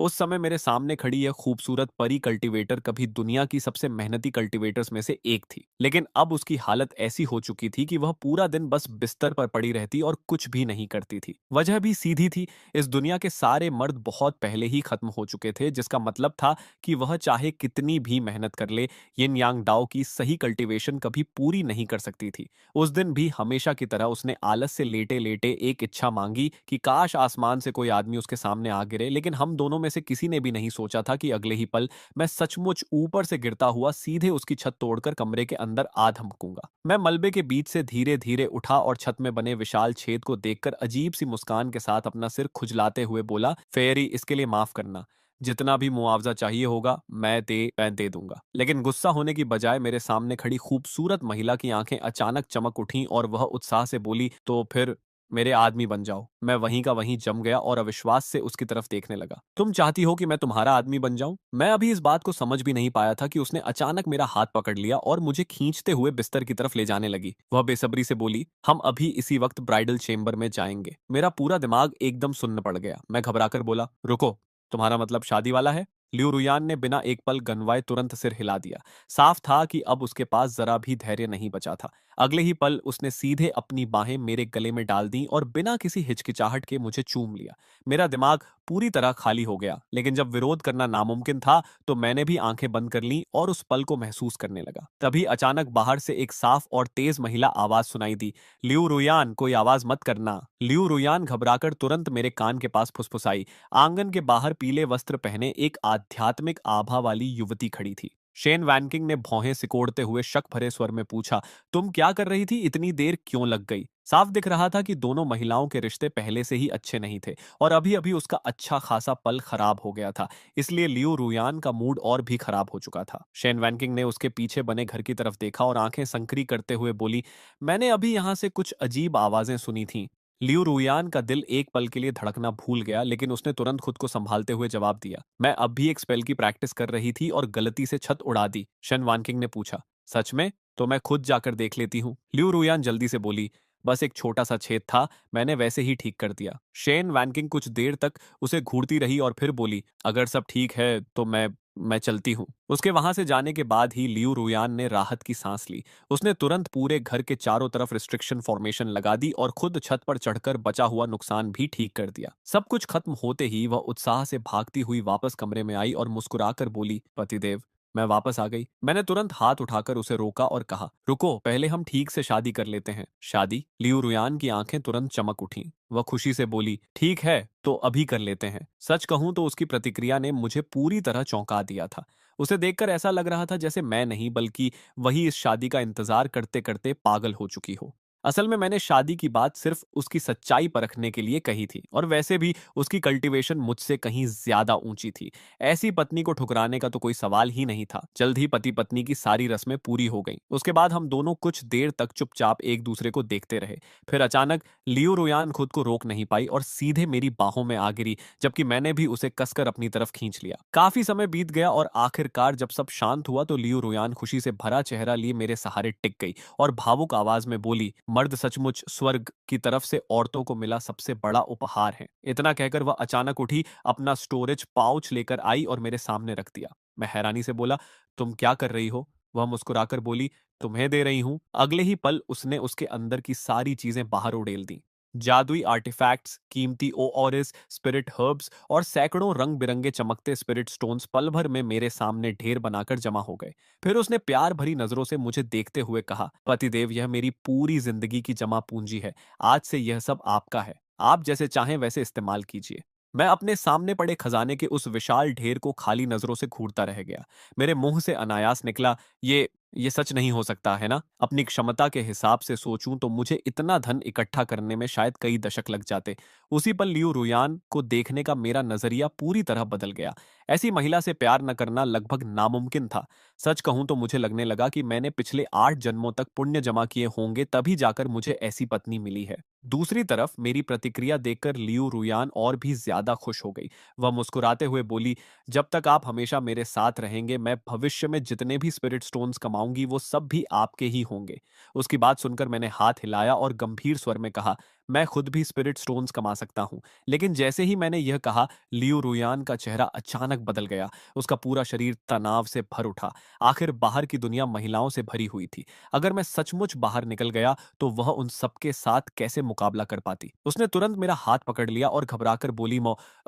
उस समय मेरे सामने खड़ी यह खूबसूरत परी कल्टीवेटर कभी दुनिया की सबसे मेहनती कल्टीवेटर्स में से एक थी, लेकिन अब उसकी हालत ऐसी हो चुकी थी कि वह पूरा दिन बस बिस्तर पर पड़ी रहती और कुछ भी नहीं करती थी। वजह भी सीधी थी। इस दुनिया के सारे मर्द बहुत पहले ही खत्म हो चुके थे, जिसका मतलब था कि वह चाहे कितनी भी मेहनत कर ले, यिन यांग डाओ की सही कल्टीवेशन कभी पूरी नहीं कर सकती थी। उस दिन भी हमेशा की तरह उसने आलस से लेटे लेटे एक इच्छा मांगी कि काश आसमान से कोई आदमी उसके सामने आ गिरे, लेकिन हम दोनों में से किसी ने भी नहीं सोचा था कि अगले ही पल मैं सचमुच ऊपर से गिरता हुआ सीधे उसकी छत तोड़कर कमरे के अंदर आ धमकूंगा। मैं मलबे के बीच से धीरे धीरे उठा और छत में बने विशाल छेद को देखकर अजीब सी मुस्कान के साथ अपना सिर खुजलाते हुए बोला, फेयरी, इसके लिए माफ करना। जितना भी मुआवजा चाहिए होगा मैं दे दूंगा। लेकिन गुस्सा होने की बजाय मेरे सामने खड़ी खूबसूरत महिला की आंखें अचानक चमक उठीं और वह उत्साह से बोली, तो फिर मेरे आदमी बन जाओ। मैं वहीं का वहीं जम गया और अविश्वास से उसकी तरफ देखने लगा। तुम चाहती हो कि मैं तुम्हारा आदमी बन जाऊं? मैं अभी इस बात को समझ भी नहीं पाया था कि उसने अचानक मेरा हाथ पकड़ लिया और मुझे खींचते हुए बिस्तर की तरफ ले जाने लगी। वह बेसब्री से बोली, हम अभी इसी वक्त ब्राइडल चेंबर में जाएंगे। मेरा पूरा दिमाग एकदम सुन्न पड़ गया। मैं घबराकर बोला, रुको, तुम्हारा मतलब शादी वाला है? लियू रुयान ने बिना एक पल गनवाए तुरंत सिर हिला दिया। साफ था कि अब उसके पास जरा भी धैर्य नहीं बचा था। अगले ही पल उसने सीधे अपनी बाहें मेरे गले में डाल दी और बिना किसी हिचकिचाहट के मुझे चूम लिया। मेरा दिमाग पूरी तरह खाली हो गया, लेकिन जब विरोध करना नामुमकिन था तो मैंने भी आंखें बंद कर लीं और उस पल को महसूस करने लगा। तभी अचानक बाहर से एक साफ और तेज महिला आवाज सुनाई दी, लियू रुयान, कोई आवाज मत करना। लियू रुयान घबराकर तुरंत मेरे कान के पास फुसफुसाई। आंगन के बाहर पीले वस्त्र पहने एक आध्यात्मिक आभा वाली युवती खड़ी थी। शेन वैनकिंग ने भौहें सिकोड़ते हुए शक भरे स्वर में पूछा, तुम क्या कर रही थी? इतनी देर क्यों लग गई? साफ दिख रहा था कि दोनों महिलाओं के रिश्ते पहले से ही अच्छे नहीं थे और अभी अभी उसका अच्छा खासा पल खराब हो गया था। इसलिए लियो रुयान का मूड और भी खराब हो चुका था। शेन वैनकिंग ने उसके पीछे बने घर की तरफ देखा और आंखें संकरी करते हुए बोली, मैंने अभी यहां से कुछ अजीब आवाजें सुनी थीं। लियू रुयान का दिल एक पल के लिए धड़कना भूल गया, लेकिन उसने तुरंत खुद को संभालते हुए जवाब दिया, मैं अब भी एक स्पेल की प्रैक्टिस कर रही थी और गलती से छत उड़ा दी। शन वानकिंग ने पूछा, सच में? तो मैं खुद जाकर देख लेती हूँ। लियू रुयान जल्दी से बोली, बस एक छोटा सा छेद था, मैंने वैसे ही ठीक कर दिया। शेन वैनकिंग कुछ देर तक उसे घूरती रही और फिर बोली, अगर सब ठीक है तो मैं चलती हूँ। उसके वहां से जाने के बाद ही लियू रुयान ने राहत की सांस ली। उसने तुरंत पूरे घर के चारों तरफ रिस्ट्रिक्शन फॉर्मेशन लगा दी और खुद छत पर चढ़कर बचा हुआ नुकसान भी ठीक कर दिया। सब कुछ खत्म होते ही वह उत्साह से भागती हुई वापस कमरे में आई और मुस्कुराकर बोली, पतिदेव, मैं वापस आ गई। मैंने तुरंत हाथ उठाकर उसे रोका और कहा, रुको, पहले हम ठीक से शादी कर लेते हैं। शादी? लियू रुयान की आंखें तुरंत चमक उठीं। वह खुशी से बोली, ठीक है, तो अभी कर लेते हैं। सच कहूं तो उसकी प्रतिक्रिया ने मुझे पूरी तरह चौंका दिया था। उसे देखकर ऐसा लग रहा था जैसे मैं नहीं बल्कि वही इस शादी का इंतजार करते करते पागल हो चुकी हो। असल में मैंने शादी की बात सिर्फ उसकी सच्चाई परखने के लिए कही थी और वैसे भी उसकी कल्टीवेशन मुझसे कहीं ज्यादा ऊंची थी। ऐसी पत्नी को ठुकराने का तो कोई सवाल ही नहीं था। जल्द ही पति पत्नी की सारी रस्में पूरी हो गईं। उसके बाद हम दोनों कुछ देर तक चुपचाप एक दूसरे को देखते रहे। फिर अचानक लियो रोयान खुद को रोक नहीं पाई और सीधे मेरी बाहों में आ गिरी, जबकि मैंने भी उसे कसकर अपनी तरफ खींच लिया। काफी समय बीत गया और आखिरकार जब सब शांत हुआ तो लियो रोयान खुशी से भरा चेहरा लिए मेरे सहारे टिक गई और भावुक आवाज में बोली, मर्द सचमुच स्वर्ग की तरफ से औरतों को मिला सबसे बड़ा उपहार है। इतना कहकर वह अचानक उठी, अपना स्टोरेज पाउच लेकर आई और मेरे सामने रख दिया। मैं हैरानी से बोला, तुम क्या कर रही हो? वह मुस्कुराकर बोली, तुम्हें दे रही हूं। अगले ही पल उसने उसके अंदर की सारी चीजें बाहर उड़ेल दी। जादुई आर्टिफैक्ट्स, कीमती ओऑरिस, स्पिरिट हर्ब्स और सैकड़ों रंग बिरंगे चमकते स्पिरिट स्टोन्स पल भर में मेरे सामने ढेर बनाकर जमा हो गए। फिर उसने प्यार भरी नजरों से मुझे देखते हुए कहा, पतिदेव, यह मेरी पूरी जिंदगी की जमा पूंजी है। आज से यह सब आपका है। आप जैसे चाहें वैसे इस्तेमाल कीजिए। मैं अपने सामने पड़े खजाने के उस विशाल ढेर को खाली नजरों से घूरता रह गया। मेरे मुंह से अनायास निकला, ये सच नहीं हो सकता है ना? अपनी क्षमता के हिसाब से सोचूं तो मुझे इतना धन इकट्ठा करने में शायद कई दशक लग जाते। उसी पल लियू रुयान को देखने का मेरा नजरिया पूरी तरह बदल गया। ऐसी महिला से प्यार न करना लगभग नामुमकिन था। सच कहूं तो मुझे लगने लगा कि मैंने पिछले 8 जन्मों तक पुण्य जमा किए होंगे, तभी जाकर मुझे ऐसी पत्नी मिली है। दूसरी तरफ मेरी प्रतिक्रिया देखकर लियू रुयान और भी ज्यादा खुश हो गई। वह मुस्कुराते हुए बोली, जब तक आप हमेशा मेरे साथ रहेंगे, मैं भविष्य में जितने भी स्पिरिट स्टोन्स कमाऊंगी वो सब भी आपके ही होंगे। उसकी बात सुनकर मैंने हाथ हिलाया और गंभीर स्वर में कहा, मैं खुद भी स्पिरिट स्टोन्स कमा सकता हूँ। लेकिन जैसे ही मैंने यह कहा, लियू रुयान का चेहरा अचानक बदल गया। उसका पूरा शरीर तनाव से भर उठा। आखिर बाहर की दुनिया महिलाओं से भरी हुई थी। अगर मैं सचमुच बाहर निकल गया तो वह उन सबके साथ कैसे मुकाबला कर पाती। उसने तुरंत मेरा हाथ पकड़ लिया और घबराकर बोली,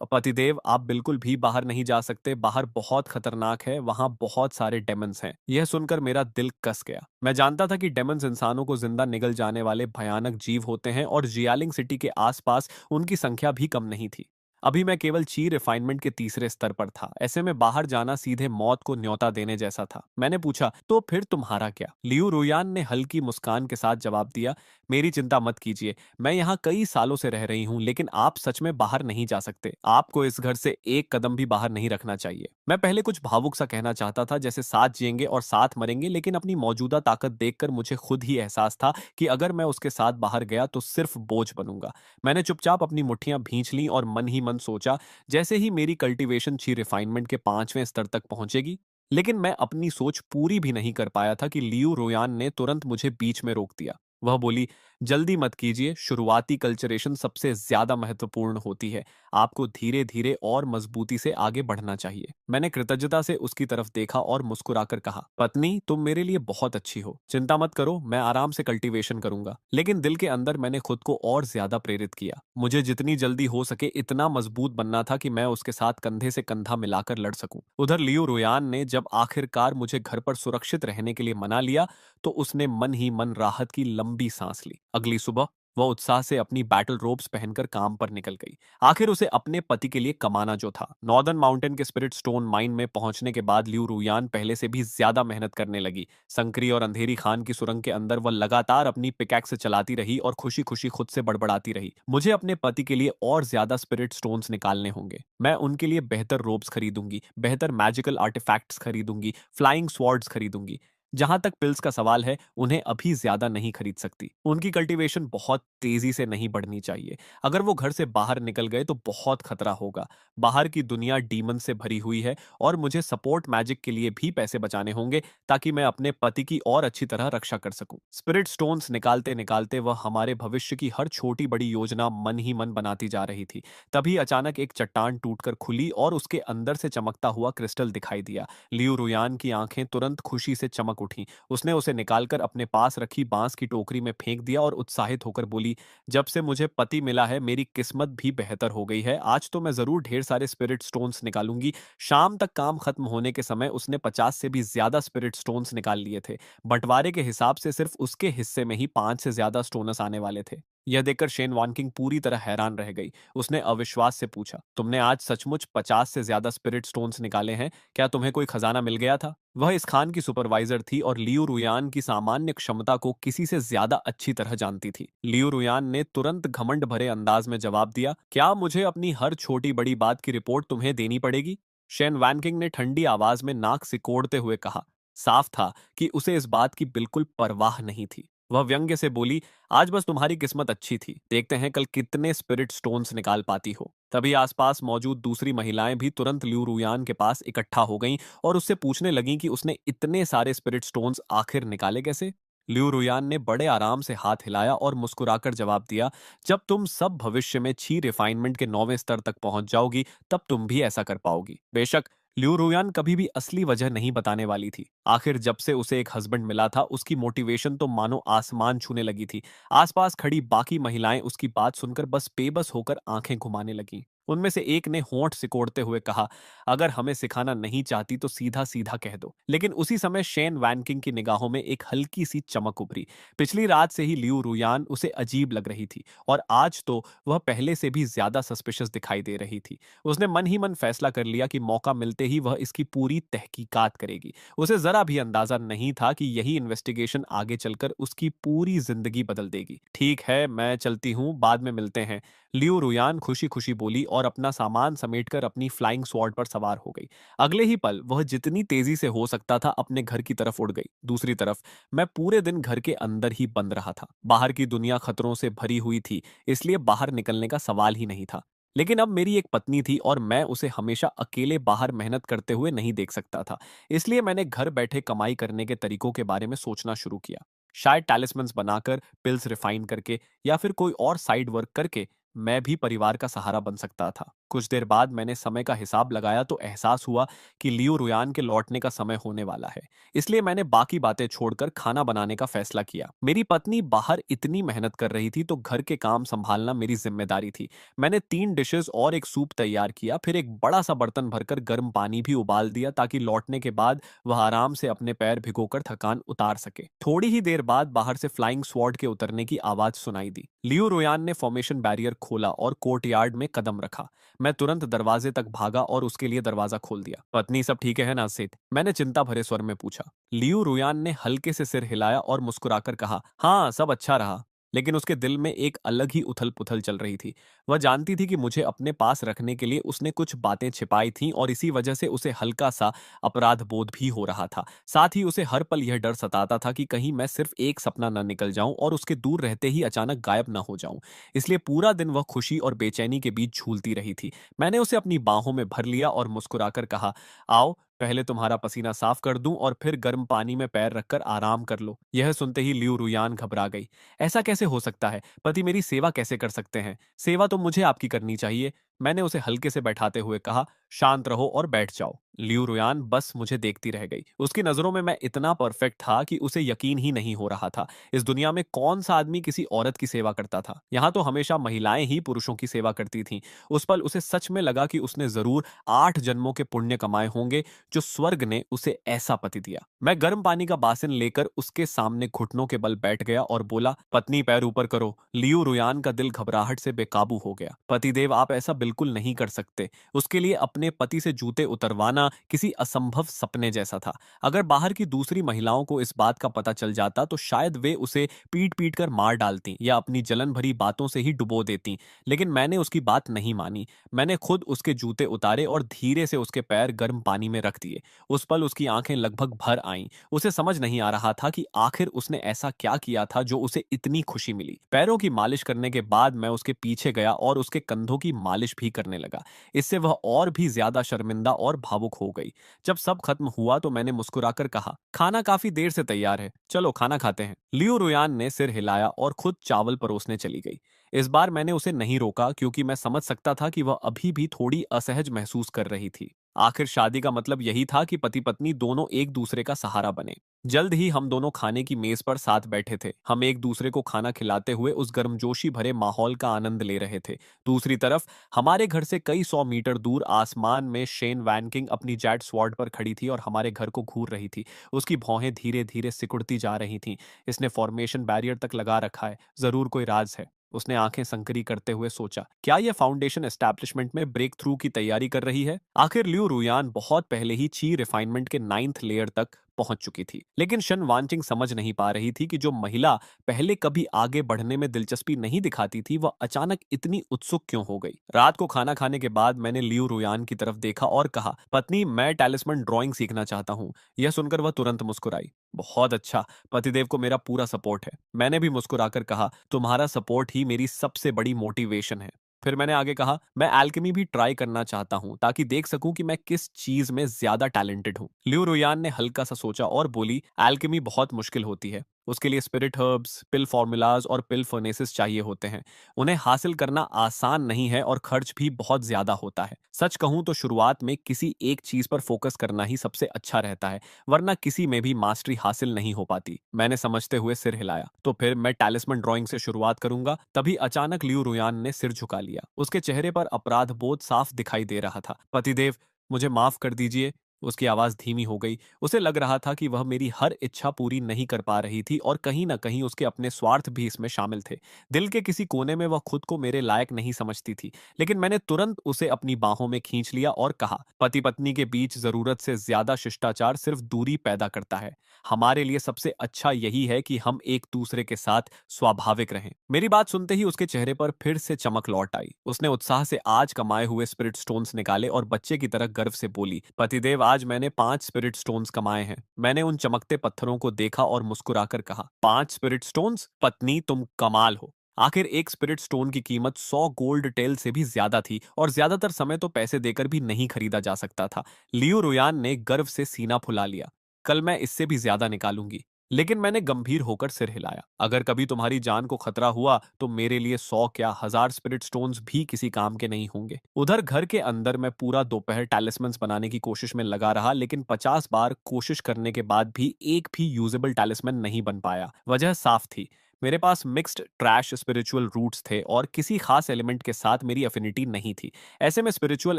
पतिदेव, आप बिल्कुल भी बाहर नहीं जा सकते। बाहर बहुत खतरनाक है, वहां बहुत सारे डेमन्स हैं। यह सुनकर मेरा दिल कस गया। मैं जानता था कि डेमन्स इंसानों को जिंदा निगल जाने वाले भयानक जीव होते हैं और जियालिंग सिटी के आसपास उनकी संख्या भी कम नहीं थी। अभी मैं केवल ची रिफाइनमेंट के तीसरे स्तर पर था। ऐसे में बाहर जाना सीधे मौत को न्योता देने जैसा था। मैंने पूछा, तो फिर तुम्हारा क्या? लियू रुयान ने हल्की मुस्कान के साथ जवाब दिया, मेरी चिंता मत कीजिए। मैं यहाँ कई सालों से रह रही हूँ, लेकिन आप सच में बाहर नहीं जा सकते। आपको इस घर से एक कदम भी बाहर नहीं रखना चाहिए। मैं पहले कुछ भावुक सा कहना चाहता था, जैसे साथ जिएंगे और साथ मरेंगे, लेकिन अपनी मौजूदा ताकत देखकर मुझे खुद ही एहसास था कि अगर मैं उसके साथ बाहर गया तो सिर्फ बोझ बनूंगा। मैंने चुपचाप अपनी मुट्ठियां भींच लीं और मन ही मन सोचा, जैसे ही मेरी कल्टीवेशन ची रिफाइनमेंट के 5वें स्तर तक पहुंचेगी। लेकिन मैं अपनी सोच पूरी भी नहीं कर पाया था कि लियू रोयान ने तुरंत मुझे बीच में रोक दिया। वह बोली, जल्दी मत कीजिए, शुरुआती कल्चरेशन सबसे ज्यादा महत्वपूर्ण होती है। आपको धीरे धीरे और मजबूती से आगे बढ़ना चाहिए। मैंने कृतज्ञता से उसकी तरफ देखा और मुस्कुराकर कहा, पत्नी, तुम मेरे लिए बहुत अच्छी हो। चिंता मत करो, मैं आराम से कल्टीवेशन करूंगा। लेकिन दिल के अंदर मैंने खुद को और ज्यादा प्रेरित किया। मुझे जितनी जल्दी हो सके इतना मजबूत बनना था कि मैं उसके साथ कंधे से कंधा मिलाकर लड़ सकूं। उधर लियू रोयान ने जब आखिरकार मुझे घर पर सुरक्षित रहने के लिए मना लिया, तो उसने मन ही मन राहत की लंबी सांस ली। अगली सुबह वह उत्साह से अपनी बैटल रोब्स पहनकर काम पर निकल गई। आखिर उसे अपने पति के लिए कमाना जो था। नॉर्दर्न माउंटेन के स्पिरिट स्टोन माइन में पहुंचने के बाद लियू रुयान पहले से भी ज्यादा मेहनत करने लगी। संकरी और अंधेरी खान की सुरंग के अंदर वह लगातार अपनी पिकैक्स से चलाती रही और खुशी खुशी खुद से बड़बड़ाती रही, मुझे अपने पति के लिए और ज्यादा स्पिरिट स्टोन्स निकालने होंगे। मैं उनके लिए बेहतर रोब्स खरीदूंगी, बेहतर मैजिकल आर्टिफैक्ट्स खरीदूंगी, फ्लाइंग स्वॉर्ड्स खरीदूंगी। जहां तक पिल्स का सवाल है, उन्हें अभी ज्यादा नहीं खरीद सकती। उनकी कल्टीवेशन बहुत तेजी से नहीं बढ़नी चाहिए। अगर वो घर से बाहर निकल गए तो बहुत खतरा होगा। बाहर की दुनिया डीमन से भरी हुई है और मुझे सपोर्ट मैजिक के लिए भी पैसे बचाने होंगे, ताकि मैं अपने पति की और अच्छी तरह रक्षा कर सकूं। स्पिरिट स्टोन्स निकालते निकालते वह हमारे भविष्य की हर छोटी बड़ी योजना मन ही मन बनाती जा रही थी। तभी अचानक एक चट्टान टूटकर खुली और उसके अंदर से चमकता हुआ क्रिस्टल दिखाई दिया। लियू रुयान की आंखें तुरंत खुशी से चमक उठीं। उसने उसे निकालकर अपने पास रखी बांस की टोकरी में फेंक दिया और उत्साहित होकर बोली, जब से मुझे पति मिला है मेरी किस्मत भी बेहतर हो गई है। आज तो मैं जरूर ढेर सारे स्पिरिट स्टोन्स निकालूंगी। शाम तक काम खत्म होने के समय उसने 50 से भी ज्यादा स्पिरिट स्टोन्स निकाल लिए थे। बंटवारे के हिसाब से सिर्फ उसके हिस्से में ही 5 से ज्यादा स्टोनस आने वाले थे। यह देखकर शेन वानकिंग पूरी तरह हैरान रह गई। उसने अविश्वास से पूछा, तुमने आज सचमुच 50 से ज्यादा स्पिरिट स्टोन्स निकाले हैं? क्या तुम्हें कोई खजाना मिल गया था? वह इस खान की सुपरवाइजर थी और लियू रुयान की सामान्य क्षमता को किसी से ज्यादा अच्छी तरह जानती थी। लियू रुयान ने तुरंत घमंड भरे अंदाज में जवाब दिया, क्या मुझे अपनी हर छोटी बड़ी बात की रिपोर्ट तुम्हें देनी पड़ेगी? शेन वैनकिंग ने ठंडी आवाज में नाक सिकोड़ते हुए कहा। साफ था कि उसे इस बात की बिल्कुल परवाह नहीं थी। वह व्यंग्य से बोली, आज बस तुम्हारी किस्मत अच्छी थी। देखते हैं कल कितने स्पिरिट स्टोन्स निकाल पाती हो। तभी आसपास मौजूद दूसरी महिलाएं भी तुरंत लियू रुयान के पास इकट्ठा हो गईं और उससे पूछने लगीं कि उसने इतने सारे स्पिरिट स्टोन्स आखिर निकाले कैसे। लियू रुयान ने बड़े आराम से हाथ हिलाया और मुस्कुराकर जवाब दिया, जब तुम सब भविष्य में छी रिफाइनमेंट के 9वें स्तर तक पहुंच जाओगी, तब तुम भी ऐसा कर पाओगी। बेशक लियू रुयान कभी भी असली वजह नहीं बताने वाली थी। आखिर जब से उसे एक हस्बैंड मिला था, उसकी मोटिवेशन तो मानो आसमान छूने लगी थी। आसपास खड़ी बाकी महिलाएं उसकी बात सुनकर बस बेबस होकर आंखें घुमाने लगीं। उनमें से एक ने होंठ सिकोड़ते हुए कहा, अगर हमें सिखाना नहीं चाहती तो सीधा सीधा कह दो। लेकिन उसी समय शेन वैनकिंग की निगाहों में एक हल्की सी चमक उभरी। पिछली रात से ही लियू रुयान उसे अजीब लग रही थी और आज तो वह पहले से भी ज्यादा सस्पिशियस दिखाई दे रही थी। उसने मन ही मन फैसला कर लिया कि मौका मिलते ही वह इसकी पूरी तहकीकात करेगी। उसे जरा भी अंदाजा नहीं था कि यही इन्वेस्टिगेशन आगे चलकर उसकी पूरी जिंदगी बदल देगी। ठीक है, मैं चलती हूँ, बाद में मिलते हैं। लियू रुयान खुशी खुशी बोली और अपना सामान समेटकर अपनी फ्लाइंग स्वॉर्ड पर सवार हो गई। अगले ही पल वह जितनी तेजी से हो सकता था अपने घर की तरफ उड़ गई। दूसरी तरफ मैं पूरे दिन घर के अंदर ही बंद रहा था। बाहर की दुनिया खतरों से भरी हुई थी, इसलिए बाहर निकलने का सवाल ही नहीं था। लेकिन अब मेरी एक पत्नी थी और मैं उसे हमेशा अकेले बाहर मेहनत करते हुए नहीं देख सकता था। इसलिए मैंने घर बैठे कमाई करने के तरीकों के बारे में सोचना शुरू किया। शायद टैलिस्मन्स बनाकर, पिल्स रिफाइन करके या फिर कोई और साइड वर्क करके मैं भी परिवार का सहारा बन सकता था। कुछ देर बाद मैंने समय का हिसाब लगाया तो एहसास हुआ कि लियो रुयान के लौटने का समय होने वाला है। इसलिए मैंने बाकी बातें छोड़कर खाना बनाने का फैसला किया। मेरी पत्नी बाहर इतनी मेहनत कर रही थी तो घर के काम संभालना मेरी जिम्मेदारी थी। मैंने 3 डिशेस और एक सूप तैयार किया, फिर एक बड़ा सा बर्तन भरकर गर्म पानी भी उबाल दिया ताकि लौटने के बाद वह आराम से अपने पैर भिगोकर थकान उतार सके। थोड़ी ही देर बाद बाहर से फ्लाइंग स्वॉर्ड के उतरने की आवाज सुनाई दी। लियो रोयान ने फॉर्मेशन बैरियर खोला और कोर्टयार्ड में कदम रखा। मैं तुरंत दरवाजे तक भागा और उसके लिए दरवाजा खोल दिया। पत्नी, सब ठीक है ना सेठ? मैंने चिंता भरे स्वर में पूछा। लियो रुयान ने हल्के से सिर हिलाया और मुस्कुराकर कहा, हाँ, सब अच्छा रहा। लेकिन उसके दिल में एक अलग ही उथल-पुथल चल रही थी। वह जानती थी कि मुझे अपने पास रखने के लिए उसने कुछ बातें छिपाई थीं और इसी वजह से उसे हल्का-सा अपराध बोध भी हो रहा था। साथ ही उसे हर पल यह डर सताता था कि कहीं मैं सिर्फ एक सपना न निकल जाऊं और उसके दूर रहते ही अचानक गायब न हो जाऊं। इसलिए पूरा दिन वह खुशी और बेचैनी के बीच झूलती रही थी। मैंने उसे अपनी बाहों में भर लिया और मुस्कुराकर कहा, आओ, पहले तुम्हारा पसीना साफ कर दूं और फिर गर्म पानी में पैर रखकर आराम कर लो। यह सुनते ही लियू रुयान घबरा गई। ऐसा कैसे हो सकता है? पति मेरी सेवा कैसे कर सकते हैं? सेवा तो मुझे आपकी करनी चाहिए। मैंने उसे हल्के से बैठाते हुए कहा, शांत रहो और बैठ जाओ। लियू रुयान बस मुझे देखती रह गई। उसकी नजरों में मैं इतना परफेक्ट था कि उसे यकीन ही नहीं हो रहा था। इस दुनिया में कौन सा आदमी किसी औरत की सेवा करता था? यहाँ तो हमेशा महिलाएं ही पुरुषों की सेवा करती थीं। उस पल उसे सच में लगा कि उसने जरूर 8 जन्मों के पुण्य कमाए होंगे जो स्वर्ग ने उसे ऐसा पति दिया। मैं गर्म पानी का बासन लेकर उसके सामने घुटनों के बल बैठ गया और बोला, पत्नी पैर ऊपर करो। लियू रुयान का दिल घबराहट से बेकाबू हो गया। पतिदेव, आप ऐसा बिल्कुल नहीं कर सकते। उसके लिए अपने पति से जूते उतरवाना किसी असंभव सपने जैसा था। अगर बाहर की दूसरी महिलाओं को इस बात का पता चल जाता तो शायद वे उसे पीट पीट कर मार डालती या अपनी जलन भरी बातों से ही डुबो देती। लेकिन मैंने उसकी बात नहीं मानी। मैंने खुद उसके जूते उतारे और धीरे से उसके पैर गर्म पानी में रख दिए। उस पल उसकी आंखें लगभग भर आईं। उसे समझ नहीं आ रहा था कि आखिर उसने ऐसा क्या किया था जो उसे इतनी खुशी मिली। पैरों की मालिश करने के बाद मैं उसके पीछे गया और उसके कंधों की मालिश भी करने लगा। इससे वह और भी ज्यादा शर्मिंदा और भावुक हो गई। जब सब खत्म हुआ तो मैंने मुस्कुराकर कहा, खाना काफी देर से तैयार है, चलो खाना खाते हैं। लियो रुयान ने सिर हिलाया और खुद चावल परोसने चली गई। इस बार मैंने उसे नहीं रोका क्योंकि मैं समझ सकता था कि वह अभी भी थोड़ी असहज महसूस कर रही थी। आखिर शादी का मतलब यही था कि पति पत्नी दोनों एक दूसरे का सहारा बने। जल्द ही हम दोनों खाने की मेज पर साथ बैठे थे। हम एक दूसरे को खाना खिलाते हुए उस गर्मजोशी भरे माहौल का आनंद ले रहे थे। दूसरी तरफ हमारे घर से कई 100 मीटर दूर आसमान में शेन वैनकिंग अपनी जेट स्वॉर्ड पर खड़ी थी और हमारे घर को घूर रही थी। उसकी भौहें धीरे धीरे सिकुड़ती जा रही थीं। इसने फॉर्मेशन बैरियर तक लगा रखा है, जरूर कोई राज है। उसने आंखें संकरी करते हुए सोचा, क्या यह फाउंडेशन एस्टैब्लिशमेंट में ब्रेक थ्रू की तैयारी कर रही है? आखिर लियू रुयान बहुत पहले ही ची रिफाइनमेंट के 9th लेयर तक पहुंच चुकी थी। लेकिन शन वांचिंग समझ नहीं पा रही थी कि जो महिला पहले कभी आगे बढ़ने में दिलचस्पी नहीं दिखाती थी वह अचानक इतनी उत्सुक क्यों हो गई। रात को खाना खाने के बाद मैंने लियू रुयान की तरफ देखा और कहा, पत्नी, मैं टैलिस्मन ड्राइंग सीखना चाहता हूँ। यह सुनकर वह तुरंत मुस्कुराई। बहुत अच्छा, पतिदेव को मेरा पूरा सपोर्ट है। मैंने भी मुस्कुराकर कहा, तुम्हारा सपोर्ट ही मेरी सबसे बड़ी मोटिवेशन है। फिर मैंने आगे कहा, मैं एल्केमी भी ट्राई करना चाहता हूं ताकि देख सकूं कि मैं किस चीज में ज्यादा टैलेंटेड हूं। लियो रुयान ने हल्का सा सोचा और बोली, एल्केमी बहुत मुश्किल होती है। उसके लिए स्पिरिट हर्ब्स, पिल फॉर्मूलाज और पिल फर्नेसेस चाहिए होते हैं। उन्हें हासिल करना आसान नहीं है और खर्च भी बहुत ज्यादा होता है। सच कहूं तो शुरुआत में किसी एक चीज पर फोकस करना ही सबसे अच्छा रहता है, वरना किसी में भी मास्टरी हासिल नहीं हो पाती। मैंने समझते हुए सिर हिलाया। तो फिर मैं टैलिस्मन ड्राइंग से शुरुआत करूंगा। तभी अचानक लियू रुयान ने सिर झुका लिया। उसके चेहरे पर अपराध बोध साफ दिखाई दे रहा था। पतिदेव, मुझे माफ कर दीजिए। उसकी आवाज धीमी हो गई। उसे लग रहा था कि वह मेरी हर इच्छा पूरी नहीं कर पा रही थी और कहीं ना कहीं उसके अपने स्वार्थ भी इसमें शामिल थे। दिल के किसी कोने में वह खुद को मेरे लायक नहीं समझती थी। लेकिन मैंने तुरंत उसे अपनी बाहों में खींच लिया और कहा, पति पत्नी के बीच जरूरत से ज्यादा शिष्टाचार सिर्फ दूरी पैदा करता है। हमारे लिए सबसे अच्छा यही है कि हम एक दूसरे के साथ स्वाभाविक रहें। मेरी बात सुनते ही उसके चेहरे पर फिर से चमक लौट आई। उसने उत्साह से आज कमाए हुए स्पिरिट स्टोन्स निकाले और बच्चे की तरह गर्व से बोली, पतिदेव, आज मैंने 5 स्पिरिट स्टोन्स कमाए हैं। मैंने उन चमकते पत्थरों को देखा और मुस्कुराकर कहा, 5 स्पिरिट स्टोन्स? पत्नी, तुम कमाल हो। आखिर एक स्पिरिट स्टोन की कीमत 100 गोल्ड टेल से भी ज्यादा थी और ज्यादातर समय तो पैसे देकर भी नहीं खरीदा जा सकता था। लियो रुयान ने गर्व से सीना फुला लिया। कल मैं इससे भी ज्यादा निकालूंगी। लेकिन मैंने गंभीर होकर सिर हिलाया। अगर कभी तुम्हारी जान को खतरा हुआ तो मेरे लिए 100 क्या 1000 स्पिरिट स्टोन्स भी किसी काम के नहीं होंगे। उधर घर के अंदर मैं पूरा दोपहर टैलिस्मन्स बनाने की कोशिश में लगा रहा, लेकिन 50 बार कोशिश करने के बाद भी एक भी यूजेबल टैलिस्मन नहीं बन पाया। वजह साफ थी, मेरे पास मिक्स्ड ट्रैश स्पिरिचुअल रूट्स थे और किसी खास एलिमेंट के साथ मेरी अफिनिटी नहीं थी। ऐसे में स्पिरिचुअल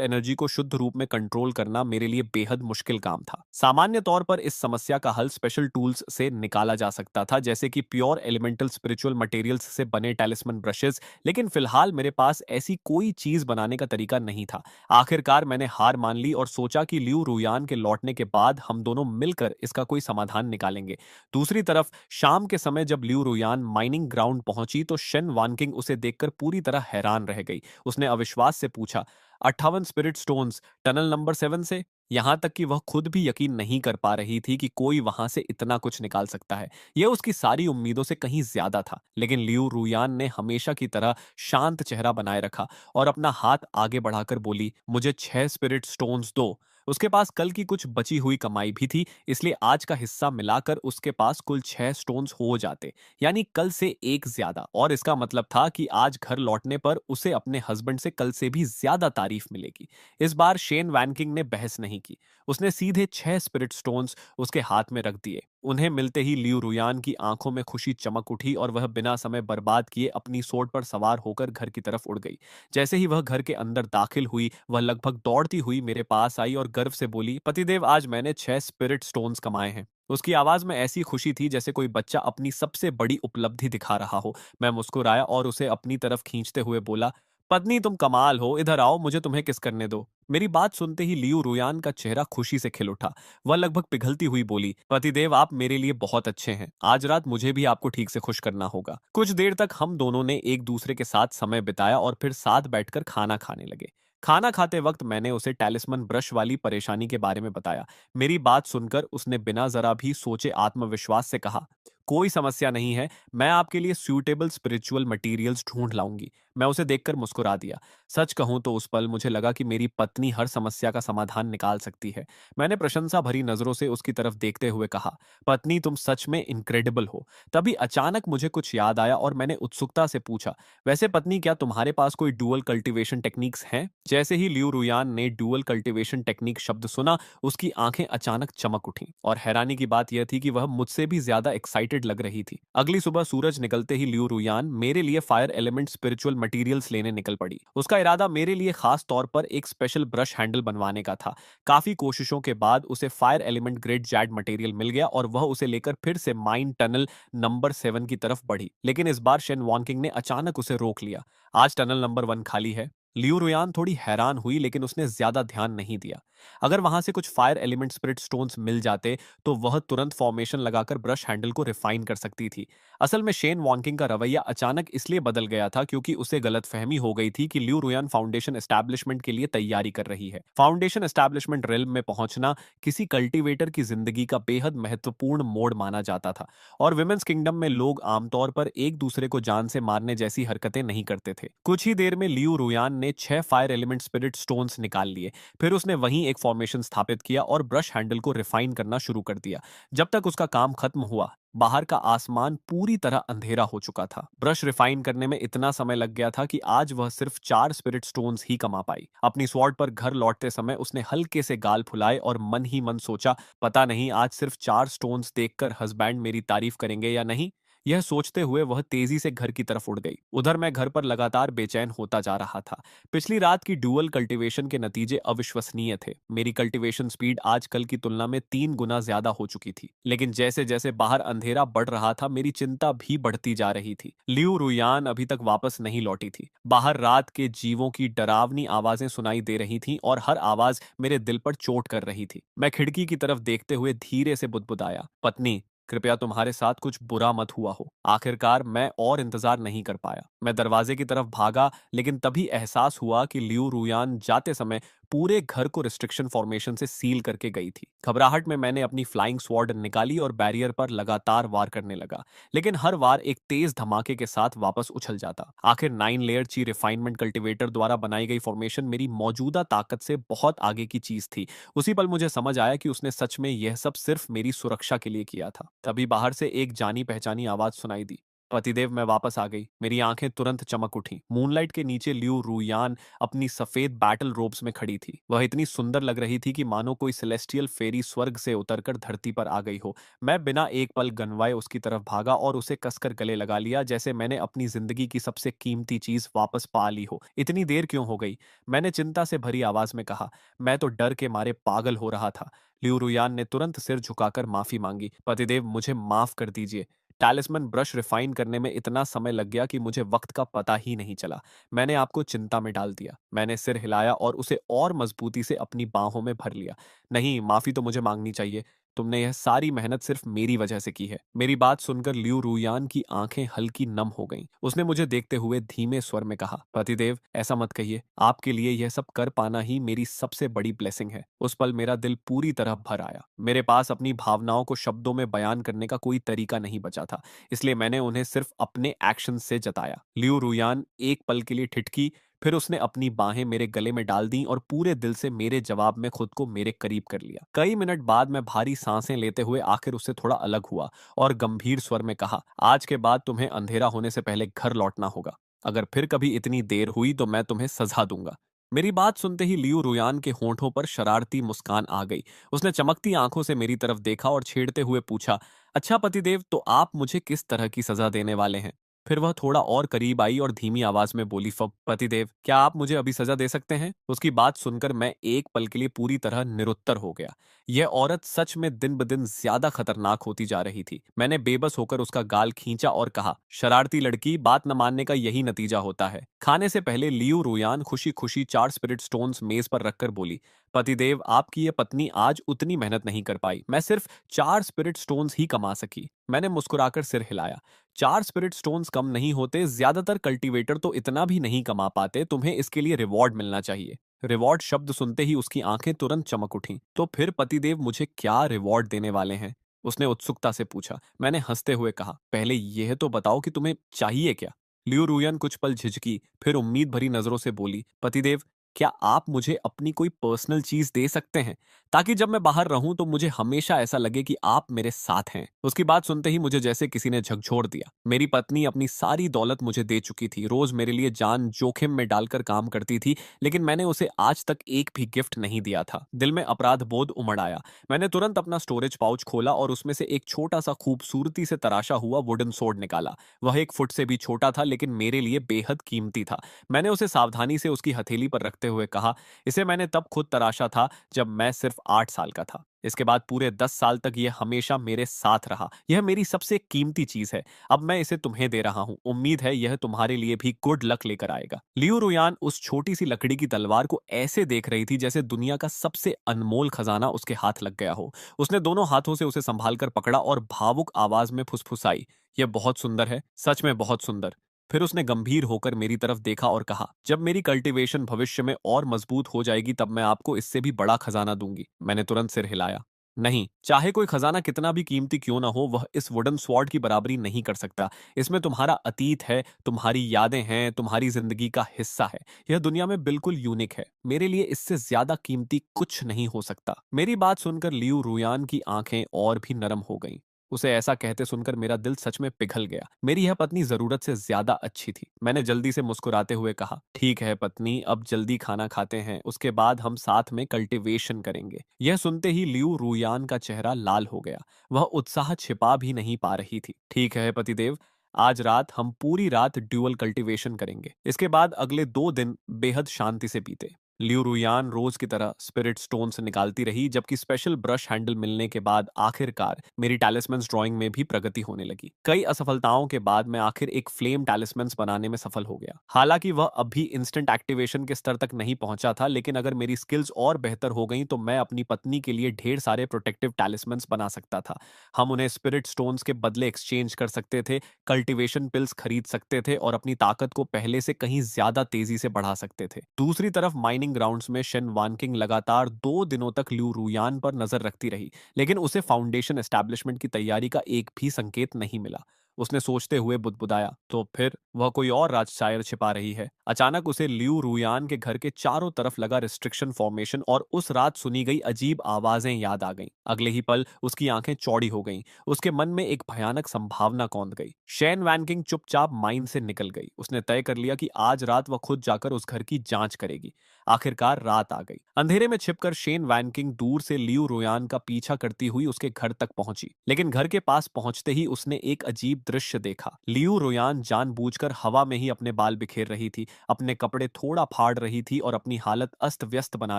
एनर्जी को शुद्ध रूप में कंट्रोल करना मेरे लिए बेहद मुश्किल काम था। सामान्य तौर पर इस समस्या का हल स्पेशल टूल्स से निकाला जा सकता था, जैसे कि प्योर एलिमेंटल स्पिरिचुअल मटेरियल्स से बने टैलिस्मन ब्रशेस, लेकिन फिलहाल मेरे पास ऐसी कोई चीज बनाने का तरीका नहीं था। आखिरकार मैंने हार मान ली और सोचा कि लियू रुयान के लौटने के बाद हम दोनों मिलकर इसका कोई समाधान निकालेंगे। दूसरी तरफ शाम के समय जब लियू रुयान माइनिंग ग्राउंड पहुंची तो शेन वानकिंग उसे देखकर पूरी तरह हैरान रह गई। उसने अविश्वास से पूछा, 58 स्पिरिट स्टोन्स टनल नंबर 7 से? यहां तक कि वह खुद भी यकीन नहीं कर पा रही थी कि कोई वहां से इतना कुछ निकाल सकता है। यह उसकी सारी उम्मीदों से कहीं ज्यादा था। लेकिन लियू रुयान ने हमेशा की तरह शांत चेहरा बनाए रखा और अपना हाथ आगे बढ़ाकर बोली, मुझे 6 स्पिरिट स्टोन्स दो। उसके पास कल की कुछ बची हुई कमाई भी थी, इसलिए आज का हिस्सा मिलाकर उसके पास कुल 6 स्टोन्स हो जाते, यानी कल से एक ज्यादा। और इसका मतलब था कि आज घर लौटने पर उसे अपने हस्बैंड से कल से भी ज्यादा तारीफ मिलेगी। इस बार शेन वैनकिंग ने बहस नहीं की। उसने सीधे 6 स्पिरिट स्टोन्स उसके हाथ में रख दिए। उन्हें मिलते ही लियू रुयान की आंखों में खुशी चमक उठी और वह बिना समय बर्बाद किए अपनी सोट पर सवार होकर घर की तरफ उड़ गई। जैसे ही वह घर के अंदर दाखिल हुई, वह लगभग दौड़ती हुई मेरे पास आई और गर्व से बोली, पतिदेव, आज मैंने 6 स्पिरिट स्टोन्स कमाए हैं। उसकी आवाज में ऐसी खुशी थी जैसे कोई बच्चा अपनी सबसे बड़ी उपलब्धि दिखा रहा हो। मैं मुस्कुराया और उसे अपनी तरफ खींचते हुए बोला, पत्नी तुम कमाल हो, इधर आओ, मुझे तुम्हें किस करने दो। मेरी बात सुनते ही लियू रुयान का चेहरा खुशी से खिल उठा। वह लगभग पिघलती हुई बोली, पतिदेव, आप मेरे लिए बहुत अच्छे हैं। आज रात मुझे भी आपको ठीक से खुश करना होगा। कुछ देर तक हम दोनों ने एक दूसरे के साथ समय बिताया और फिर साथ बैठकर खाना खाने लगे। खाना खाते वक्त मैंने उसे टैलिस्मन ब्रश वाली परेशानी के बारे में बताया। मेरी बात सुनकर उसने बिना जरा भी सोचे आत्मविश्वास से कहा, कोई समस्या नहीं है, मैं आपके लिए सूटेबल स्पिरिचुअल मटेरियल्स ढूंढ लाऊंगी। मैं उसे देखकर मुस्कुरा दिया। सच कहूं तो उस पल मुझे लगा कि मेरी पत्नी हर समस्या का समाधान निकाल सकती है। मैंने प्रशंसा भरी नजरों से उसकी तरफ देखते हुए कहा, पत्नी तुम सच में इनक्रेडिबल हो। तभी अचानक मुझे कुछ याद आया और मैंने उत्सुकता से पूछा, वैसे पत्नी, क्या तुम्हारे पास कोई डुअल कल्टीवेशन टेक्निक्स हैं? जैसे ही लियू रुयान ने डुअल कल्टीवेशन टेक्निक शब्द सुना, उसकी आंखें अचानक चमक उठीं और हैरानी की बात यह थी कि वह मुझसे भी ज्यादा एक्साइटेड लग रही थी। अगली सुबह सूरज निकलते ही लियू रुयान मेरे लिए फायर एलिमेंट स्पिरिचुअल मटेरियल्स लेने निकल पड़ी। उसका इरादा मेरे लिए खास तौर पर एक स्पेशल ब्रश हैंडल बनवाने का था। काफी कोशिशों के बाद उसे fire element grade jade material मिल गया और वह उसे लेकर फिर से माइन टनल नंबर 7 की तरफ बढ़ी। लेकिन इस बार शेन वॉन्किंग ने अचानक उसे रोक लिया। आज टनल नंबर 1 खाली है। लियू रुयान थोड़ी हैरान हुई, लेकिन उसने ज्यादा ध्यान नहीं दिया। अगर वहां से कुछ फायर एलिमेंट स्पिरिट स्टोन्स मिल जाते तो वह तुरंत फॉर्मेशन लगाकर ब्रश हैंडल को रिफाइन कर सकती थी। असल में शेन वॉन्किंग का रवैया अचानक इसलिए बदल गया था क्योंकि उसे गलतफहमी हो गई थी कि लियू रुयान फाउंडेशन एस्टैब्लिशमेंट के लिए तैयारी कर रही है। फाउंडेशन एस्टैब्लिशमेंट रेल्म में पहुंचना किसी कल्टीवेटर की जिंदगी का बेहद महत्वपूर्ण मोड़ माना जाता था और विमेंस किंगडम में लोग आमतौर पर एक दूसरे को जान से मारने जैसी हरकतें नहीं करते थे। कुछ ही देर में लियू रुयान ने 6 फायर एलिमेंट स्पिरिट स्टोन्स निकाल लिए। फिर उसने वहीं एक फॉर्मेशन स्थापित किया और ब्रश हैंडल को रिफाइन करना शुरू कर दिया। जब तक उसका काम खत्म हुआ, बाहर का आसमान पूरी तरह अंधेरा हो चुका था। ब्रश रिफाइन करने में इतना समय लग गया था कि आज वह सिर्फ 4 स्पिरिट स्टोन्स ही कमा पाई। अपनी स्वॉर्ड पर घर लौटते समय उसने हल्के से गाल फुलाए और मन ही मन सोचा, पता नहीं आज सिर्फ 4 स्टोन्स देखकर हस्बैंड मेरी तारीफ करेंगे या नहीं। यह सोचते हुए वह तेजी से घर की तरफ उड़ गई। उधर मैं घर पर लगातार बेचैन होता जा रहा था। पिछली रात की डुअल कल्टीवेशन के नतीजे अविश्वसनीय थे। मेरी कल्टीवेशन स्पीड आज कल की तुलना में 3 गुना ज्यादा हो चुकी थी। लेकिन जैसे जैसे बाहर अंधेरा बढ़ रहा था, मेरी चिंता भी बढ़ती जा रही थी। लियू रुयान अभी तक वापस नहीं लौटी थी। बाहर रात के जीवों की डरावनी आवाजें सुनाई दे रही थीं और हर आवाज मेरे दिल पर चोट कर रही थी। मैं खिड़की की तरफ देखते हुए धीरे से बुदबुदाया, पत्नी, कृपया तुम्हारे साथ कुछ बुरा मत हुआ हो। आखिरकार मैं और इंतजार नहीं कर पाया। मैं दरवाजे की तरफ भागा, लेकिन तभी एहसास हुआ कि लियू रुयान जाते समय पूरे घर को रिस्ट्रिक्शन फॉर्मेशन से सील करके गई थी। घबराहट में मैंने अपनी फ्लाइंग स्वॉर्ड निकाली और बैरियर पर लगातार वार करने लगा, लेकिन हर वार एक तेज धमाके के साथ वापस उछल जाता। आखिर 9 लेयर ची रिफाइनमेंट कल्टीवेटर द्वारा बनाई गई फॉर्मेशन मेरी मौजूदा ताकत से बहुत आगे की चीज थी। उसी पल मुझे समझ आया कि उसने सच में यह सब सिर्फ मेरी सुरक्षा के लिए किया था। तभी बाहर से एक जानी पहचानी आवाज सुनाई दी, पतिदेव मैं वापस आ गई। मेरी आंखें तुरंत चमक उठी। मूनलाइट के नीचे लियू रुयान अपनी सफेद बैटल रोब्स में खड़ी थी। वह इतनी सुंदर लग रही थी कि मानो कोई सेलेस्टियल फेरी स्वर्ग से उतरकर धरती पर आ गई हो। मैं बिना एक पल गनवाए उसकी तरफ भागा और उसे कसकर गले लगा लिया, जैसे मैंने अपनी जिंदगी की सबसे कीमती चीज वापस पा ली हो। इतनी देर क्यों हो गई? मैंने चिंता से भरी आवाज में कहा। मैं तो डर के मारे पागल हो रहा था। लियू रुयान ने तुरंत सिर झुकाकर माफी मांगी। पतिदेव मुझे माफ कर दीजिए। टैलिस्मन ब्रश रिफाइन करने में इतना समय लग गया कि मुझे वक्त का पता ही नहीं चला। मैंने आपको चिंता में डाल दिया। मैंने सिर हिलाया और उसे और मजबूती से अपनी बाहों में भर लिया। नहीं, माफी तो मुझे मांगनी चाहिए। तुमने यह सारी मेहनत सिर्फ मेरी वजह से की है। मेरी बात सुनकर लियू रुयान की आंखें हल्की नम हो गईं। उसने मुझे देखते हुए धीमे स्वर में कहा, पतिदेव ऐसा मत कहिए। आपके लिए यह सब कर पाना ही मेरी सबसे बड़ी ब्लेसिंग है। उस पल मेरा दिल पूरी तरह भर आया। मेरे पास अपनी भावनाओं को शब्दों में बयान करने का कोई तरीका नहीं बचा था, इसलिए मैंने उन्हें सिर्फ अपने एक्शन से जताया। लियू रुयान एक पल के लिए ठिठकी, फिर उसने अपनी बाहें मेरे गले में डाल दी और पूरे दिल से मेरे जवाब में खुद को मेरे करीब कर लिया। कई मिनट बाद मैं भारी सांसें लेते हुए आखिर उससे थोड़ा अलग हुआ और गंभीर स्वर में कहा, आज के बाद तुम्हें अंधेरा होने से पहले घर लौटना होगा। अगर फिर कभी इतनी देर हुई तो मैं तुम्हें सजा दूंगा। मेरी बात सुनते ही लियू रुयान के होंठों पर शरारती मुस्कान आ गई। उसने चमकती आंखों से मेरी तरफ देखा और छेड़ते हुए पूछा, अच्छा पतिदेव, तो आप मुझे किस तरह की सजा देने वाले हैं? फिर वह थोड़ा और करीब आई और धीमी आवाज में बोली, पतिदेव क्या आप मुझे अभी सजा दे सकते हैं? उसकी बात सुनकर मैं एक पल के लिए पूरी तरह निरुत्तर हो गया। यह औरत सच में दिन ब दिन ज्यादा खतरनाक होती जा रही थी। मैंने बेबस होकर उसका गाल खींचा और कहा, शरारती लड़की, बात न मानने का यही नतीजा होता है। खाने से पहले लियू रुयान खुशी खुशी 4 स्पिरिट स्टोन्स मेज पर रखकर बोली, पतिदेव आपकी ये पत्नी आज उतनी मेहनत नहीं कर पाई। मैं सिर्फ 4 स्पिरिट स्टोन्स ही कमा सकी। मैंने मुस्कुराकर सिर हिलाया। 4 स्पिरिट स्टोन्स कम नहीं होते, ज्यादातर कल्टीवेटर तो इतना भी नहीं कमा पाते। तुम्हें इसके लिए रिवॉर्ड मिलना चाहिए। रिवॉर्ड शब्द सुनते ही उसकी आंखें तुरंत चमक उठीं। तो फिर पतिदेव मुझे क्या रिवॉर्ड देने वाले हैं? उसने उत्सुकता से पूछा। मैंने हंसते हुए कहा, पहले यह तो बताओ कि तुम्हें चाहिए क्या? लियू रुयन कुछ पल झिझकी, फिर उम्मीद भरी नजरों से बोली, पतिदेव क्या आप मुझे अपनी कोई पर्सनल चीज दे सकते हैं, ताकि जब मैं बाहर रहूं तो मुझे हमेशा ऐसा लगे कि आप मेरे साथ हैं? उसकी बात सुनते ही मुझे जैसे किसी ने झकझोर दिया। मेरी पत्नी अपनी सारी दौलत मुझे दे चुकी थी, रोज मेरे लिए जान जोखिम में डालकर काम करती थी, लेकिन मैंने उसे आज तक एक भी गिफ्ट नहीं दिया था। दिल में अपराध बोध उमड़ आया। मैंने तुरंत अपना स्टोरेज पाउच खोला और उसमें से एक छोटा सा खूबसूरती से तराशा हुआ वुडन सोर्ड निकाला। वह 1 फुट से भी छोटा था, लेकिन मेरे लिए बेहद कीमती था। मैंने उसे सावधानी से उसकी हथेली पर रखते हुए कहा, इसे मैंने तब खुद तराशा था जब मैं सिर्फ 8 साल का था। इसके बाद पूरे 10 साल तक यह हमेशा मेरे साथ रहा। यह मेरी सबसे कीमती चीज है। अब मैं इसे तुम्हें दे रहा हूं। उम्मीद है यह तुम्हारे लिए भी गुड लक लेकर आएगा। लियू रुयान उस छोटी सी लकड़ी की तलवार को ऐसे देख रही थी जैसे दुनिया का सबसे अनमोल खजाना उसके हाथ लग गया हो। उसने दोनों हाथों से उसे संभालकर पकड़ा और भावुक आवाज में फुसफुसाई, यह बहुत सुंदर है, सच में बहुत सुंदर। फिर उसने गंभीर होकर मेरी तरफ देखा और कहा, जब मेरी कल्टीवेशन भविष्य में और मजबूत हो जाएगी तब मैं आपको इससे भी बड़ा खजाना दूंगी। मैंने तुरंत सिर हिलाया। नहीं, चाहे कोई खजाना कितना भी कीमती क्यों ना हो, वह इस वुडन स्वॉर्ड की बराबरी नहीं कर सकता। इसमें तुम्हारा अतीत है, तुम्हारी यादें हैं, तुम्हारी जिंदगी का हिस्सा है। यह दुनिया में बिल्कुल यूनिक है। मेरे लिए इससे ज्यादा कीमती कुछ नहीं हो सकता। मेरी बात सुनकर लियू रुयान की आंखें और भी नरम हो गईं। उसे ऐसा कहते सुनकर मेरा दिल सच में पिघल गया। मेरी यह पत्नी जरूरत से ज्यादा अच्छी थी। मैंने जल्दी से मुस्कुराते हुए कहा, ठीक है पत्नी, अब जल्दी खाना खाते हैं, उसके बाद हम साथ में कल्टीवेशन करेंगे। यह सुनते ही लियू रुयान का चेहरा लाल हो गया। वह उत्साह छिपा भी नहीं पा रही थी। ठीक है पतिदेव, आज रात हम पूरी रात ड्यूअल कल्टीवेशन करेंगे। इसके बाद अगले 2 दिन बेहद शांति से बीते। लियू रुयान रोज की तरह स्पिरिट स्टोन से निकालती रही, जबकि स्पेशल ब्रश हैंडल मिलने के बाद आखिरकार मेरी टैलिस्मन्स ड्राइंग में भी प्रगति होने लगी। कई असफलताओं के बाद मैं आखिर एक फ्लेम टैलिस्मन्स बनाने में सफल हो गया। हालांकि वह अभी इंस्टेंट एक्टिवेशन के स्तर तक नहीं पहुंचा था, लेकिन अगर मेरी स्किल्स और बेहतर हो गई तो मैं अपनी पत्नी के लिए ढेर सारे प्रोटेक्टिव टैलिस्मन्स बना सकता था। हम उन्हें स्पिरिट स्टोन्स के बदले एक्सचेंज कर सकते थे, कल्टीवेशन पिल्स खरीद सकते थे और अपनी ताकत को पहले से कहीं ज्यादा तेजी से बढ़ा सकते थे। दूसरी तरफ माइनिंग ट्रेनिंग ग्राउंड्स में शेन वानकिंग लगातार 2 दिनों तक लिू रुयान पर नजर रखती रही, लेकिन उसे फाउंडेशन एस्टैब्लिशमेंट की तैयारी का एक भी संकेत नहीं मिला। उसने सोचते हुए बुदबुदाया, तो फिर वह कोई और राज शायद छिपा रही है। अचानक उसे लिू रुयान के घर के चारों तरफ लगा रिस्ट्रिक्शन फॉर्मेशन और उस रात सुनी गई अजीब आवाजें याद आ गईं। अगले ही पल उसकी आंखें चौड़ी हो गईं। उसके मन में एक भयानक संभावना कौंध गई। शेन वैनकिंग चुपचाप माइंड से निकल गई। उसने तय कर लिया कि आज रात वह खुद जाकर उस घर की जांच करेगी। आखिरकार रात आ गई। अंधेरे में छिपकर शेन वैनकिंग दूर से लियू रोयान का पीछा करती हुई उसके घर तक पहुंची, लेकिन घर के पास पहुंचते ही उसने एक अजीब दृश्य देखा। लियू रोयान जानबूझकर हवा में ही अपने बाल बिखेर रही थी, अपने कपड़े थोड़ा फाड़ रही थी और अपनी हालत अस्त व्यस्त बना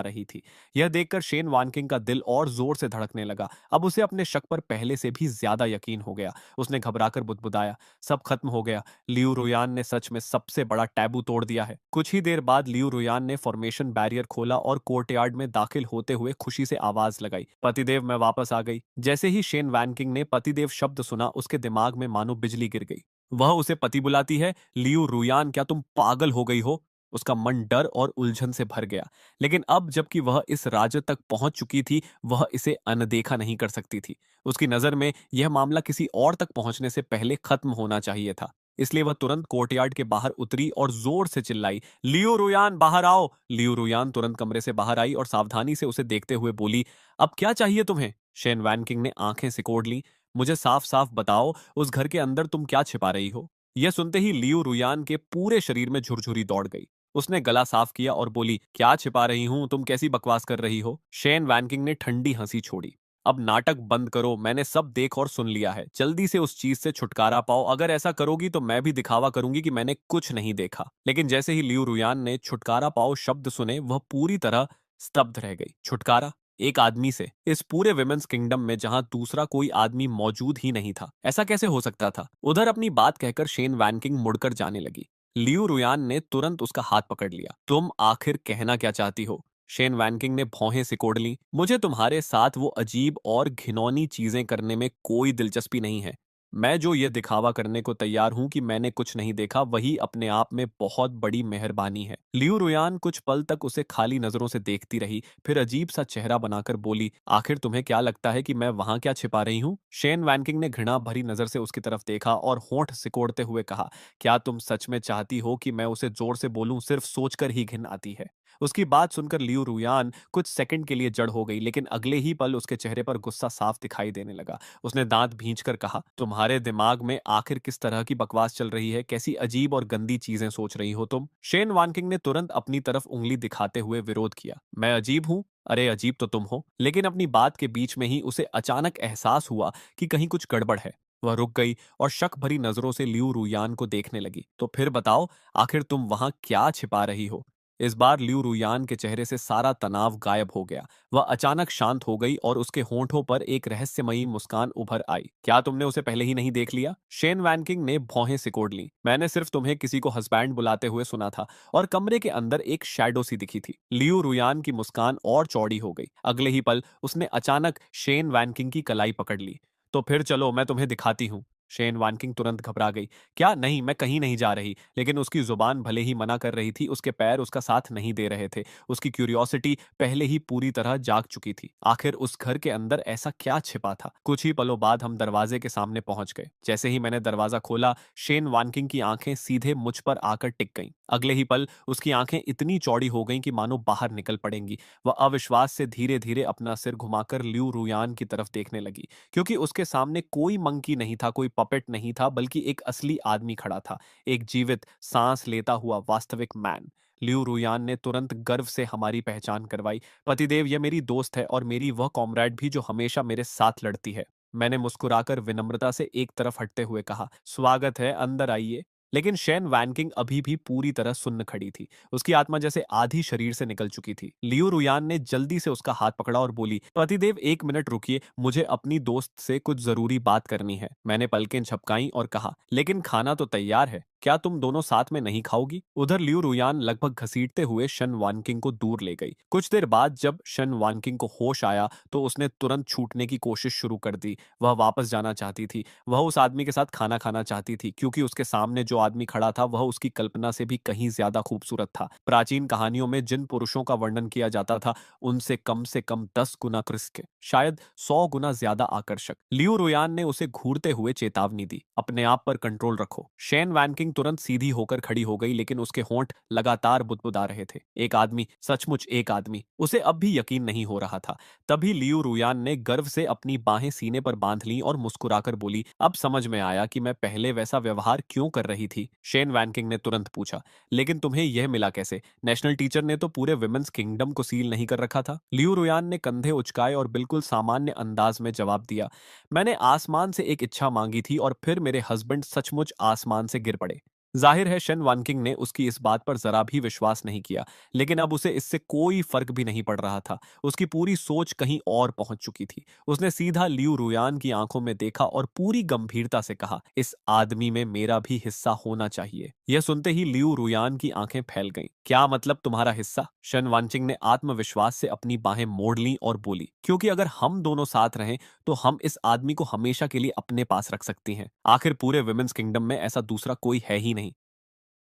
रही थी। यह देखकर शेन वानकिंग का दिल और जोर से धड़कने लगा। अब उसे अपने शक पर पहले से भी ज्यादा यकीन हो गया। उसने घबराकर बुदबुदाया, सब खत्म हो गया। लियू रोयान ने सच में सबसे बड़ा टैबू तोड़ दिया है। कुछ ही देर बाद लियू रोयान ने फॉर्मेशन बैरियर खोला और कोर्टयार्ड में दाखिल होते हुए खुशी से आवाज लगाई, पतिदेव मैं वापस आ गई। जैसे ही शेन वैनकिंग ने पतिदेव शब्द सुना, उसके दिमाग में मानो बिजली गिर गई। वह उसे पति बुलाती है? लियू रुयान, क्या तुम पागल हो गई हो? उसका मन डर और उलझन से भर गया। लेकिन अब जबकि वह इस राज्य तक पहुंच चुकी थी, वह इसे अनदेखा नहीं कर सकती थी। उसकी नजर में यह मामला किसी और तक पहुंचने से पहले खत्म होना चाहिए था। इसलिए वह तुरंत कोर्टयार्ड के बाहर उतरी और जोर से चिल्लाई, लियो रुयान बाहर आओ। लियो रुयान तुरंत कमरे से बाहर आई और सावधानी से उसे देखते हुए बोली, अब क्या चाहिए तुम्हें? शेन वैनकिंग ने आंखें सिकोड़ ली। मुझे साफ साफ बताओ, उस घर के अंदर तुम क्या छिपा रही हो? यह सुनते ही लियो रुयान के पूरे शरीर में झुरझुरी दौड़ गई। उसने गला साफ किया और बोली, क्या छिपा रही हूं? तुम कैसी बकवास कर रही हो? शेन वैनकिंग ने ठंडी हंसी छोड़ी। अब नाटक बंद करो, मैंने सब देख और सुन लिया है। जल्दी से उस चीज से छुटकारा पाओ। अगर ऐसा करोगी तो मैं भी दिखावा करूंगी कि मैंने कुछ नहीं देखा। लेकिन जैसे ही लियू रुयान ने छुटकारा पाओ शब्द सुने, वह पूरी तरह स्तब्ध रह गई। छुटकारा? एक आदमी से? इस पूरे विमेंस किंगडम में जहां दूसरा कोई आदमी मौजूद ही नहीं था? ऐसा कैसे हो सकता था? उधर अपनी बात कहकर शेन वैनकिंग मुड़कर जाने लगी। लियू रुयान ने तुरंत उसका हाथ पकड़ लिया। तुम आखिर कहना क्या चाहती हो? शेन वैनकिंग ने भौहें सिकोड़ ली। मुझे तुम्हारे साथ वो अजीब और घिनौनी चीजें करने में कोई दिलचस्पी नहीं है। मैं जो ये दिखावा करने को तैयार हूं कि मैंने कुछ नहीं देखा, वही अपने आप में बहुत बड़ी मेहरबानी है। लियू रुयान कुछ पल तक उसे खाली नजरों से देखती रही, फिर अजीब सा चेहरा बनाकर बोली, आखिर तुम्हें क्या लगता है कि मैं वहां क्या छिपा रही हूँ? शेन वैनकिंग ने घृणा भरी नजर से उसकी तरफ देखा और होंठ सिकोड़ते हुए कहा, क्या तुम सच में चाहती हो कि मैं उसे जोर से बोलूं? सिर्फ सोचकर ही घिन आती है। उसकी बात सुनकर लियू रुयान कुछ सेकंड के लिए जड़ हो गई, लेकिन अगले ही पल उसके चेहरे पर गुस्सा साफ दिखाई देने लगा। उसने दांत भींचकर कहा, तुम्हारे दिमाग में आखिर किस तरह की बकवास चल रही है? कैसी अजीब और गंदी चीजें सोच रही हो तुम? शेन वानकिंग ने तुरंत अपनी तरफ उंगली दिखाते हुए विरोध किया। मैं अजीब हूं? अरे अजीब तो तुम हो। लेकिन अपनी बात के बीच में ही उसे अचानक एहसास हुआ कि कहीं कुछ गड़बड़ है। वह रुक गई और शक भरी नजरों से लियू रुयान को देखने लगी। तो फिर बताओ, आखिर तुम वहां क्या छिपा रही हो? इस बार लियू रुयान के चेहरे से सारा तनाव गायब हो गया। वह अचानक शांत हो गई और उसके होंठों पर एक रहस्यमयी मुस्कान उभर आई। क्या तुमने उसे पहले ही नहीं देख लिया? शेन वैनकिंग ने भौहें सिकोड़ ली। मैंने सिर्फ तुम्हें किसी को हस्बैंड बुलाते हुए सुना था और कमरे के अंदर एक शैडो सी दिखी थी। लियू रुयान की मुस्कान और चौड़ी हो गई। अगले ही पल उसने अचानक शेन वैनकिंग की कलाई पकड़ ली। तो फिर चलो, मैं तुम्हें दिखाती हूँ। शेन वानकिंग तुरंत घबरा गई। क्या? नहीं, मैं कहीं नहीं जा रही। लेकिन उसकी जुबान भले ही मना कर रही थी, उसके पैर उसका साथ नहीं दे रहे थे। उसकी क्यूरियोसिटी पहले ही पूरी तरह जाग चुकी थी। आखिर उस घर के अंदर ऐसा क्या छिपा था? कुछ ही पलों बाद हम दरवाजे के सामने पहुंच गए। जैसे ही मैंने दरवाजा खोला, शेन वानकिंग की आंखें सीधे मुझ पर आकर टिक गईं। अगले ही पल उसकी आंखें इतनी चौड़ी हो गईं कि मानो बाहर निकल पड़ेंगी। वह अविश्वास से धीरे धीरे अपना सिर घुमाकर लियू रुयान की तरफ देखने लगी, क्योंकि उसके सामने कोई मंकी नहीं था, कोई पपेट नहीं था, बल्कि एक असली आदमी खड़ा था। एक जीवित, सांस लेता हुआ वास्तविक मैन। लियू रुयान ने तुरंत गर्व से हमारी पहचान करवाई। पतिदेव, यह मेरी दोस्त है और मेरी वह कॉमरेड भी जो हमेशा मेरे साथ लड़ती है। मैंने मुस्कुराकर विनम्रता से एक तरफ हटते हुए कहा, स्वागत है, अंदर आइए। लेकिन शेन वैनकिंग अभी भी पूरी तरह सुन्न खड़ी थी। उसकी आत्मा जैसे आधी शरीर से निकल चुकी थी। लियू रुयान ने जल्दी से उसका हाथ पकड़ा और बोली, पतिदेव एक मिनट रुकिए, मुझे अपनी दोस्त से कुछ जरूरी बात करनी है। मैंने पलकें झपकाई और कहा, लेकिन खाना तो तैयार है। क्या तुम दोनों साथ में नहीं खाओगी? उधर लियू रुयान लगभग घसीटते हुए शन वानकिंग को दूर ले गई। कुछ देर बाद जब शन वानकिंग को होश आया तो उसने तुरंत छूटने की कोशिश शुरू कर दी। वह वापस जाना चाहती थी। वह उस आदमी के साथ खाना खाना चाहती थी क्योंकि उसके सामने जो आदमी खड़ा था वह उसकी कल्पना से भी कहीं ज्यादा खूबसूरत था। प्राचीन कहानियों में जिन पुरुषों का वर्णन किया जाता था उनसे कम 10 गुना कृष्ण, शायद 100 गुना ज्यादा आकर्षक। लियू रुयान ने उसे घूरते हुए चेतावनी दी, अपने आप पर कंट्रोल रखो। शेन वैनकिंग तुरंत सीधी होकर खड़ी हो गई, लेकिन उसके होंठ लगातार बुदबुदा रहे थे। एक आदमी, सचमुच एक आदमी, उसे अब भी यकीन नहीं हो रहा था। तभी लियू रुयान ने गर्व से अपनी बाहें सीने पर बांध लीं और मुस्कुराकर बोली, अब समझ में आया कि मैं पहले वैसा व्यवहार क्यों कर रही थी। शेन वैनकिंग ने तुरंत पूछा, लेकिन तुम्हें यह मिला कैसे? नेशनल टीचर ने तो पूरे विमेंस किंगडम को सील नहीं कर रखा था। लियू रुयान ने कंधे उचकाए और बिल्कुल सामान्य अंदाज में जवाब दिया, मैंने आसमान से एक इच्छा मांगी थी और फिर मेरे हस्बैंड सचमुच आसमान से गिर पड़े। जाहिर है शन वानकिंग ने उसकी इस बात पर जरा भी विश्वास नहीं किया, लेकिन अब उसे इससे कोई फर्क भी नहीं पड़ रहा था। उसकी पूरी सोच कहीं और पहुंच चुकी थी। उसने सीधा लियू रुयान की आंखों में देखा और पूरी गंभीरता से कहा, इस आदमी में मेरा भी हिस्सा होना चाहिए। यह सुनते ही लियू रुयान की आंखें फैल गईं। क्या मतलब तुम्हारा हिस्सा? शन वानचिंग ने आत्मविश्वास से अपनी बाहें मोड़ लीं और बोली, क्योंकि अगर हम दोनों साथ रहें तो हम इस आदमी को हमेशा के लिए अपने पास रख सकती हैं। आखिर पूरे विमेंस किंगडम में ऐसा दूसरा कोई है ही नहीं।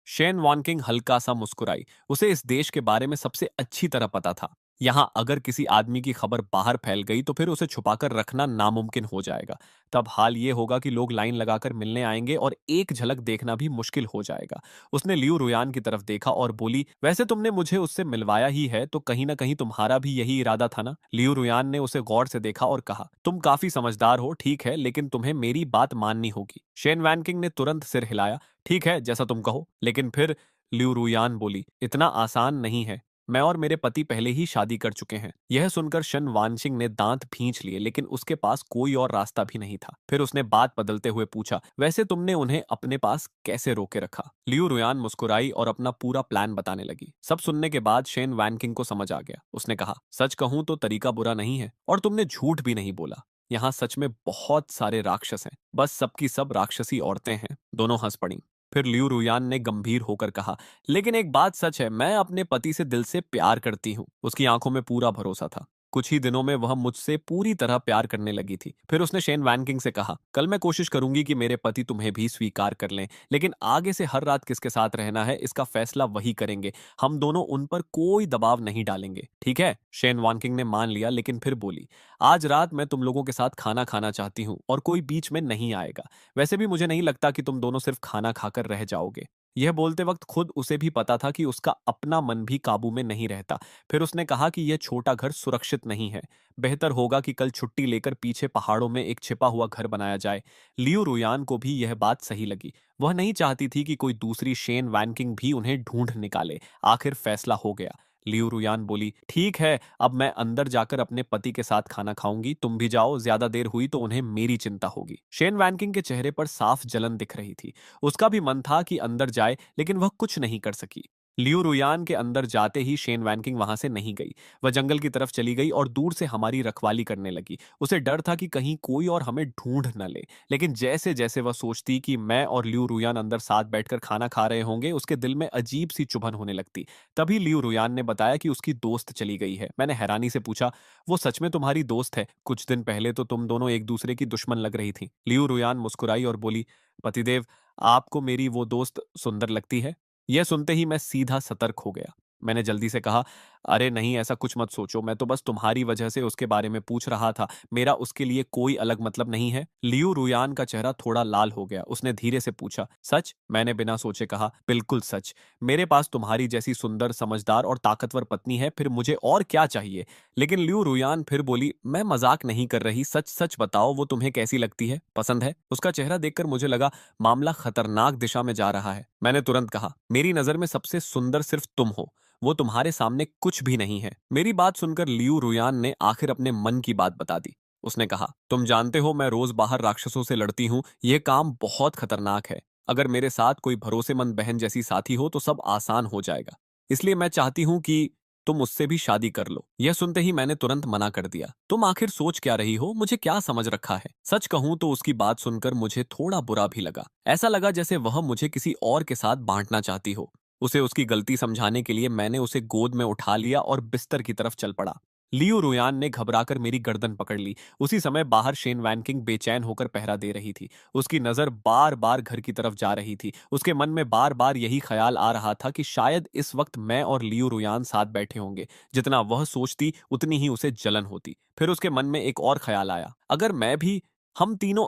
शेन वॉनकिंग हल्का सा मुस्कुराई। उसे इस देश के बारे में सबसे अच्छी तरह पता था। यहाँ अगर किसी आदमी की खबर बाहर फैल गई तो फिर उसे छुपाकर रखना नामुमकिन हो जाएगा। तब हाल ये होगा कि लोग लाइन लगाकर मिलने आएंगे और एक झलक देखना भी मुश्किल हो जाएगा। उसने लियू रुयान की तरफ देखा और बोली, वैसे तुमने मुझे उससे मिलवाया ही है तो कहीं ना कहीं तुम्हारा भी यही इरादा था ना? लियू रुयान ने उसे गौर से देखा और कहा, तुम काफी समझदार हो, ठीक है, लेकिन तुम्हें मेरी बात माननी होगी। शेन वैनकिंग ने तुरंत सिर हिलाया, ठीक है, जैसा तुम कहो। लेकिन फिर लियू रुयान बोली, इतना आसान नहीं है। मैं और मेरे पति पहले ही शादी कर चुके हैं। यह सुनकर शन वानशिंग ने दांत भींच लिए, लेकिन उसके पास कोई और रास्ता भी नहीं था। फिर उसने बात बदलते हुए पूछा, वैसे तुमने उन्हें अपने पास कैसे रोके रखा? लियू रुयान मुस्कुराई और अपना पूरा प्लान बताने लगी। सब सुनने के बाद शेन वैनकिंग को समझ आ गया। उसने कहा, सच कहूं तो तरीका बुरा नहीं है और तुमने झूठ भी नहीं बोला। यहाँ सच में बहुत सारे राक्षस हैं, बस सबकी सब राक्षसी औरतें हैं। दोनों हंस पड़ी। फिर लियू रुयान ने गंभीर होकर कहा, लेकिन एक बात सच है, मैं अपने पति से दिल से प्यार करती हूँ। उसकी आंखों में पूरा भरोसा था। कुछ ही दिनों में वह मुझसे पूरी तरह प्यार करने लगी थी। फिर उसने शेन वैनकिंग से कहा, कल मैं कोशिश करूंगी कि मेरे पति तुम्हें भी स्वीकार कर लें, लेकिन आगे से हर रात किसके साथ रहना है इसका फैसला वही करेंगे। हम दोनों उन पर कोई दबाव नहीं डालेंगे, ठीक है? शेन वैनकिंग ने मान लिया, लेकिन फिर बोली, आज रात मैं तुम लोगों के साथ खाना खाना चाहती हूँ और कोई बीच में नहीं आएगा। वैसे भी मुझे नहीं लगता कि तुम दोनों सिर्फ खाना खाकर रह जाओगे। यह बोलते वक्त खुद उसे भी पता था कि उसका अपना मन भी काबू में नहीं रहता। फिर उसने कहा कि यह छोटा घर सुरक्षित नहीं है। बेहतर होगा कि कल छुट्टी लेकर पीछे पहाड़ों में एक छिपा हुआ घर बनाया जाए। लियू रुयान को भी यह बात सही लगी। वह नहीं चाहती थी कि कोई दूसरी शेन वैनकिंग भी उन्हें ढूंढ निकाले। आखिर फैसला हो गया। लियू रुयान बोली, ठीक है, अब मैं अंदर जाकर अपने पति के साथ खाना खाऊंगी, तुम भी जाओ, ज्यादा देर हुई तो उन्हें मेरी चिंता होगी। शेन वैनकिंग के चेहरे पर साफ जलन दिख रही थी। उसका भी मन था कि अंदर जाए, लेकिन वह कुछ नहीं कर सकी। लियू रुयान के अंदर जाते ही शेन वैनकिंग वहां से नहीं गई। वह जंगल की तरफ चली गई और दूर से हमारी रखवाली करने लगी। उसे डर था कि कहीं कोई और हमें ढूंढ न ले। लेकिन जैसे जैसे वह सोचती कि मैं और लियू रुयान अंदर साथ बैठकर खाना खा रहे होंगे, उसके दिल में अजीब सी चुभन होने लगती। तभी लियू रुयान ने बताया कि उसकी दोस्त चली गई है। मैंने हैरानी से पूछा, वो सच में तुम्हारी दोस्त है? कुछ दिन पहले तो तुम दोनों एक दूसरे की दुश्मन लग रही थी। लियू रुयान मुस्कुराई और बोली, पतिदेव, आपको मेरी वो दोस्त सुंदर लगती है? यह सुनते ही मैं सीधा सतर्क हो गया। मैंने जल्दी से कहा, अरे नहीं, ऐसा कुछ मत सोचो, मैं तो बस तुम्हारी वजह से उसके बारे में पूछ रहा था। मेरा उसके लिए कोई अलग मतलब नहीं है। लियू रुयान का चेहरा थोड़ा लाल हो गया। उसने धीरे से पूछा, सच? मैंने बिना सोचे कहा, बिल्कुल सच। मेरे पास तुम्हारी जैसी सुंदर, समझदार और ताकतवर पत्नी है, फिर मुझे और क्या चाहिए? लेकिन लियू रुयान फिर बोली, मैं मजाक नहीं कर रही, सच सच बताओ, वो तुम्हें कैसी लगती है? पसंद है? उसका चेहरा देखकर मुझे लगा मामला खतरनाक दिशा में जा रहा है। मैंने तुरंत कहा, मेरी नजर में सबसे सुंदर सिर्फ तुम हो, वो तुम्हारे सामने कुछ भी नहीं है। मेरी बात सुनकर लियू रुयान ने आखिर अपने मन की बात बता दी। उसने कहा, तुम जानते हो मैं रोज बाहर राक्षसों से लड़ती हूँ, यह काम बहुत खतरनाक है। अगर मेरे साथ कोई भरोसेमंद बहन जैसी साथी हो तो सब आसान हो जाएगा। इसलिए मैं चाहती हूँ कि तुम उससे भी शादी कर लो। यह सुनते ही मैंने तुरंत मना कर दिया। तुम आखिर सोच क्या रही हो, मुझे क्या समझ रखा है? सच कहूं तो उसकी बात सुनकर मुझे थोड़ा बुरा भी लगा। ऐसा लगा जैसे वह मुझे किसी और के साथ बांटना चाहती हो। उसे उसकी गलती समझाने के लिए मैंने उसे गोद में उठा लिया और बिस्तर की तरफ चल पड़ा। लियो रुयान ने घबराकर मेरी गर्दन पकड़ ली। उसी समय बाहर शेन वैनकिंग बेचैन होकर पहरा दे रही थी। उसकी नजर बार बार घर की तरफ जा रही थी। उसके मन में बार बार यही ख्याल आ रहा था कि शायद इस वक्त मैं और लियो रुयान साथ बैठे होंगे। जितना वह सोचती उतनी ही उसे जलन होती। फिर उसके मन में एक और ख्याल आया, अगर मैं भी। हम तीनों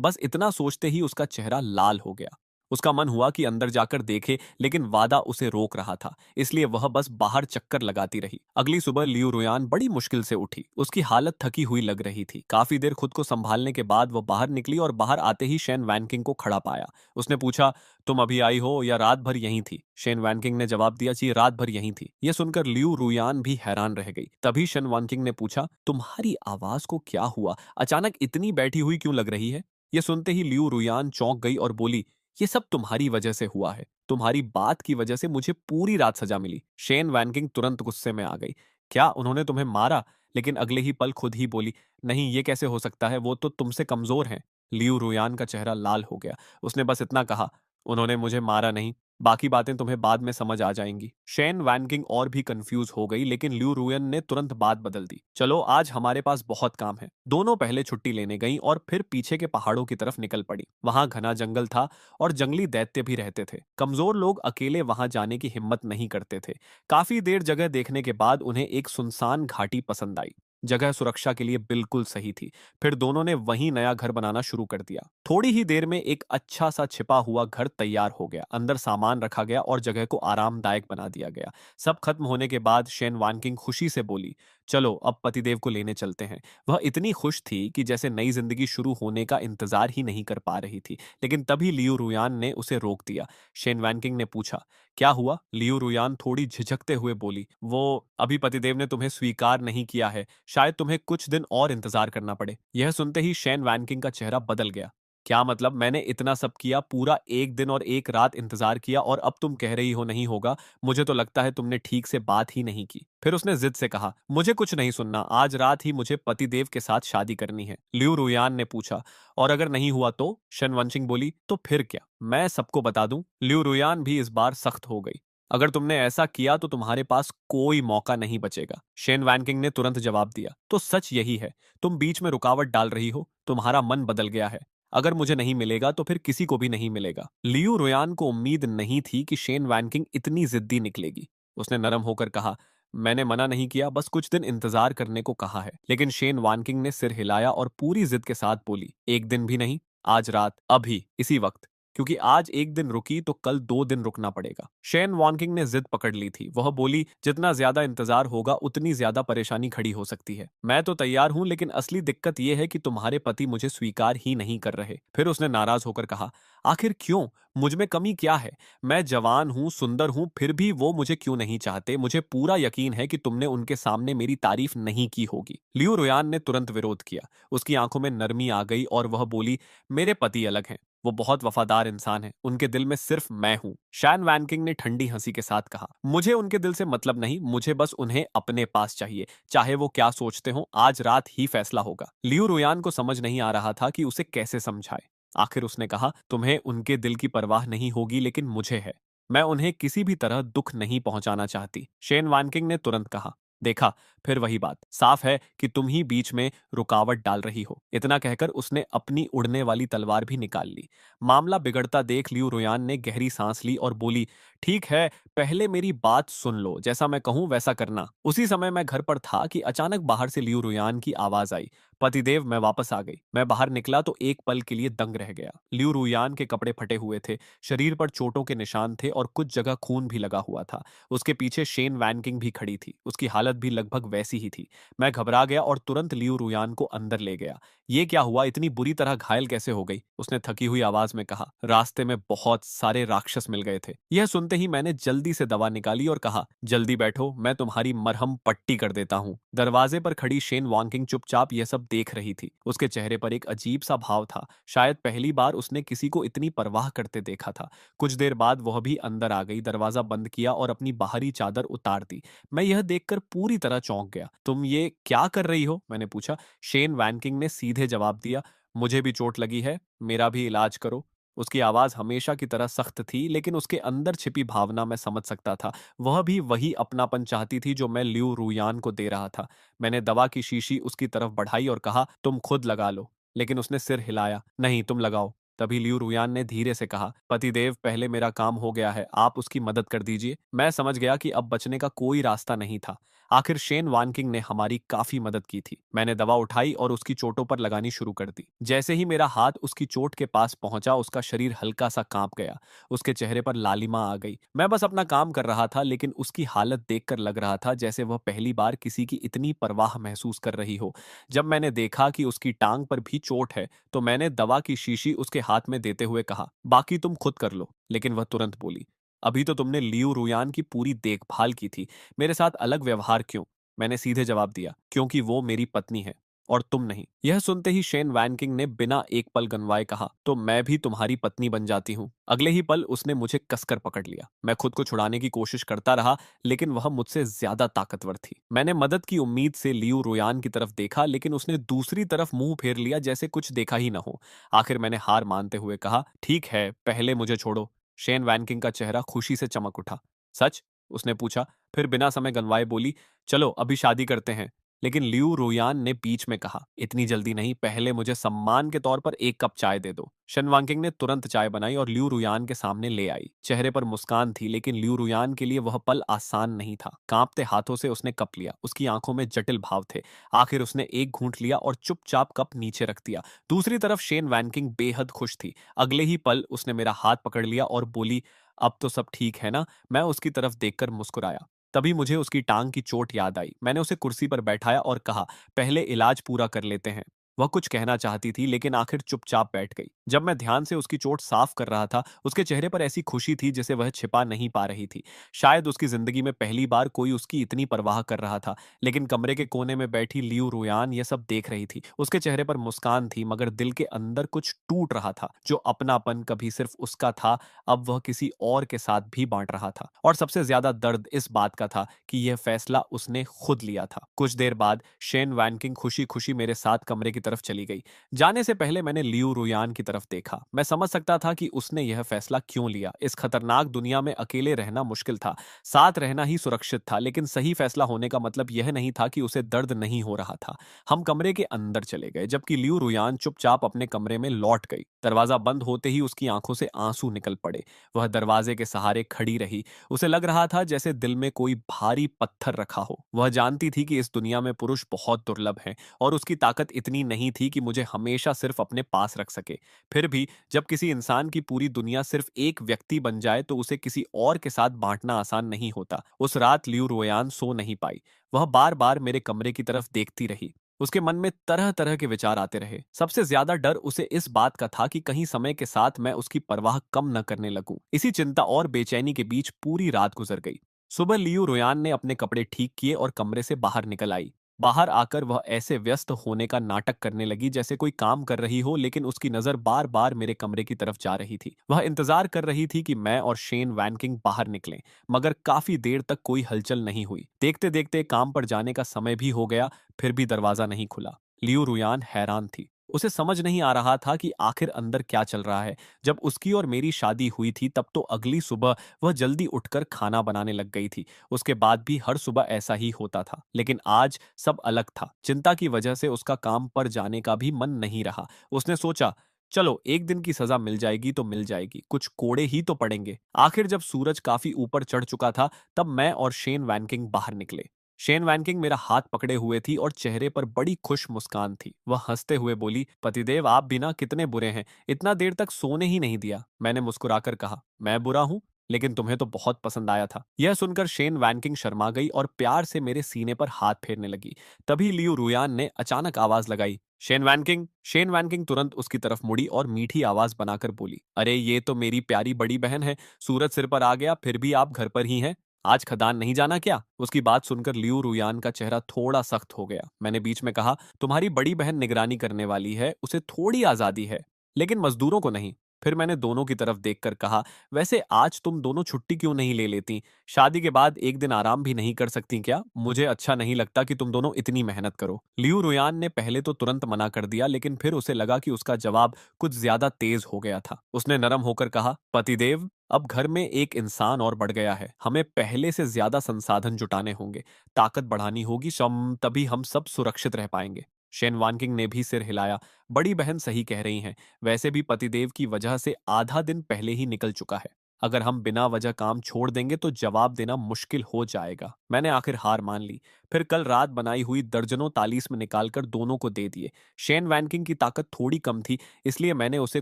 बस इतना सोचते ही उसका चेहरा लाल हो गया। उसका मन हुआ कि अंदर जाकर देखे, लेकिन वादा उसे रोक रहा था। इसलिए वह बस बाहर चक्कर लगाती रही। अगली सुबह लियू रुयान बड़ी मुश्किल से उठी। उसकी हालत थकी हुई लग रही थी। काफी देर खुद को संभालने के बाद वह बाहर निकली और बाहर आते ही शेन वैनकिंग को खड़ा पाया। उसने पूछा, तुम अभी आई हो या रात भर यहीं थी? शेन वैनकिंग ने जवाब दिया, जी रात भर यहीं थी। यह सुनकर लियू रुयान भी हैरान रह गई। तभी शेन वैनकिंग ने पूछा, तुम्हारी आवाज को क्या हुआ? अचानक इतनी बैठी हुई क्यों लग रही है? यह सुनते ही लियू रुयान चौंक गई और बोली, ये सब तुम्हारी वजह से हुआ है। तुम्हारी बात की वजह से मुझे पूरी रात सजा मिली। शेन वैनकिंग तुरंत गुस्से में आ गई। क्या उन्होंने तुम्हें मारा? लेकिन अगले ही पल खुद ही बोली, नहीं ये कैसे हो सकता है, वो तो तुमसे कमजोर हैं। लियू रुयान का चेहरा लाल हो गया। उसने बस इतना कहा, उन्होंने मुझे मारा नहीं, बाकी बातें तुम्हें बाद में समझ आ जाएंगी। शेन वैनकिंग और भी कंफ्यूज हो गई, लेकिन ल्यू रुयन ने तुरंत बात बदल दी। चलो आज हमारे पास बहुत काम है। दोनों पहले छुट्टी लेने गईं और फिर पीछे के पहाड़ों की तरफ निकल पड़ी। वहां घना जंगल था और जंगली दैत्य भी रहते थे। कमजोर लोग अकेले वहां जाने की हिम्मत नहीं करते थे। काफी देर जगह देखने के बाद उन्हें एक सुनसान घाटी पसंद आई। जगह सुरक्षा के लिए बिल्कुल सही थी। फिर दोनों ने वहीं नया घर बनाना शुरू कर दिया। थोड़ी ही देर में एक अच्छा सा छिपा हुआ घर तैयार हो गया। अंदर सामान रखा गया और जगह को आरामदायक बना दिया गया। सब खत्म होने के बाद शेन वानकिंग खुशी से बोली, चलो अब पतिदेव को लेने चलते हैं। वह इतनी खुश थी कि जैसे नई जिंदगी शुरू होने का इंतजार ही नहीं कर पा रही थी। लेकिन तभी लियू रुयान ने उसे रोक दिया। शेन वैनकिंग ने पूछा, क्या हुआ? लियू रुयान थोड़ी झिझकते हुए बोली, वो अभी पतिदेव ने तुम्हें स्वीकार नहीं किया है। शायद तुम्हें कुछ दिन और इंतजार करना पड़े। यह सुनते ही शेन वैनकिंग का चेहरा बदल गया। क्या मतलब? मैंने इतना सब किया, पूरा एक दिन और एक रात इंतजार किया और अब तुम कह रही हो नहीं होगा? मुझे तो लगता है तुमने ठीक से बात ही नहीं की। फिर उसने जिद से कहा, मुझे कुछ नहीं सुनना, आज रात ही मुझे पतिदेव के साथ शादी करनी है। लियू रुयान ने पूछा, और अगर नहीं हुआ तो? शनवंशिंग बोली, तो फिर क्या, मैं सबको बता दूं? लियू रुयान भी इस बार सख्त हो गई। अगर तुमने ऐसा किया तो तुम्हारे पास कोई मौका नहीं बचेगा। शेन वैनकिंग ने तुरंत जवाब दिया, तो सच यही है, तुम बीच में रुकावट डाल रही हो, तुम्हारा मन बदल गया है। अगर मुझे नहीं मिलेगा तो फिर किसी को भी नहीं मिलेगा। लियू रोयान को उम्मीद नहीं थी कि शेन वैनकिंग इतनी जिद्दी निकलेगी। उसने नरम होकर कहा, मैंने मना नहीं किया, बस कुछ दिन इंतजार करने को कहा है। लेकिन शेन वानकिंग ने सिर हिलाया और पूरी जिद के साथ बोली, एक दिन भी नहीं, आज रात, अभी, इसी वक्त। क्योंकि आज एक दिन रुकी तो कल 2 दिन रुकना पड़ेगा। शेन वॉनकिंग ने जिद पकड़ ली थी। वह बोली, जितना ज्यादा इंतजार होगा उतनी ज्यादा परेशानी खड़ी हो सकती है। मैं तो तैयार हूं, लेकिन असली दिक्कत यह है कि तुम्हारे पति मुझे स्वीकार ही नहीं कर रहे। फिर उसने नाराज होकर कहा, आखिर क्यों? मुझ में कमी क्या है? मैं जवान हूं, सुंदर हूं, फिर भी वो मुझे क्यों नहीं चाहते? मुझे पूरा यकीन है कि तुमने उनके सामने मेरी तारीफ नहीं की होगी। लियो रोयान ने तुरंत विरोध किया। उसकी आंखों में नरमी आ गई और वह बोली, मेरे पति अलग हैं, वो बहुत वफादार इंसान है, उनके दिल में सिर्फ मैं हूं। शैन वैनकिंग ने ठंडी हंसी के साथ कहा, मुझे उनके दिल से मतलब नहीं, मुझे बस उन्हें अपने पास चाहिए। चाहे वो क्या सोचते हो, आज रात ही फैसला होगा। लियू रुयान को समझ नहीं आ रहा था कि उसे कैसे समझाए। आखिर उसने कहा, तुम्हें उनके दिल की परवाह नहीं होगी, लेकिन मुझे है। मैं उन्हें किसी भी तरह दुख नहीं पहुंचाना चाहती। शेन वैनकिंग ने तुरंत कहा, देखा, फिर वही बात, साफ है कि तुम ही बीच में रुकावट डाल रही हो। इतना कहकर उसने अपनी उड़ने वाली तलवार भी निकाल ली। मामला बिगड़ता देख लियू रोयान ने गहरी सांस ली और बोली, ठीक है, पहले मेरी बात सुन लो, जैसा मैं कहूं वैसा करना। उसी समय मैं घर पर था कि अचानक बाहर से लियू रोयान की आवाज आई, पतिदेव मैं वापस आ गई। मैं बाहर निकला तो एक पल के लिए दंग रह गया। लियू रुयान के कपड़े फटे हुए थे, शरीर पर चोटों के निशान थे और कुछ जगह खून भी लगा हुआ था। उसके पीछे शेन वैनकिंग भी खड़ी थी। उसकी हालत भी लगभग वैसी ही थी। मैं घबरा गया और तुरंत लियू रुयान को अंदर ले गया। ये क्या हुआ, इतनी बुरी तरह घायल कैसे हो गई? उसने थकी हुई आवाज में कहा। रास्ते में बहुत सारे राक्षस मिल गए थे। यह सुनते ही मैंने जल्दी से दवा निकाली और कहा, जल्दी बैठो, मैं तुम्हारी मरहम पट्टी कर देता हूँ। दरवाजे पर खड़ी शेन वांकिंग चुपचाप यह सब देख रही थी। उसके चेहरे पर एक अजीब सा भाव था, शायद पहली बार उसने किसी को इतनी परवाह करते देखा था। कुछ देर बाद वह भी अंदर आ गई, दरवाजा बंद किया और अपनी बाहरी चादर उतार दी। मैं यह देखकर पूरी तरह चौंक गया। तुम ये क्या कर रही हो? मैंने पूछा। शेन वैनकिंग ने सीधे जवाब दिया, मुझे भी चोट लगी है, मेरा भी इलाज करो। उसकी आवाज हमेशा की तरह सख्त थी, लेकिन उसके अंदर छिपी भावना मैं समझ सकता था। वह भी वही अपनापन चाहती थी जो मैं लियू रुयान को दे रहा था। मैंने दवा की शीशी उसकी तरफ बढ़ाई और कहा, तुम खुद लगा लो। लेकिन उसने सिर हिलाया, नहीं तुम लगाओ। तभी लियू रुयान ने धीरे से कहा, पतिदेव, पहले मेरा काम हो गया है, आप उसकी मदद कर दीजिए। मैं समझ गया कि अब बचने का कोई रास्ता नहीं था। आखिर शेन वानकिंग ने हमारी काफी मदद की थी। मैंने दवा उठाई और उसकी चोटों पर लगानी शुरू कर दी। जैसे ही मेरा हाथ उसकी चोट के पास पहुंचा, उसका शरीर हल्का सा कांप गया। उसके चेहरे पर लालिमा आ गई। मैं बस अपना काम कर रहा था, लेकिन उसकी हालत देखकर लग रहा था जैसे वह पहली बार किसी की इतनी परवाह महसूस कर रही हो। जब मैंने देखा कि उसकी टांग पर भी चोट है, तो मैंने दवा की शीशी उसके हाथ में देते हुए कहा, बाकी तुम खुद कर लो। लेकिन वह तुरंत बोली, अभी तो तुमने लियू रुयान की पूरी देखभाल की थी, मेरे साथ अलग व्यवहार क्यों? मैंने सीधे जवाब दिया, क्योंकि वो मेरी पत्नी है और तुम नहीं। यह सुनते ही शेन वैनकिंग ने बिना एक पल गंवाए कहा, तो मैं भी तुम्हारी पत्नी बन जाती हूँ। अगले ही पल उसने मुझे कसकर पकड़ लिया। मैं खुद को छुड़ाने की कोशिश करता रहा, लेकिन वह मुझसे ज्यादा ताकतवर थी। मैंने मदद की उम्मीद से लियू रुयान की तरफ देखा, लेकिन उसने दूसरी तरफ मुंह फेर लिया जैसे कुछ देखा ही न हो। आखिर मैंने हार मानते हुए कहा, ठीक है, पहले मुझे छोड़ो। शेन वैनकिंग का चेहरा खुशी से चमक उठा। सच? उसने पूछा। फिर बिना समय गंवाए बोली, चलो अभी शादी करते हैं। लेकिन लियू रुयान ने बीच में कहा, इतनी जल्दी नहीं, पहले मुझे सम्मान के तौर पर एक कप चाय दे दो। शन वांकिंग ने तुरंत चाय बनाई और लियू रुयान के सामने ले आई। चेहरे पर मुस्कान थी, लेकिन लियू रुयान के लिए वह पल आसान नहीं था। कांपते हाथों से उसने कप लिया। उसकी आंखों में जटिल भाव थे। आखिर उसने एक घूंट लिया और चुपचाप कप नीचे रख दिया। दूसरी तरफ शेन वैनकिंग बेहद खुश थी। अगले ही पल उसने मेरा हाथ पकड़ लिया और बोली, अब तो सब ठीक है ना? मैं उसकी तरफ देखकर मुस्कुराया। तभी मुझे उसकी टांग की चोट याद आई। मैंने उसे कुर्सी पर बैठाया और कहा, पहले इलाज पूरा कर लेते हैं। वह कुछ कहना चाहती थी, लेकिन आखिर चुपचाप बैठ गई। जब मैं ध्यान से उसकी चोट साफ कर रहा था, उसके चेहरे पर ऐसी खुशी थी जिसे वह छिपा नहीं पा रही थी। शायद उसकी जिंदगी में पहली बार कोई उसकी इतनी परवाह कर रहा था। लेकिन कमरे के कोने में बैठी लियू रुयान यह सब देख रही थी। उसके चेहरे पर मुस्कान थी, मगर दिल के अंदर कुछ टूट रहा था। जो अपनापन कभी सिर्फ उसका था, अब वह किसी और के साथ भी बांट रहा था। और सबसे ज्यादा दर्द इस बात का था कि यह फैसला उसने खुद लिया था। कुछ देर बाद शेन वैनकिंग खुशी खुशी मेरे साथ कमरे की तरफ चली गई। जाने से पहले मैंने लियू रुयान की तरफ देखा। मैं समझ सकता था कि उसने यह फैसला क्यों लिया। इस खतरनाक दुनिया में अकेले रहना मुश्किल था, साथ रहना ही सुरक्षित था। लेकिन सही फैसला होने का मतलब यह नहीं था कि उसे दर्द नहीं हो रहा था। हम कमरे के अंदर चले गए, जबकि लियू रुयान चुपचाप अपने कमरे में लौट गई। दरवाजा बंद होते ही उसकी आंखों से आंसू निकल पड़े। वह दरवाजे के सहारे खड़ी रही। उसे लग रहा था जैसे दिल में कोई भारी पत्थर रखा हो। वह जानती थी कि इस दुनिया में पुरुष बहुत दुर्लभ हैं और उसकी ताकत इतनी नहीं थी कि मुझे हमेशा सिर्फ अपने पास रख सके। फिर भी जब किसी इंसान की पूरी दुनिया सिर्फ एक व्यक्ति बन जाए, तो उसे किसी और के साथ बांटना आसान नहीं होता। उस रात लियू रोयान सो नहीं पाई। वह बार बार मेरे कमरे की तरफ देखती रही। उसके मन में तरह तरह के विचार आते रहे। सबसे ज्यादा डर उसे इस बात का था कि कहीं समय के साथ मैं उसकी परवाह कम न करने लगूं। इसी चिंता और बेचैनी के बीच पूरी रात गुजर गई। सुबह लियू रोयान ने अपने कपड़े ठीक किए और कमरे से बाहर निकल आई। बाहर आकर वह ऐसे व्यस्त होने का नाटक करने लगी जैसे कोई काम कर रही हो, लेकिन उसकी नजर बार बार मेरे कमरे की तरफ जा रही थी। वह इंतजार कर रही थी कि मैं और शेन वैनकिंग बाहर निकलें, मगर काफी देर तक कोई हलचल नहीं हुई। देखते देखते काम पर जाने का समय भी हो गया, फिर भी दरवाजा नहीं खुला। लियू रुयान हैरान थी। उसे समझ नहीं आ रहा था कि आखिर अंदर क्या चल रहा है। जब उसकी और मेरी शादी हुई थी, तब तो अगली सुबह वह जल्दी उठकर खाना बनाने लग गई थी। उसके बाद भी हर सुबह ऐसा ही होता था। लेकिन आज सब अलग था। चिंता की वजह से उसका काम पर जाने का भी मन नहीं रहा। उसने सोचा, चलो एक दिन की सजा मिल जाएगी तो मिल जाएगी, कुछ कोड़े ही तो पड़ेंगे। आखिर जब सूरज काफी ऊपर चढ़ चुका था, तब मैं और शेन वैनकिंग बाहर निकले। शेन वैनकिंग मेरा हाथ पकड़े हुए थी और चेहरे पर बड़ी खुश मुस्कान थी। वह हंसते हुए बोली, पतिदेव, आप बिना कितने बुरे हैं, इतना देर तक सोने ही नहीं दिया। मैंने मुस्कुराकर कहा, मैं बुरा हूं? लेकिन तुम्हें तो बहुत पसंद आया था। यह सुनकर शेन वैनकिंग शर्मा गई और प्यार से मेरे सीने पर हाथ फेरने लगी। तभी लियू रुयान ने अचानक आवाज लगाई, शेन वैनकिंग। शेन वैनकिंग तुरंत उसकी तरफ मुड़ी और मीठी आवाज बनाकर बोली, अरे ये तो मेरी प्यारी बड़ी बहन है। सूरज सिर पर आ गया, फिर भी आप घर पर ही हैं। आज खदान नहीं जाना क्या? उसकी बात सुनकर लियू रुयान का चेहरा थोड़ा सख्त हो गया। मैंने बीच में कहा, तुम्हारी बड़ी बहन निगरानी करने वाली है, उसे थोड़ी आजादी है, लेकिन मजदूरों को नहीं। फिर मैंने दोनों की तरफ देखकर कहा, वैसे आज तुम दोनों छुट्टी क्यों नहीं ले लेती? शादी के बाद एक दिन आराम भी नहीं कर सकती क्या? मुझे अच्छा नहीं लगता कि तुम दोनों इतनी मेहनत करो। लियू रुयान ने पहले तो तुरंत मना कर दिया, लेकिन फिर उसे लगा कि उसका जवाब कुछ ज्यादा तेज हो गया था। उसने नरम होकर कहा, पतिदेव, अब घर में एक इंसान और बढ़ गया है। हमें पहले से ज्यादा संसाधन जुटाने होंगे, ताकत बढ़ानी होगी, तभी हम सब सुरक्षित रह पाएंगे। शेन वानकिंग ने भी सिर हिलाया। बड़ी बहन सही कह रही हैं। वैसे भी पतिदेव की वजह से आधा दिन पहले ही निकल चुका है। अगर हम बिना वजह काम छोड़ देंगे तो जवाब देना मुश्किल हो जाएगा। मैंने आखिर हार मान ली। फिर कल रात बनाई हुई दर्जनों तालीस में निकालकर दोनों को दे दिए। शेन वैनकिंग की ताकत थोड़ी कम थी, इसलिए मैंने उसे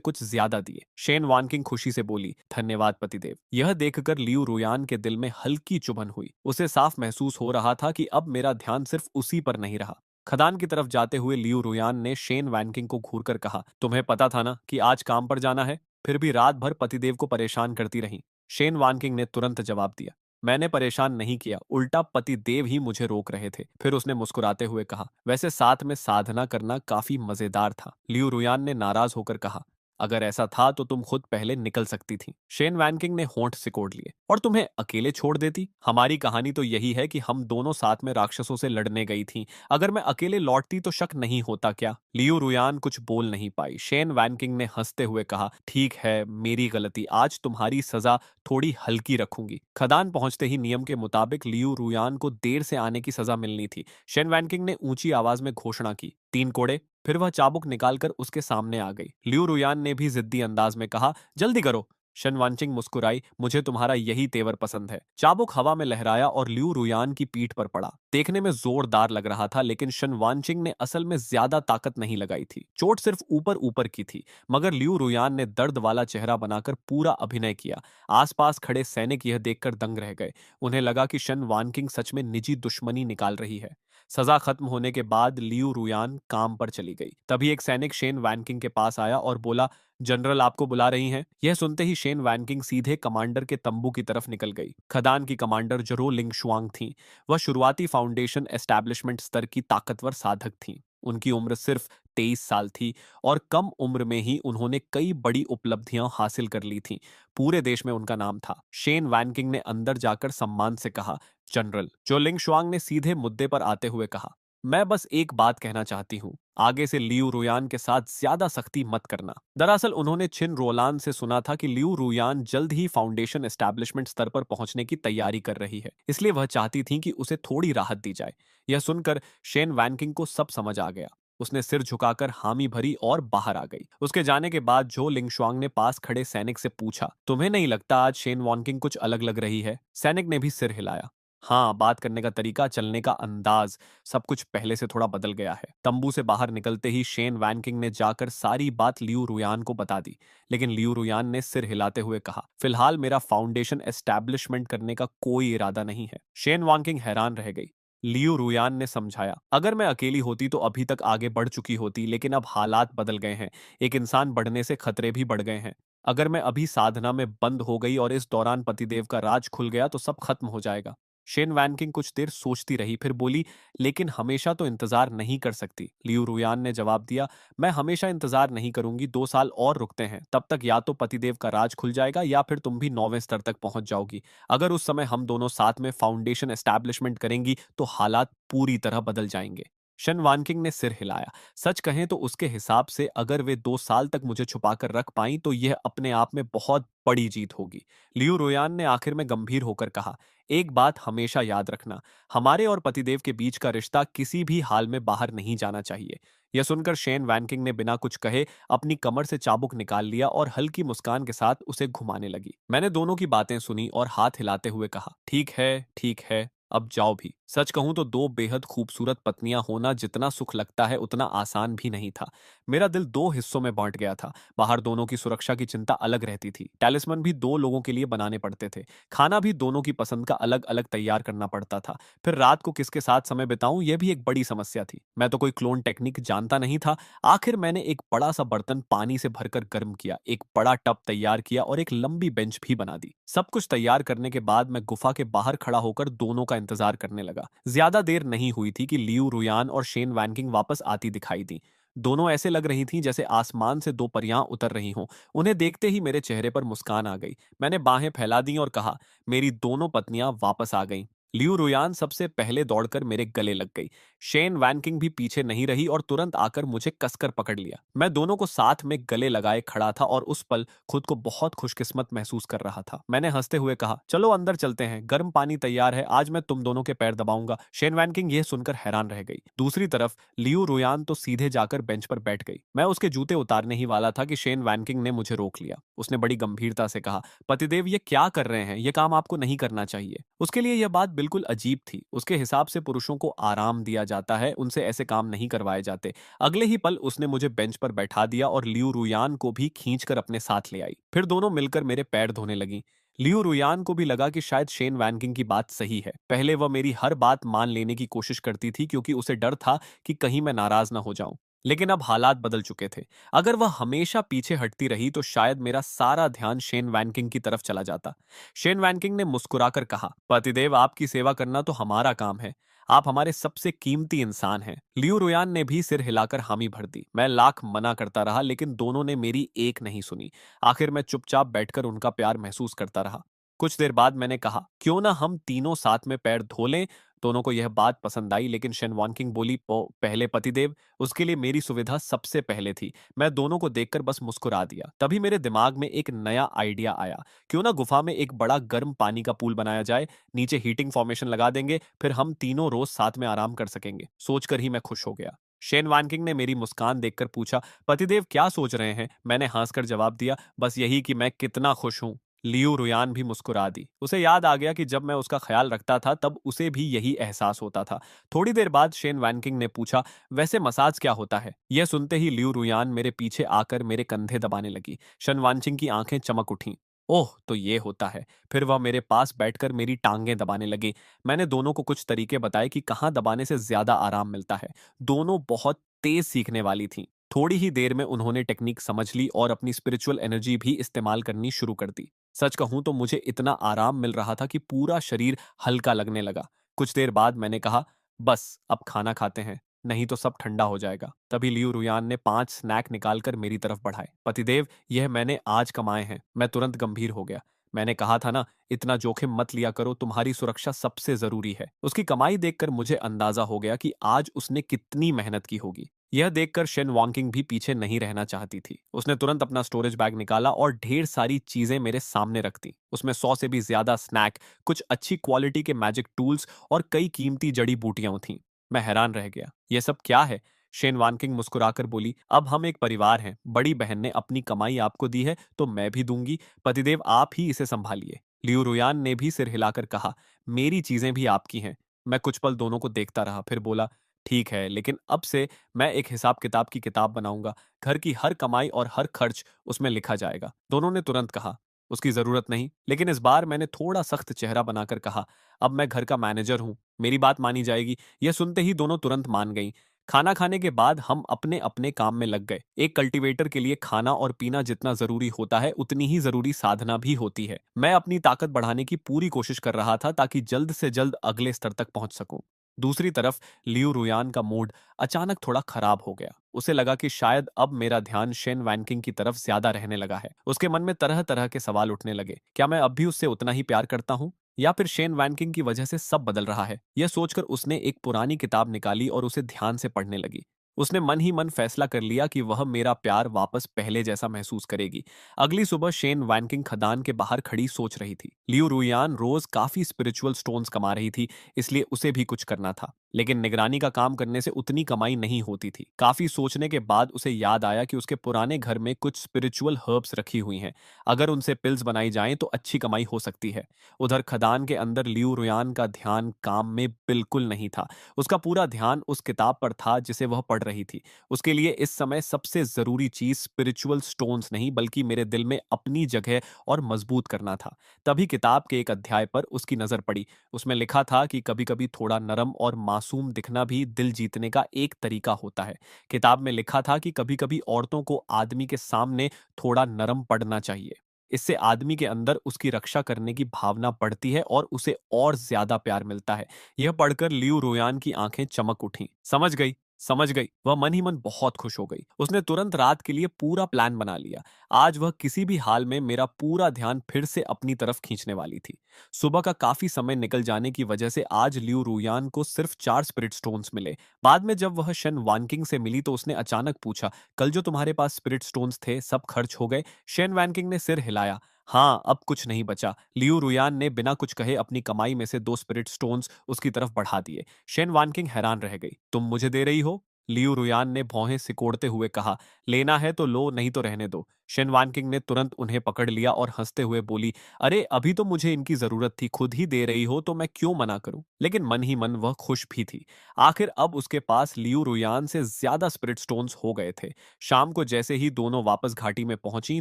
कुछ ज्यादा दिए। शेन वानकिंग खुशी से बोली, धन्यवाद पतिदेव। यह देखकर लियू रुयान के दिल में हल्की चुभन हुई। उसे साफ महसूस हो रहा था कि अब मेरा ध्यान सिर्फ उसी पर नहीं रहा। खदान की तरफ जाते हुए लियू रुयान ने शेन वैनकिंग को घूरकर कहा, तुम्हें पता था ना कि आज काम पर जाना है, फिर भी रात भर पतिदेव को परेशान करती रही। शेन वानकिंग ने तुरंत जवाब दिया, मैंने परेशान नहीं किया, उल्टा पतिदेव ही मुझे रोक रहे थे। फिर उसने मुस्कुराते हुए कहा, वैसे साथ में साधना करना काफी मजेदार था। लियू रुयान ने नाराज होकर कहा, अगर ऐसा था तो तुम खुद पहले निकल सकती थी। शेन वैनकिंग ने होंठ सिकोड़ लिए, और तुम्हें अकेले छोड़ देती? हमारी कहानी तो यही है कि हम दोनों साथ में राक्षसों से लड़ने गई थी। अगर मैं अकेले लौटती तो शक नहीं होता क्या? लियू रुयान कुछ बोल नहीं पाई। शेन वैनकिंग ने हंसते हुए कहा, ठीक है, मेरी गलती, आज तुम्हारी सजा थोड़ी हल्की रखूंगी। खदान पहुंचते ही नियम के मुताबिक लियू रुयान को देर से आने की सजा मिलनी थी। शेन वैनकिंग ने ऊंची आवाज में घोषणा की, 3 कोड़े। फिर वह चाबुक निकालकर उसके सामने आ गई। लियू रुयान ने भी जिद्दी अंदाज में कहा, जल्दी करो। शन वानचिंग मुस्कुराई, मुझे तुम्हारा यही तेवर पसंद है। चाबुक हवा में लहराया और लियू रुयान की पीठ पर पड़ा। देखने में जोरदार लग रहा था, लेकिन शन वानचिंग ने असल में ज्यादा ताकत नहीं लगाई थी। चोट सिर्फ ऊपर ऊपर की थी। मगर लियू रुयान ने दर्द वाला चेहरा बनाकर पूरा अभिनय किया। आसपास खड़े सैनिक यह देखकर दंग रह गए। उन्हें लगा कि शन वानकिंग सच में निजी दुश्मनी निकाल रही है। सजा खत्म होने के बाद लियू रुयान काम पर चली गई। तभी एक सैनिक शेन वैनकिंग के पास आया और बोला, जनरल आपको बुला रही हैं। यह सुनते ही शेन वैनकिंग सीधे कमांडर के तंबू की तरफ निकल गई। खदान की कमांडर जरो लिंग शुआंग थी। वह शुरुआती फाउंडेशन एस्टैब्लिशमेंट स्तर की ताकतवर साधक थी। उनकी उम्र सिर्फ 23 साल थी और कम उम्र में ही उन्होंने कई बड़ी उपलब्धियां हासिल कर ली थीं। पूरे देश में उनका नाम था। शेन वैनकिंग ने अंदर जाकर सम्मान से कहा, जनरल। जो लिंग शुआंग ने सीधे मुद्दे पर आते हुए कहा, मैं बस एक बात कहना चाहती हूँ, आगे से लियू रुयान के साथ ज्यादा सख्ती मत करना। दरअसल उन्होंने छिन रोलान से सुना था कि लियू रुयान जल्द ही फाउंडेशन एस्टैब्लिशमेंट स्तर पर पहुंचने की तैयारी कर रही है, इसलिए वह चाहती थी कि उसे थोड़ी राहत दी जाए। यह सुनकर शेन वैनकिंग को सब समझ आ गया। उसने सिर झुकाकर हामी भरी और बाहर आ गई। उसके जाने के बाद जो लिंगशुआंग ने पास खड़े सैनिक से पूछा, तुम्हें नहीं लगता आज शेन वॉनकिंग कुछ अलग लग रही है? सैनिक ने भी सिर हिलाया। हाँ, बात करने का तरीका, चलने का अंदाज, सब कुछ पहले से थोड़ा बदल गया है। तंबू से बाहर निकलते ही शेन वैनकिंग ने जाकर सारी बात लियू रुयान को बता दी। लेकिन लियू रुयान ने सिर हिलाते हुए कहा, फिलहाल मेरा फाउंडेशन एस्टैब्लिशमेंट करने का कोई इरादा नहीं है। शेन वैनकिंग हैरान रह गई। लियू रुयान ने समझाया, अगर मैं अकेली होती तो अभी तक आगे बढ़ चुकी होती, लेकिन अब हालात बदल गए हैं। एक इंसान बढ़ने से खतरे भी बढ़ गए हैं। अगर मैं अभी साधना में बंद हो गई और इस दौरान पतिदेव का राज खुल गया तो सब खत्म हो जाएगा। शेन वैनकिंग कुछ देर सोचती रही, फिर बोली, लेकिन हमेशा तो इंतजार नहीं कर सकती। लियू रुयान ने जवाब दिया, मैं हमेशा इंतजार नहीं करूंगी, 2 साल और रुकते हैं। तब तक या तो पतिदेव का राज खुल जाएगा या फिर तुम भी 9वें स्तर तक पहुंच जाओगी। अगर उस समय हम दोनों साथ में फाउंडेशन एस्टैब्लिशमेंट करेंगी तो हालात पूरी तरह बदल जाएंगे। शन वानकिंग ने सिर हिलाया। सच कहें तो उसके हिसाब से अगर वे 2 साल तक मुझे छुपाकर रख पाई तो यह अपने आप में बहुत बड़ी जीत होगी। लियू रोयान ने आखिर में गंभीर होकर कहा, एक बात हमेशा याद रखना, हमारे और पतिदेव के बीच का रिश्ता किसी भी हाल में बाहर नहीं जाना चाहिए। यह सुनकर शेन वैनकिंग ने बिना कुछ कहे अपनी कमर से चाबुक निकाल लिया और हल्की मुस्कान के साथ उसे घुमाने लगी। मैंने दोनों की बातें सुनी और हाथ हिलाते हुए कहा, ठीक है, ठीक है, अब जाओ भी। सच कहूं तो दो बेहद खूबसूरत पत्नियां होना जितना सुख लगता है उतना आसान भी नहीं था। मेरा दिल दो हिस्सों में बांट गया था। बाहर दोनों की सुरक्षा की चिंता अलग रहती थी, टैलिस्मन भी दो लोगों के लिए बनाने पड़ते थे, खाना भी दोनों की पसंद का अलग अलग तैयार करना पड़ता था। फिर रात को किसके साथ समय बिताऊं यह भी एक बड़ी समस्या थी। मैं तो कोई क्लोन टेक्निक जानता नहीं था। आखिर मैंने एक बड़ा सा बर्तन पानी से भरकर गर्म किया, एक बड़ा टब तैयार किया और एक लंबी बेंच भी बना दी। सब कुछ तैयार करने के बाद मैं गुफा के बाहर खड़ा होकर दोनों का इंतजार करने लगा। ज्यादा देर नहीं हुई थी कि लियू रुयान और शेन वैनकिंग वापस आती दिखाई दी। दोनों ऐसे लग रही थीं जैसे आसमान से दो परियां उतर रही हों। उन्हें देखते ही मेरे चेहरे पर मुस्कान आ गई। मैंने बाहें फैला दी और कहा, मेरी दोनों पत्नियां वापस आ गईं। लियू रुयान सबसे पहले दौड़कर मेरे गले लग गई। शेन वैनकिंग भी पीछे नहीं रही और तुरंत आकर मुझे कसकर पकड़ लिया। मैं दोनों को साथ में गले लगाए खड़ा था और उस पल खुद को बहुत खुशकिस्मत महसूस कर रहा था। मैंने हंसते हुए कहा, चलो अंदर चलते हैं, गर्म पानी तैयार है, आज मैं तुम दोनों के पैर दबाऊंगा। शेन वैनकिंग यह सुनकर हैरान रह गई। दूसरी तरफ लियू रुयान तो सीधे जाकर बेंच पर बैठ गई। मैं उसके जूते उतारने ही वाला था कि शेन वैनकिंग ने मुझे रोक लिया। उसने बड़ी गंभीरता से कहा, पतिदेव ये क्या कर रहे हैं, ये काम आपको नहीं करना चाहिए। उसके लिए यह बात बिल्कुल अजीब थी। उसके हिसाब से पुरुषों को आराम दिया जाता है, उनसे ऐसे काम नहीं करवाए जाते। अगले ही पल उसने मुझे बेंच पर बैठा दिया और लियू रुयान को भी खींचकर अपने साथ ले आई। फिर दोनों मिलकर मेरे पैर धोने लगी। लियू रुयान को भी लगा कि शायद शेन वैनकिंग की बात सही है। पहले वह मेरी हर बात मान लेने की कोशिश करती थी क्योंकि उसे डर था कि कहीं मैं नाराज ना हो जाऊं। लेकिन अब हालात बदल चुके थे। अगर वह हमेशा पीछे हटती रही तो शायद मेरा सारा ध्यान शेन वैनकिंग की तरफ चला जाता। शेन वैनकिंग ने मुस्कुराकर कहा, पतिदेव आपकी सेवा करना तो हमारा काम है। आप हमारे सबसे कीमती इंसान हैं। लियू रुयान ने भी सिर हिलाकर हामी भर दी। मैं लाख मना करता रहा लेकिन दोनों ने मेरी एक नहीं सुनी। आखिर मैं चुपचाप बैठकर उनका प्यार महसूस करता रहा। कुछ देर बाद मैंने कहा, क्यों ना हम तीनों साथ में पैर धो लें। दोनों को यह बात पसंद आई लेकिन शेन वॉनकिंग बोली, पहले पतिदेव, उसके लिए मेरी सुविधा सबसे पहले थी। मैं दोनों को देखकर बस मुस्कुरा दिया। तभी मेरे दिमाग में एक नया आइडिया आया। क्यों ना गुफा में एक बड़ा गर्म पानी का पूल बनाया जाए, नीचे हीटिंग फॉर्मेशन लगा देंगे, फिर हम तीनों रोज साथ में आराम कर सकेंगे। सोचकर ही मैं खुश हो गया। शेन वानकिंग ने मेरी मुस्कान देखकर पूछा, पतिदेव क्या सोच रहे हैं? मैंने हंसकर जवाब दिया, बस यही कि मैं कितना खुश हूं। लियू रुयान भी मुस्कुरा दी। उसे याद आ गया कि जब मैं उसका ख्याल रखता था तब उसे भी यही एहसास होता था। थोड़ी देर बाद शेन वैनकिंग ने पूछा, वैसे मसाज क्या होता है? यह सुनते ही लियू रुयान मेरे पीछे आकर मेरे कंधे दबाने लगी। शन वानचिंग की आंखें चमक उठीं। ओह, तो ये होता है। फिर वह मेरे पास बैठकर मेरी टांगें दबाने लगी। मैंने दोनों को कुछ तरीके बताए कि कहाँ दबाने से ज्यादा आराम मिलता है। दोनों बहुत तेज सीखने वाली थीं। थोड़ी ही देर में उन्होंने टेक्निक समझ ली और अपनी स्पिरिचुअल एनर्जी भी इस्तेमाल करनी शुरू कर दी। सच कहूं तो मुझे इतना आराम मिल रहा था कि पूरा शरीर हल्का लगने लगा। कुछ देर बाद मैंने कहा, बस अब खाना खाते हैं, नहीं तो सब ठंडा हो जाएगा। तभी लियू रुयान ने 5 स्नैक निकालकर मेरी तरफ बढ़ाए। पतिदेव, यह मैंने आज कमाए हैं। मैं तुरंत गंभीर हो गया। मैंने कहा था ना, इतना जोखिम मत लिया करो, तुम्हारी सुरक्षा सबसे जरूरी है। उसकी कमाई देखकर मुझे अंदाजा हो गया कि आज उसने कितनी मेहनत की होगी। यह देखकर शेन वॉन्किंग भी पीछे नहीं रहना चाहती थी। उसने तुरंत अपना स्टोरेज बैग निकाला और ढेर सारी चीजें मेरे सामने रख दी। उसमें 100 से भी ज्यादा स्नैक, कुछ अच्छी क्वालिटी के मैजिक टूल्स और कई कीमती जड़ी बूटियां थीं। मैं हैरान रह गया। यह सब क्या है? शेन वानकिंग मुस्कुराकर बोली, अब हम एक परिवार हैं। बड़ी बहन ने अपनी कमाई आपको दी है तो मैं भी दूंगी। पतिदेव, आप ही इसे संभालिए। लियू रुयान ने भी सिर हिलाकर कहा, मेरी चीजें भी आपकी हैं। मैं कुछ पल दोनों को देखता रहा, फिर बोला, ठीक है, लेकिन अब से मैं एक हिसाब किताब की किताब बनाऊंगा। घर की हर कमाई और हर खर्च उसमें लिखा जाएगा। दोनों ने तुरंत कहा, उसकी जरूरत नहीं। लेकिन इस बार मैंने थोड़ा सख्त चेहरा बनाकर कहा, अब मैं घर का मैनेजर हूं, मेरी बात मानी जाएगी। यह सुनते ही दोनों तुरंत मान गईं। खाना खाने के बाद हम अपने अपने काम में लग गए। एक कल्टीवेटर के लिए खाना और पीना जितना जरूरी होता है उतनी ही जरूरी साधना भी होती है। मैं अपनी ताकत बढ़ाने की पूरी कोशिश कर रहा था ताकि जल्द से जल्द अगले स्तर तक पहुंच सकूं। दूसरी तरफ लियू रुयान का मूड अचानक थोड़ा खराब हो गया। उसे लगा कि शायद अब मेरा ध्यान शेन वैनकिंग की तरफ ज्यादा रहने लगा है। उसके मन में तरह तरह के सवाल उठने लगे। क्या मैं अब भी उससे उतना ही प्यार करता हूँ, या फिर शेन वैनकिंग की वजह से सब बदल रहा है? यह सोचकर उसने एक पुरानी किताब निकाली और उसे ध्यान से पढ़ने लगी। उसने मन ही मन फैसला कर लिया कि वह मेरा प्यार वापस पहले जैसा महसूस करेगी। अगली सुबह शेन वैनकिंग खदान के बाहर खड़ी सोच रही थी। लियू रुयान रोज काफी स्पिरिचुअल स्टोन्स कमा रही थी, इसलिए उसे भी कुछ करना था। लेकिन निगरानी का काम करने से उतनी कमाई नहीं होती थी। काफी सोचने के बाद उसे याद आया कि उसके पुराने घर में कुछ स्पिरिचुअल हर्ब्स रखी हुई हैं। अगर उनसे पिल्स बनाई जाएं तो अच्छी कमाई हो सकती है। उधर खदान के अंदर लियू रुयान का ध्यान काम में बिल्कुल नहीं था। उसका पूरा ध्यान उस किताब पर था जिसे वह पढ़ रही थी। उसके लिए इस समय सबसे जरूरी चीज स्पिरिचुअल स्टोन्स नहीं बल्कि मेरे दिल में अपनी जगह और मजबूत करना था। तभी किताब के एक अध्याय पर उसकी नजर पड़ी। उसमें लिखा था कि कभी-कभी थोड़ा नरम और मासूम दिखना भी दिल जीतने का एक तरीका होता है। किताब में लिखा था कि कभी-कभी औरतों को आदमी के सामने थोड़ा नरम पड़ना चाहिए। इससे आदमी के अंदर उसकी रक्षा करने की भावना बढ़ती है और उसे और ज्यादा प्यार मिलता है। यह पढ़कर लियू रोयान की आंखें चमक उठीं। समझ गई, समझ गई। वह मन ही मन बहुत खुश हो गई। उसने तुरंत रात के लिए पूरा प्लान बना लिया। आज वह किसी भी हाल में मेरा पूरा ध्यान फिर से अपनी तरफ खींचने वाली थी। सुबह का काफी समय निकल जाने की वजह से आज लियू रुयान को सिर्फ 4 स्पिरिट स्टोन्स मिले। बाद में जब वह शन वानकिंग से मिली तो उसने अचानक पूछा, कल जो तुम्हारे पास स्पिरिट स्टोन्स थे सब खर्च हो गए? शेन वैनकिंग ने सिर हिलाया। हाँ, अब कुछ नहीं बचा। लियू रुयान ने बिना कुछ कहे अपनी कमाई में से 2 स्पिरिट स्टोन्स उसकी तरफ बढ़ा दिए। शेन वानकिंग हैरान रह गई। तुम मुझे दे रही हो? लियू रुयान ने भौहें सिकोड़ते हुए कहा। लेना है तो लो, नहीं तो रहने दो। शेन वानकिंग ने तुरंत उन्हें पकड़ लिया और हंसते हुए बोली, अरे अभी तो मुझे इनकी जरूरत थी, खुद ही दे रही हो तो मैं क्यों मना करूं? लेकिन मन ही मन वह खुश भी थी। आखिर अब उसके पास लियू रुयान से ज्यादा स्पिरिट स्टोन्स हो गए थे। शाम को जैसे ही दोनों वापस घाटी में पहुंची,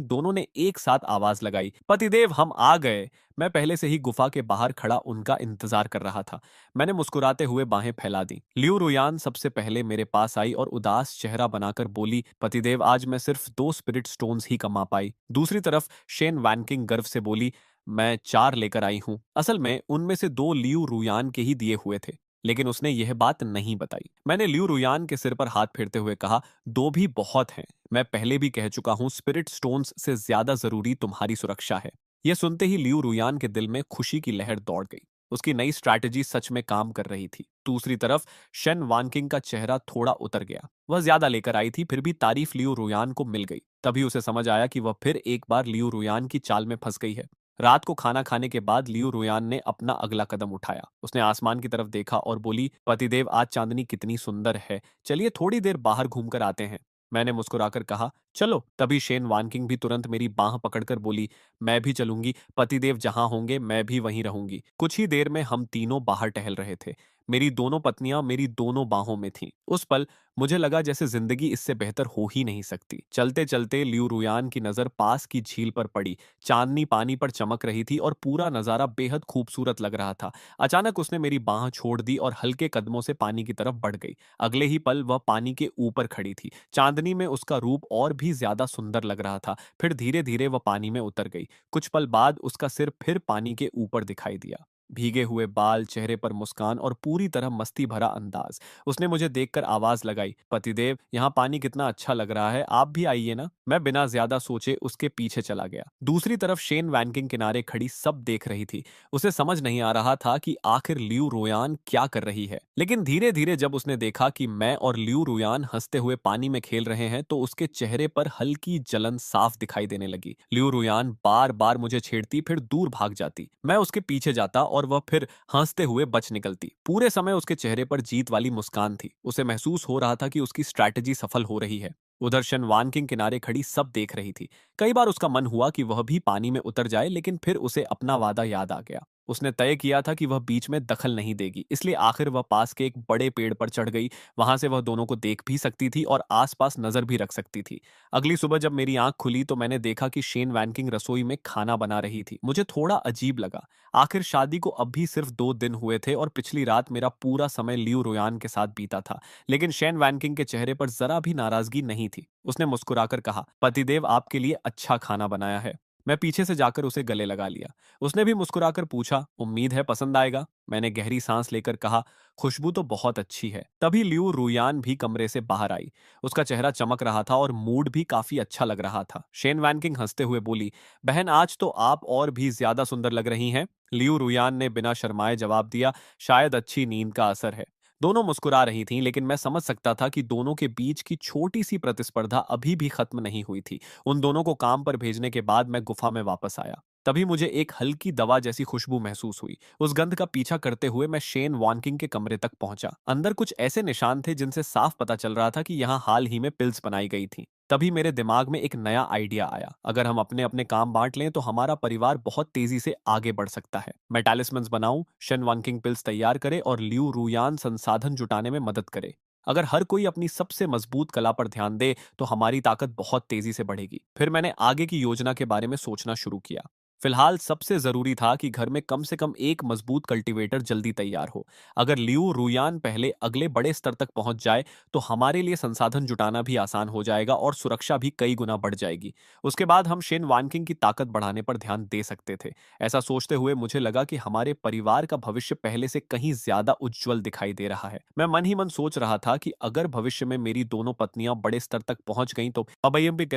दोनों ने एक साथ आवाज लगाई, पतिदेव हम आ गए। मैं पहले से ही गुफा के बाहर खड़ा उनका इंतजार कर रहा था। मैंने मुस्कुराते हुए बाहें फैला दी। लियू रुयान सबसे पहले मेरे पास आई और उदास चेहरा बनाकर बोली, पतिदेव आज मैं सिर्फ 2 स्पिरिट स्टोन्स ही कमा पाई। दूसरी तरफ शेन वैनकिंग गर्व से बोली, मैं 4 लेकर आई हूं। असल में उनमें से 2 लियू रुयान के ही दिए हुए थे। लेकिन उसने यह बात नहीं बताई। मैंने लियू रुयान के सिर पर हाथ फेरते हुए कहा, 2 भी बहुत हैं। मैं पहले भी कह चुका हूं, स्पिरिट स्टोन्स से ज्यादा जरूरी तुम्हारी सुरक्षा है। यह सुनते ही लियू रुयान के दिल में खुशी की लहर दौड़ गई। उसकी नई स्ट्रैटेजी सच में काम कर रही थी। दूसरी तरफ शन वानकिंग का चेहरा थोड़ा उतर गया। वह ज्यादा लेकर आई थी, फिर भी तारीफ लियू रुयान को मिल गई। तभी उसे समझ आया कि वह फिर एक बार लियू रुयान की चाल में फंस गई है। रात को खाना खाने के बाद लियू रुयान ने अपना अगला कदम उठाया। उसने आसमान की तरफ देखा और बोली, पतिदेव आज चांदनी कितनी सुंदर है, चलिए थोड़ी देर बाहर घूमकर आते हैं। मैंने मुस्कुराकर कहा, चलो। तभी शेन वानकिंग भी तुरंत मेरी बांह पकड़कर बोली, मैं भी चलूंगी। पतिदेव जहां होंगे मैं भी वहीं रहूंगी। कुछ ही देर में हम तीनों बाहर टहल रहे थे। मेरी दोनों पत्नियां मेरी दोनों बाहों में थीं। उस पल मुझे लगा जैसे जिंदगी इससे बेहतर हो ही नहीं सकती। चलते चलते लियू रुयान की नजर पास की झील पर पड़ी। चांदनी पानी पर चमक रही थी और पूरा नजारा बेहद खूबसूरत लग रहा था। अचानक उसने मेरी बांह छोड़ दी और हल्के कदमों से पानी की तरफ बढ़ गई। अगले ही पल वह पानी के ऊपर खड़ी थी। चांदनी में उसका रूप और भी ज्यादा सुंदर लग रहा था। फिर धीरे धीरे वह पानी में उतर गई। कुछ पल बाद उसका सिर फिर पानी के ऊपर दिखाई दिया। भीगे हुए बाल, चेहरे पर मुस्कान और पूरी तरह मस्ती भरा अंदाज। उसने मुझे देखकर आवाज लगाई, पतिदेव यहाँ पानी कितना अच्छा लग रहा है, आप भी आइए ना। मैं बिना ज्यादा सोचे उसके पीछे चला गया। दूसरी तरफ शेन वैनकिंग किनारे खड़ी सब देख रही थी। उसे समझ नहीं आ रहा था कि आखिर लियू रोयान क्या कर रही है। लेकिन धीरे धीरे जब उसने देखा कि मैं और लियू रोयान हंसते हुए पानी में खेल रहे हैं तो उसके चेहरे पर हल्की जलन साफ दिखाई देने लगी। लियू रोयान बार बार मुझे छेड़ती, फिर दूर भाग जाती। मैं उसके पीछे जाता और वह फिर हंसते हुए बच निकलती। पूरे समय उसके चेहरे पर जीत वाली मुस्कान थी। उसे महसूस हो रहा था कि उसकी स्ट्रैटेजी सफल हो रही है। उधर शनवान के किनारे खड़ी सब देख रही थी। कई बार उसका मन हुआ कि वह भी पानी में उतर जाए, लेकिन फिर उसे अपना वादा याद आ गया। उसने तय किया था कि वह बीच में दखल नहीं देगी, इसलिए आखिर वह पास के एक बड़े पेड़ पर चढ़ गई। वहां से वह दोनों को देख भी सकती थी और आसपास नजर भी रख सकती थी। अगली सुबह जब मेरी आंख खुली तो मैंने देखा कि शेन वैनकिंग रसोई में खाना बना रही थी। मुझे थोड़ा अजीब लगा। आखिर शादी को अब भी सिर्फ 2 दिन हुए थे और पिछली रात मेरा पूरा समय लियू रोयान के साथ बीता था। लेकिन शेन वैनकिंग के चेहरे पर जरा भी नाराजगी नहीं थी। उसने मुस्कुराकर कहा, पतिदेव आपके लिए अच्छा खाना बनाया है। मैं पीछे से जाकर उसे गले लगा लिया। उसने भी मुस्कुराकर पूछा, उम्मीद है पसंद आएगा। मैंने गहरी सांस लेकर कहा, खुशबू तो बहुत अच्छी है। तभी लियू रुयान भी कमरे से बाहर आई। उसका चेहरा चमक रहा था और मूड भी काफी अच्छा लग रहा था। शेन वैनकिंग हंसते हुए बोली, बहन आज तो आप और भी ज्यादा सुंदर लग रही हैं। लियू रुयान ने बिना शर्माए जवाब दिया, शायद अच्छी नींद का असर है। दोनों मुस्कुरा रही थीं, लेकिन मैं समझ सकता था कि दोनों के बीच की छोटी सी प्रतिस्पर्धा अभी भी खत्म नहीं हुई थी। उन दोनों को काम पर भेजने के बाद मैं गुफा में वापस आया। तभी मुझे एक हल्की दवा जैसी खुशबू महसूस हुई। उस गंध का पीछा करते हुए मैं शेन वॉनकिंग के कमरे तक पहुंचा। अंदर कुछ ऐसे निशान थे जिनसे साफ पता चल रहा था कि यहाँ हाल ही में पिल्स बनाई गई थी। तभी मेरे दिमाग में एक नया आइडिया आया। अगर हम अपने अपने काम बांट लें तो हमारा परिवार बहुत तेजी से आगे बढ़ सकता है। मैं टैलिस्मन्स बनाऊं, शन वानकिंग पिल्स तैयार करे और लिू रुयान संसाधन जुटाने में मदद करे। अगर हर कोई अपनी सबसे मजबूत कला पर ध्यान दे तो हमारी ताकत बहुत तेजी से बढ़ेगी। फिर मैंने आगे की योजना के बारे में सोचना शुरू किया। फिलहाल सबसे जरूरी था कि घर में कम से कम एक मजबूत कल्टीवेटर जल्दी तैयार हो। अगर लिऊ रुयान पहले अगले बड़े स्तर तक पहुंच जाए तो हमारे लिए संसाधन जुटाना भी आसान हो जाएगा और सुरक्षा भी कई गुना बढ़ जाएगी। उसके बाद हम शेन वानकिंग की ताकत बढ़ाने पर ध्यान दे सकते थे। ऐसा सोचते हुए मुझे लगा कि हमारे परिवार का भविष्य पहले से कहीं ज्यादा उज्जवल दिखाई दे रहा है। मैं मन ही मन सोच रहा था कि अगर भविष्य में मेरी दोनों पत्नियां बड़े स्तर तक पहुंच गईं तो अबैयम भी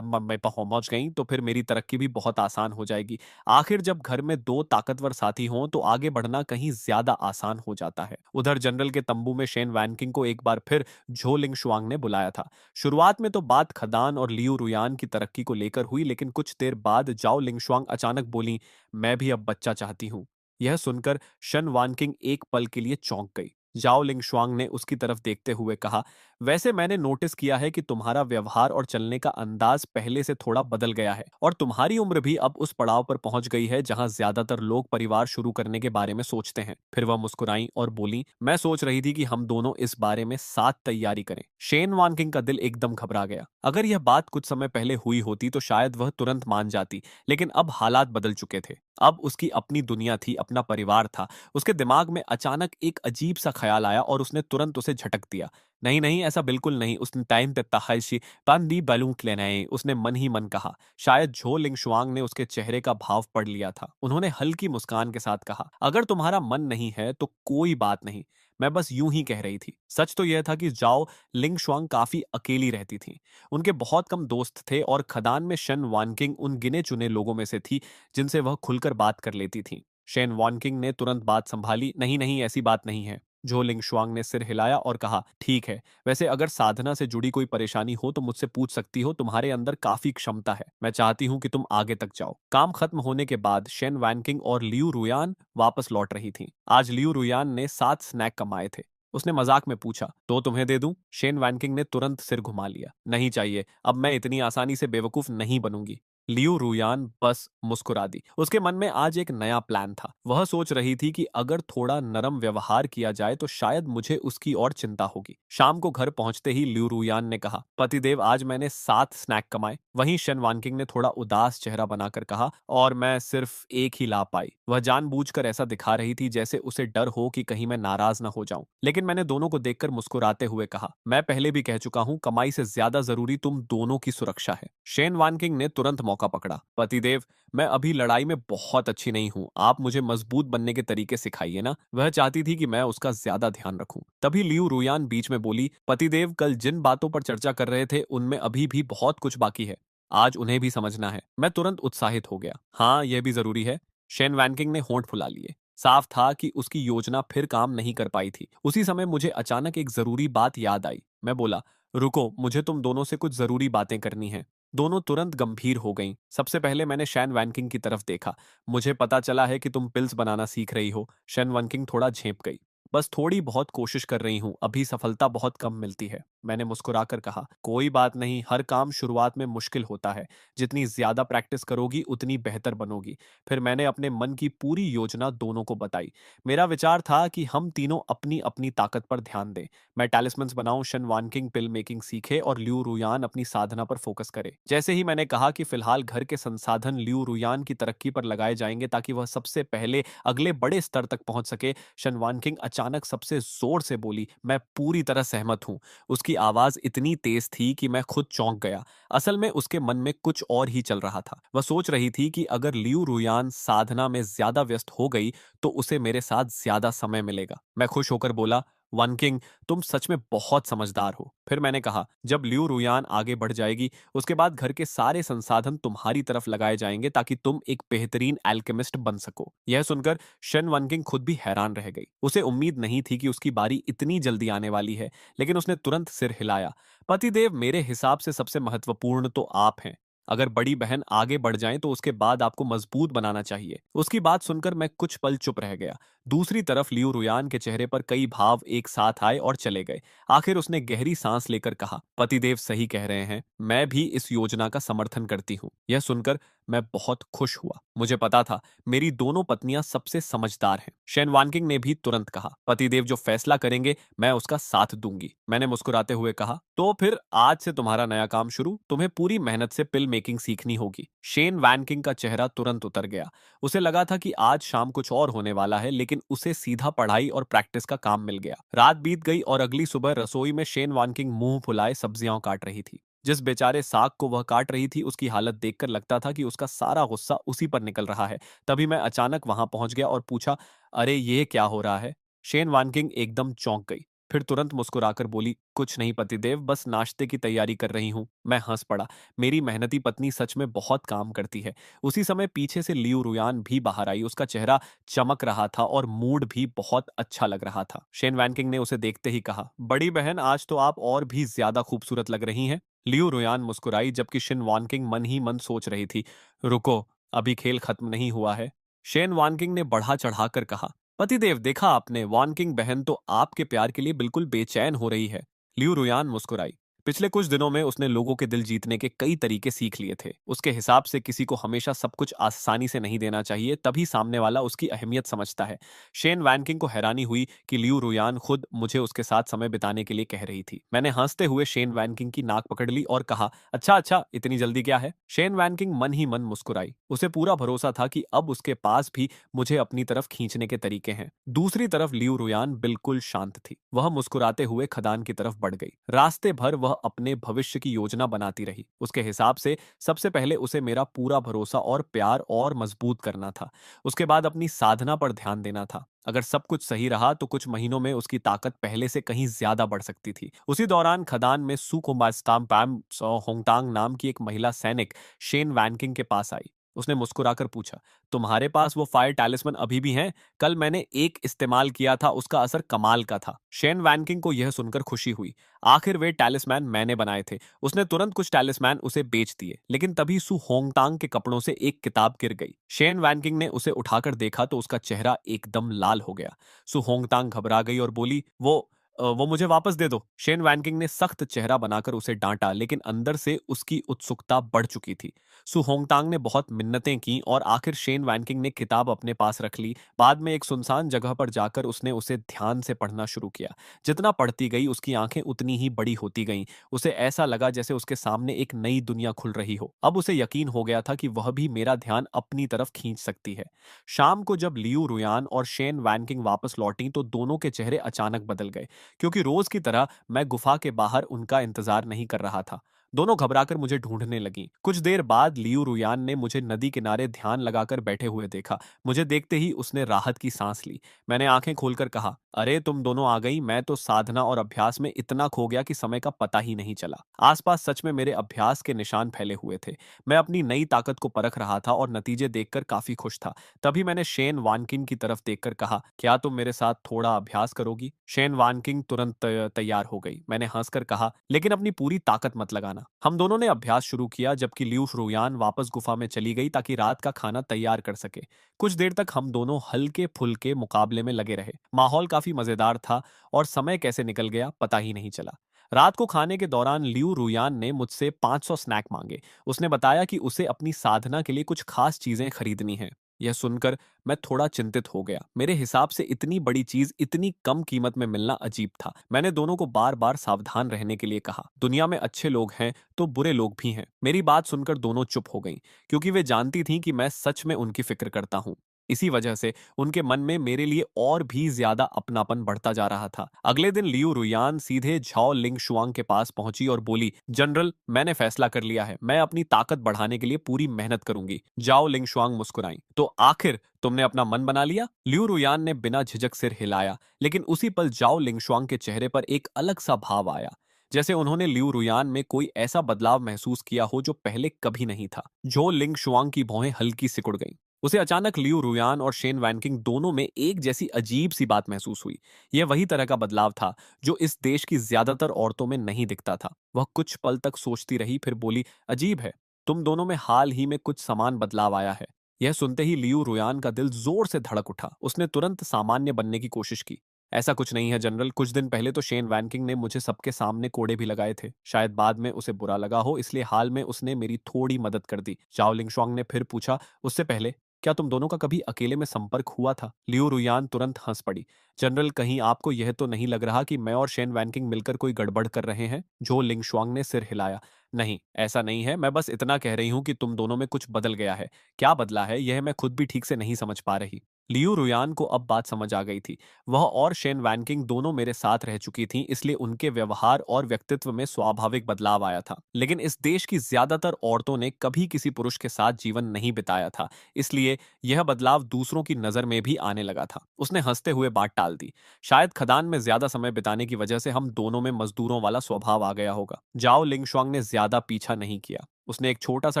में पहुंच गईं तो फिर मेरी तरक्की भी बहुत आसान हो जाएगी। आखिर जब घर में दो ताकतवर साथी हों तो आगे बढ़ना कहीं ज्यादा आसान हो जाता है। उधर जनरल के तंबू में शेन वैनकिंग को एक बार फिर झो लिंग शुआंग ने बुलाया था। शुरुआत में तो बात खदान और लियू रुयान की तरक्की को लेकर हुई, लेकिन कुछ देर बाद जाओ लिंगशुआंग अचानक बोली, मैं भी अब बच्चा चाहती हूँ। यह सुनकर शन वानकिंग एक पल के लिए चौंक गई। जाओ लिंगशुआंग ने उसकी तरफ देखते हुए कहा, वैसे मैंने नोटिस किया है कि तुम्हारा व्यवहार और चलने का अंदाज पहले से थोड़ा बदल गया है और तुम्हारी उम्र भी अब उस पड़ाव पर पहुंच गई है जहां ज्यादातर लोग परिवार शुरू करने के बारे में सोचते हैं। फिर वह मुस्कुराई और बोली, मैं सोच रही थी कि हम दोनों इस बारे में साथ तैयारी करें। शेन वानकिंग का दिल एकदम घबरा गया। अगर यह बात कुछ समय पहले हुई होती तो शायद वह तुरंत मान जाती, लेकिन अब हालात बदल चुके थे। अब उसकी अपनी दुनिया थी, अपना परिवार था। उसके दिमाग में अचानक एक अजीब सा ख्याल आया और उसने तुरंत उसे झटक दिया। नहीं नहीं, ऐसा बिल्कुल नहीं। उसने टाइम ते तहाइशी पांदी बलूंक लेने उसने मन ही मन कहा। शायद झो लिंगशुआंग ने उसके चेहरे का भाव पढ़ लिया था। उन्होंने हल्की मुस्कान के साथ कहा, अगर तुम्हारा मन नहीं है तो कोई बात नहीं। मैं बस यूं ही कह रही थी। सच तो यह था कि जाओ लिंगशुआंग काफी अकेली रहती थी। उनके बहुत कम दोस्त थे और खदान में शन वानकिंग उन गिने चुने लोगों में से थी जिनसे वह खुलकर बात कर लेती थी। शेन वानकिंग ने तुरंत बात संभाली, नहीं नहीं, ऐसी बात नहीं है। झो लिंगशुआंग ने सिर हिलाया और कहा, ठीक है। वैसे अगर साधना से जुड़ी कोई परेशानी हो तो मुझसे पूछ सकती हो। तुम्हारे अंदर काफी क्षमता है। मैं चाहती हूँ कि तुम आगे तक जाओ। काम खत्म होने के बाद शेन वैनकिंग और लियू रुयान वापस लौट रही थी। आज लियू रुयान ने 7 स्नैक कमाए थे। उसने मजाक में पूछा, तो तुम्हें दे दूं? शेन वैनकिंग ने तुरंत सिर घुमा लिया, नहीं चाहिए। अब मैं इतनी आसानी से बेवकूफ नहीं बनूंगी। लियू रुयान बस मुस्कुरा दी। उसके मन में आज एक नया प्लान था। वह सोच रही थी कि अगर थोड़ा नरम व्यवहार किया जाए तो शायद मुझे उसकी और चिंता होगी। शाम को घर पहुंचते ही लियू रुयान ने कहा, पतिदेव आज मैंने 7 स्नैक कमाए। वहीं शन वानकिंग ने थोड़ा उदास चेहरा बनाकर कहा, और मैं सिर्फ एक ही ला पाई। वह जानबूझकर ऐसा दिखा रही थी जैसे उसे डर हो कि कहीं मैं नाराज ना हो जाऊं। लेकिन मैंने दोनों को देखकर मुस्कुराते हुए कहा, मैं पहले भी कह चुका हूं, कमाई से ज्यादा जरूरी तुम दोनों की सुरक्षा है। शेन वानकिंग ने तुरंत मौका पकड़ा, पतिदेव मैं अभी लड़ाई में बहुत अच्छी नहीं हूं। आप मुझे मजबूत बनने के तरीके सिखाइए ना। वह चाहती थी कि मैं उसका ज्यादा ध्यान रखूं। तभी लियू रुयान बीच में बोली, पतिदेव कल जिन बातों पर चर्चा कर रहे थे उनमें अभी भी बहुत कुछ बाकी है। आज उन्हें भी समझना है। मैं तुरंत उत्साहित हो गया, हाँ यह भी जरूरी है। शेन वैनकिंग ने होंठ फुला लिए। साफ था कि उसकी योजना फिर काम नहीं कर पाई थी। उसी समय मुझे अचानक एक जरूरी बात याद आई। मैं बोला, रुको, मुझे तुम दोनों से कुछ जरूरी बातें करनी है। दोनों तुरंत गंभीर हो गईं। सबसे पहले मैंने शैन वैनकिंग की तरफ देखा। मुझे पता चला है कि तुम पिल्स बनाना सीख रही हो। शैन वैनकिंग थोड़ा झेंप गई। बस थोड़ी बहुत कोशिश कर रही हूँ, अभी सफलता बहुत कम मिलती है। मैंने मुस्कुराकर कहा, कोई बात नहीं, हर काम शुरुआत में मुश्किल होता है। जितनी ज्यादा प्रैक्टिस करोगी उतनी बेहतर बनोगी। फिर मैंने अपने मन की पूरी योजना दोनों को बताई। मेरा विचार था कि हम तीनों अपनी अपनी ताकत पर ध्यान दें। मैं टैलिस्मन्स बनाऊं, शन वानकिंग पिल मेकिंग सीखे और लियू रुयान अपनी साधना पर फोकस करे। जैसे ही मैंने कहा कि फिलहाल घर के संसाधन लियू रुयान की तरक्की पर लगाए जाएंगे ताकि वह सबसे पहले अगले बड़े स्तर तक पहुंच सके, शन वानकिंग अचानक सबसे जोर से बोली, मैं पूरी तरह सहमत हूं। उसकी आवाज इतनी तेज थी कि मैं खुद चौंक गया। असल में उसके मन में कुछ और ही चल रहा था। वह सोच रही थी कि अगर लियू रुयान साधना में ज्यादा व्यस्त हो गई तो उसे मेरे साथ ज्यादा समय मिलेगा। मैं खुश होकर बोला, वन किंग, तुम सच में बहुत समझदार हो। फिर मैंने कहा, जब लियू रुयान आगे बढ़ जाएगी, उसके बाद घर के सारे संसाधन तुम्हारी तरफ लगाए जाएंगे ताकि तुम एक बेहतरीन एल्केमिस्ट बन सको। यह सुनकर शन वन किंग खुद भी हैरान रह गई। उसे उम्मीद नहीं थी कि उसकी बारी इतनी जल्दी आने वाली है, लेकिन उसने तुरंत सिर हिलाया। पतिदेव, मेरे हिसाब से सबसे महत्वपूर्ण तो आप हैं। अगर बड़ी बहन आगे बढ़ जाए तो उसके बाद आपको मजबूत बनाना चाहिए। उसकी बात सुनकर मैं कुछ पल चुप रह गया। दूसरी तरफ लियू रुयान के चेहरे पर कई भाव एक साथ आए और चले गए। आखिर उसने गहरी सांस लेकर कहा, पतिदेव सही कह रहे हैं, मैं भी इस योजना का समर्थन करती हूँ। यह सुनकर मैं बहुत खुश हुआ। मुझे पता था मेरी दोनों पत्नियां सबसे समझदार हैं। शेन वानकिंग ने भी तुरंत कहा, पतिदेव जो फैसला करेंगे मैं उसका साथ दूंगी। मैंने मुस्कुराते हुए कहा, तो फिर आज से तुम्हारा नया काम शुरू। तुम्हें पूरी मेहनत से पिल मेकिंग सीखनी होगी। शेन वैनकिंग का चेहरा तुरंत उतर गया। उसे लगा था कि आज शाम कुछ और होने वाला है, लेकिन उसे सीधा पढ़ाई और प्रैक्टिस का काम मिल गया। रात बीत गई और अगली सुबह रसोई में शेन वानकिंग मुंह फुलाए सब्जियां काट रही थी। जिस बेचारे साग को वह काट रही थी, उसकी हालत देखकर लगता था कि उसका सारा गुस्सा उसी पर निकल रहा है। तभी मैं अचानक वहां पहुंच गया और पूछा, अरे ये क्या हो रहा है? शेन वानकिंग एकदम चौंक गई। फिर तुरंत मुस्कुराकर बोली, कुछ नहीं पतिदेव, बस नाश्ते की तैयारी कर रही हूँ। मैं हंस पड़ा। मेरी मेहनती पत्नी सच में बहुत काम करती है। उसी समय पीछे से लियू रुयान भी बाहर आई। उसका चेहरा चमक रहा था और मूड भी बहुत अच्छा लग रहा था। शेन वैनकिंग ने उसे देखते ही कहा, बड़ी बहन, आज तो आप और भी ज्यादा खूबसूरत लग रही हैं। लियू रुयान मुस्कुराई, जबकि शिन वानकिंग मन ही मन सोच रही थी, रुको, अभी खेल खत्म नहीं हुआ है। शेन वानकिंग ने बढ़ा चढ़ाकर कहा, पतिदेव, देखा आपने, वानकिंग बहन तो आपके प्यार के लिए बिल्कुल बेचैन हो रही है। लियू रुयान मुस्कुराई। पिछले कुछ दिनों में उसने लोगों के दिल जीतने के कई तरीके सीख लिए थे। उसके हिसाब से किसी को हमेशा सब कुछ आसानी से नहीं देना चाहिए, तभी सामने वाला उसकी अहमियत समझता है। शेन वैनकिंग को हैरानी हुई कि लियू रुयान खुद मुझे उसके साथ समय बिताने के लिए कह रही थी। मैंने हंसते हुए शेन वैनकिंग की नाक पकड़ ली और कहा, अच्छा अच्छा, इतनी जल्दी क्या है? शेन वैनकिंग मन ही मन मुस्कुराई। उसे पूरा भरोसा था कि अब उसके पास भी मुझे अपनी तरफ खींचने के तरीके हैं। दूसरी तरफ लियू रुयान बिल्कुल शांत थी। वह मुस्कुराते हुए खदान की तरफ बढ़ गई। रास्ते भर वह अपने भविष्य की योजना बनाती रही। उसके हिसाब से सबसे पहले उसे मेरा पूरा भरोसा और प्यार और मजबूत करना था। उसके बाद अपनी साधना पर ध्यान देना था। अगर सब कुछ सही रहा तो कुछ महीनों में उसकी ताकत पहले से कहीं ज्यादा बढ़ सकती थी। उसी दौरान खदान में सुकुमास्ताम पैम होंगटांग नाम की एक महिला सैनिक शेन वैनकिंग के पास आई। उसने मुस्कुराकर पूछा, तुम्हारे पास वो फायर टैलिस्मन अभी भी हैं? कल मैंने एक इस्तेमाल किया था, उसका असर कमाल का था। शेन वैनकिंग को यह सुनकर खुशी हुई। आखिर वे टैलिस्मैन मैंने बनाए थे। उसने तुरंत कुछ टैलिस्मैन उसे बेच दिए, लेकिन तभी सु होंगटांग के कपड़ों से एक किताब गिर गई। शेन वैनकिंग ने उसे उठाकर देखा तो उसका चेहरा एकदम लाल हो गया। सु होंगटांग घबरा गई और बोली, वो मुझे वापस दे दो। शेन वैनकिंग ने सख्त चेहरा बनाकर उसे डांटा, लेकिन अंदर से उसकी उत्सुकता बढ़ चुकी थी। सु होंगटांग ने बहुत मिन्नतें की और आखिर शेन वैनकिंग ने किताब अपने पास रख ली। बाद में एक सुनसान जगह पर जाकर उसने उसे ध्यान से पढ़ना शुरू किया। जितना पढ़ती गई उसकी आंखें उतनी ही बड़ी होती गईं। उसे ऐसा लगा जैसे उसके सामने एक नई दुनिया खुल रही हो। अब उसे यकीन हो गया था कि वह भी मेरा ध्यान अपनी तरफ खींच सकती है। शाम को जब लियू रुयान और शेन वैनकिंग वापस लौटी तो दोनों के चेहरे अचानक बदल गए, क्योंकि रोज की तरह मैं गुफा के बाहर उनका इंतजार नहीं कर रहा था। दोनों घबराकर मुझे ढूंढने लगीं। कुछ देर बाद लियू रुयान ने मुझे नदी किनारे ध्यान लगाकर बैठे हुए देखा। मुझे देखते ही उसने राहत की सांस ली। मैंने आंखें खोलकर कहा, अरे तुम दोनों आ गई। मैं तो साधना और अभ्यास में इतना खो गया कि समय का पता ही नहीं चला। आसपास सच में मेरे अभ्यास के निशान फैले हुए थे। मैं अपनी नई ताकत को परख रहा था और नतीजे देखकर काफी खुश था। तभी मैंने शेन वानकिन की तरफ देखकर कहा, क्या तुम मेरे साथ थोड़ा अभ्यास करोगी? शेन वानकिंग तुरंत तैयार हो गई। मैंने हंसकर कहा, लेकिन अपनी पूरी ताकत मत लगाना। हम दोनों ने अभ्यास शुरू किया, जबकि लियू रुयान वापस गुफा में चली गई ताकि रात का खाना तैयार कर सके। कुछ देर तक हम दोनों हल्के फुल्के मुकाबले में लगे रहे। माहौल काफी मजेदार था और समय कैसे निकल गया पता ही नहीं चला। रात को खाने के दौरान लियू रुयान ने मुझसे 500 स्नैक मांगे। उसने बताया कि उसे अपनी साधना के लिए कुछ खास चीजें खरीदनी हैं। यह सुनकर मैं थोड़ा चिंतित हो गया। मेरे हिसाब से इतनी बड़ी चीज इतनी कम कीमत में मिलना अजीब था। मैंने दोनों को बार बार सावधान रहने के लिए कहा। दुनिया में अच्छे लोग हैं तो बुरे लोग भी हैं। मेरी बात सुनकर दोनों चुप हो गईं, क्योंकि वे जानती थीं कि मैं सच में उनकी फिक्र करता हूँ। इसी वजह से उनके मन में मेरे लिए और भी ज्यादा अपनापन बढ़ता जा रहा था। अगले दिन लियू रुयान सीधे झाओ लिंग शुआंग के पास पहुंची और बोली, जनरल, मैंने फैसला कर लिया है, मैं अपनी ताकत बढ़ाने के लिए पूरी मेहनत करूंगी। जाओ लिंग शुआंग मुस्कुराई, तो आखिर तुमने अपना मन बना लिया? लियू रुयान ने बिना झिझक सिर हिलाया, लेकिन उसी पल जाओ लिंगशुआंग के चेहरे पर एक अलग सा भाव आया, जैसे उन्होंने लियू रुयान में कोई ऐसा बदलाव महसूस किया हो जो पहले कभी नहीं था। जो लिंगशुआंग की भौहें हल्की सिकुड़ गईं। उसे अचानक लियू रुयान और शेन वैनकिंग दोनों में एक जैसी अजीब सी बात महसूस हुई। यह वही तरह का बदलाव था जो इस देश की ज्यादातर औरतों में नहीं दिखता था। वह कुछ पल तक सोचती रही, फिर बोली, अजीब है, तुम दोनों में हाल ही में कुछ समान बदलाव आया है। यह सुनते ही लियू रुयान का दिल जोर से धड़क उठा। उसने तुरंत सामान्य बनने की कोशिश की। ऐसा कुछ नहीं है जनरल, कुछ दिन पहले तो शेन वैनकिंग ने मुझे सबके सामने कोड़े भी लगाए थे। शायद बाद में उसे बुरा लगा हो, इसलिए हाल में उसने मेरी थोड़ी मदद कर दी। चाओ लिंगशुआंग ने फिर पूछा, उससे पहले क्या तुम दोनों का कभी अकेले में संपर्क हुआ था? लियू रुयान तुरंत हंस पड़ी। जनरल, कहीं आपको यह तो नहीं लग रहा कि मैं और शेन वैनकिंग मिलकर कोई गड़बड़ कर रहे हैं? जो लिंगशुआंग ने सिर हिलाया। नहीं, ऐसा नहीं है, मैं बस इतना कह रही हूं कि तुम दोनों में कुछ बदल गया है। क्या बदला है, यह मैं खुद भी ठीक से नहीं समझ पा रही। लियू रुयान को अब बात समझ आ गई थी। वह और शेन वैनकिंग दोनों मेरे साथ रह चुकी थीं, इसलिए उनके व्यवहार और व्यक्तित्व में स्वाभाविक बदलाव आया था। लेकिन इस देश की ज्यादातर औरतों ने कभी किसी पुरुष के साथ जीवन नहीं बिताया था, इसलिए यह बदलाव दूसरों की नजर में भी आने लगा था। उसने हंसते हुए बात टाल दी। शायद खदान में ज्यादा समय बिताने की वजह से हम दोनों में मजदूरों वाला स्वभाव आ गया होगा। जाओ लिंगशुआंग ने ज्यादा पीछा नहीं किया। उसने एक छोटा सा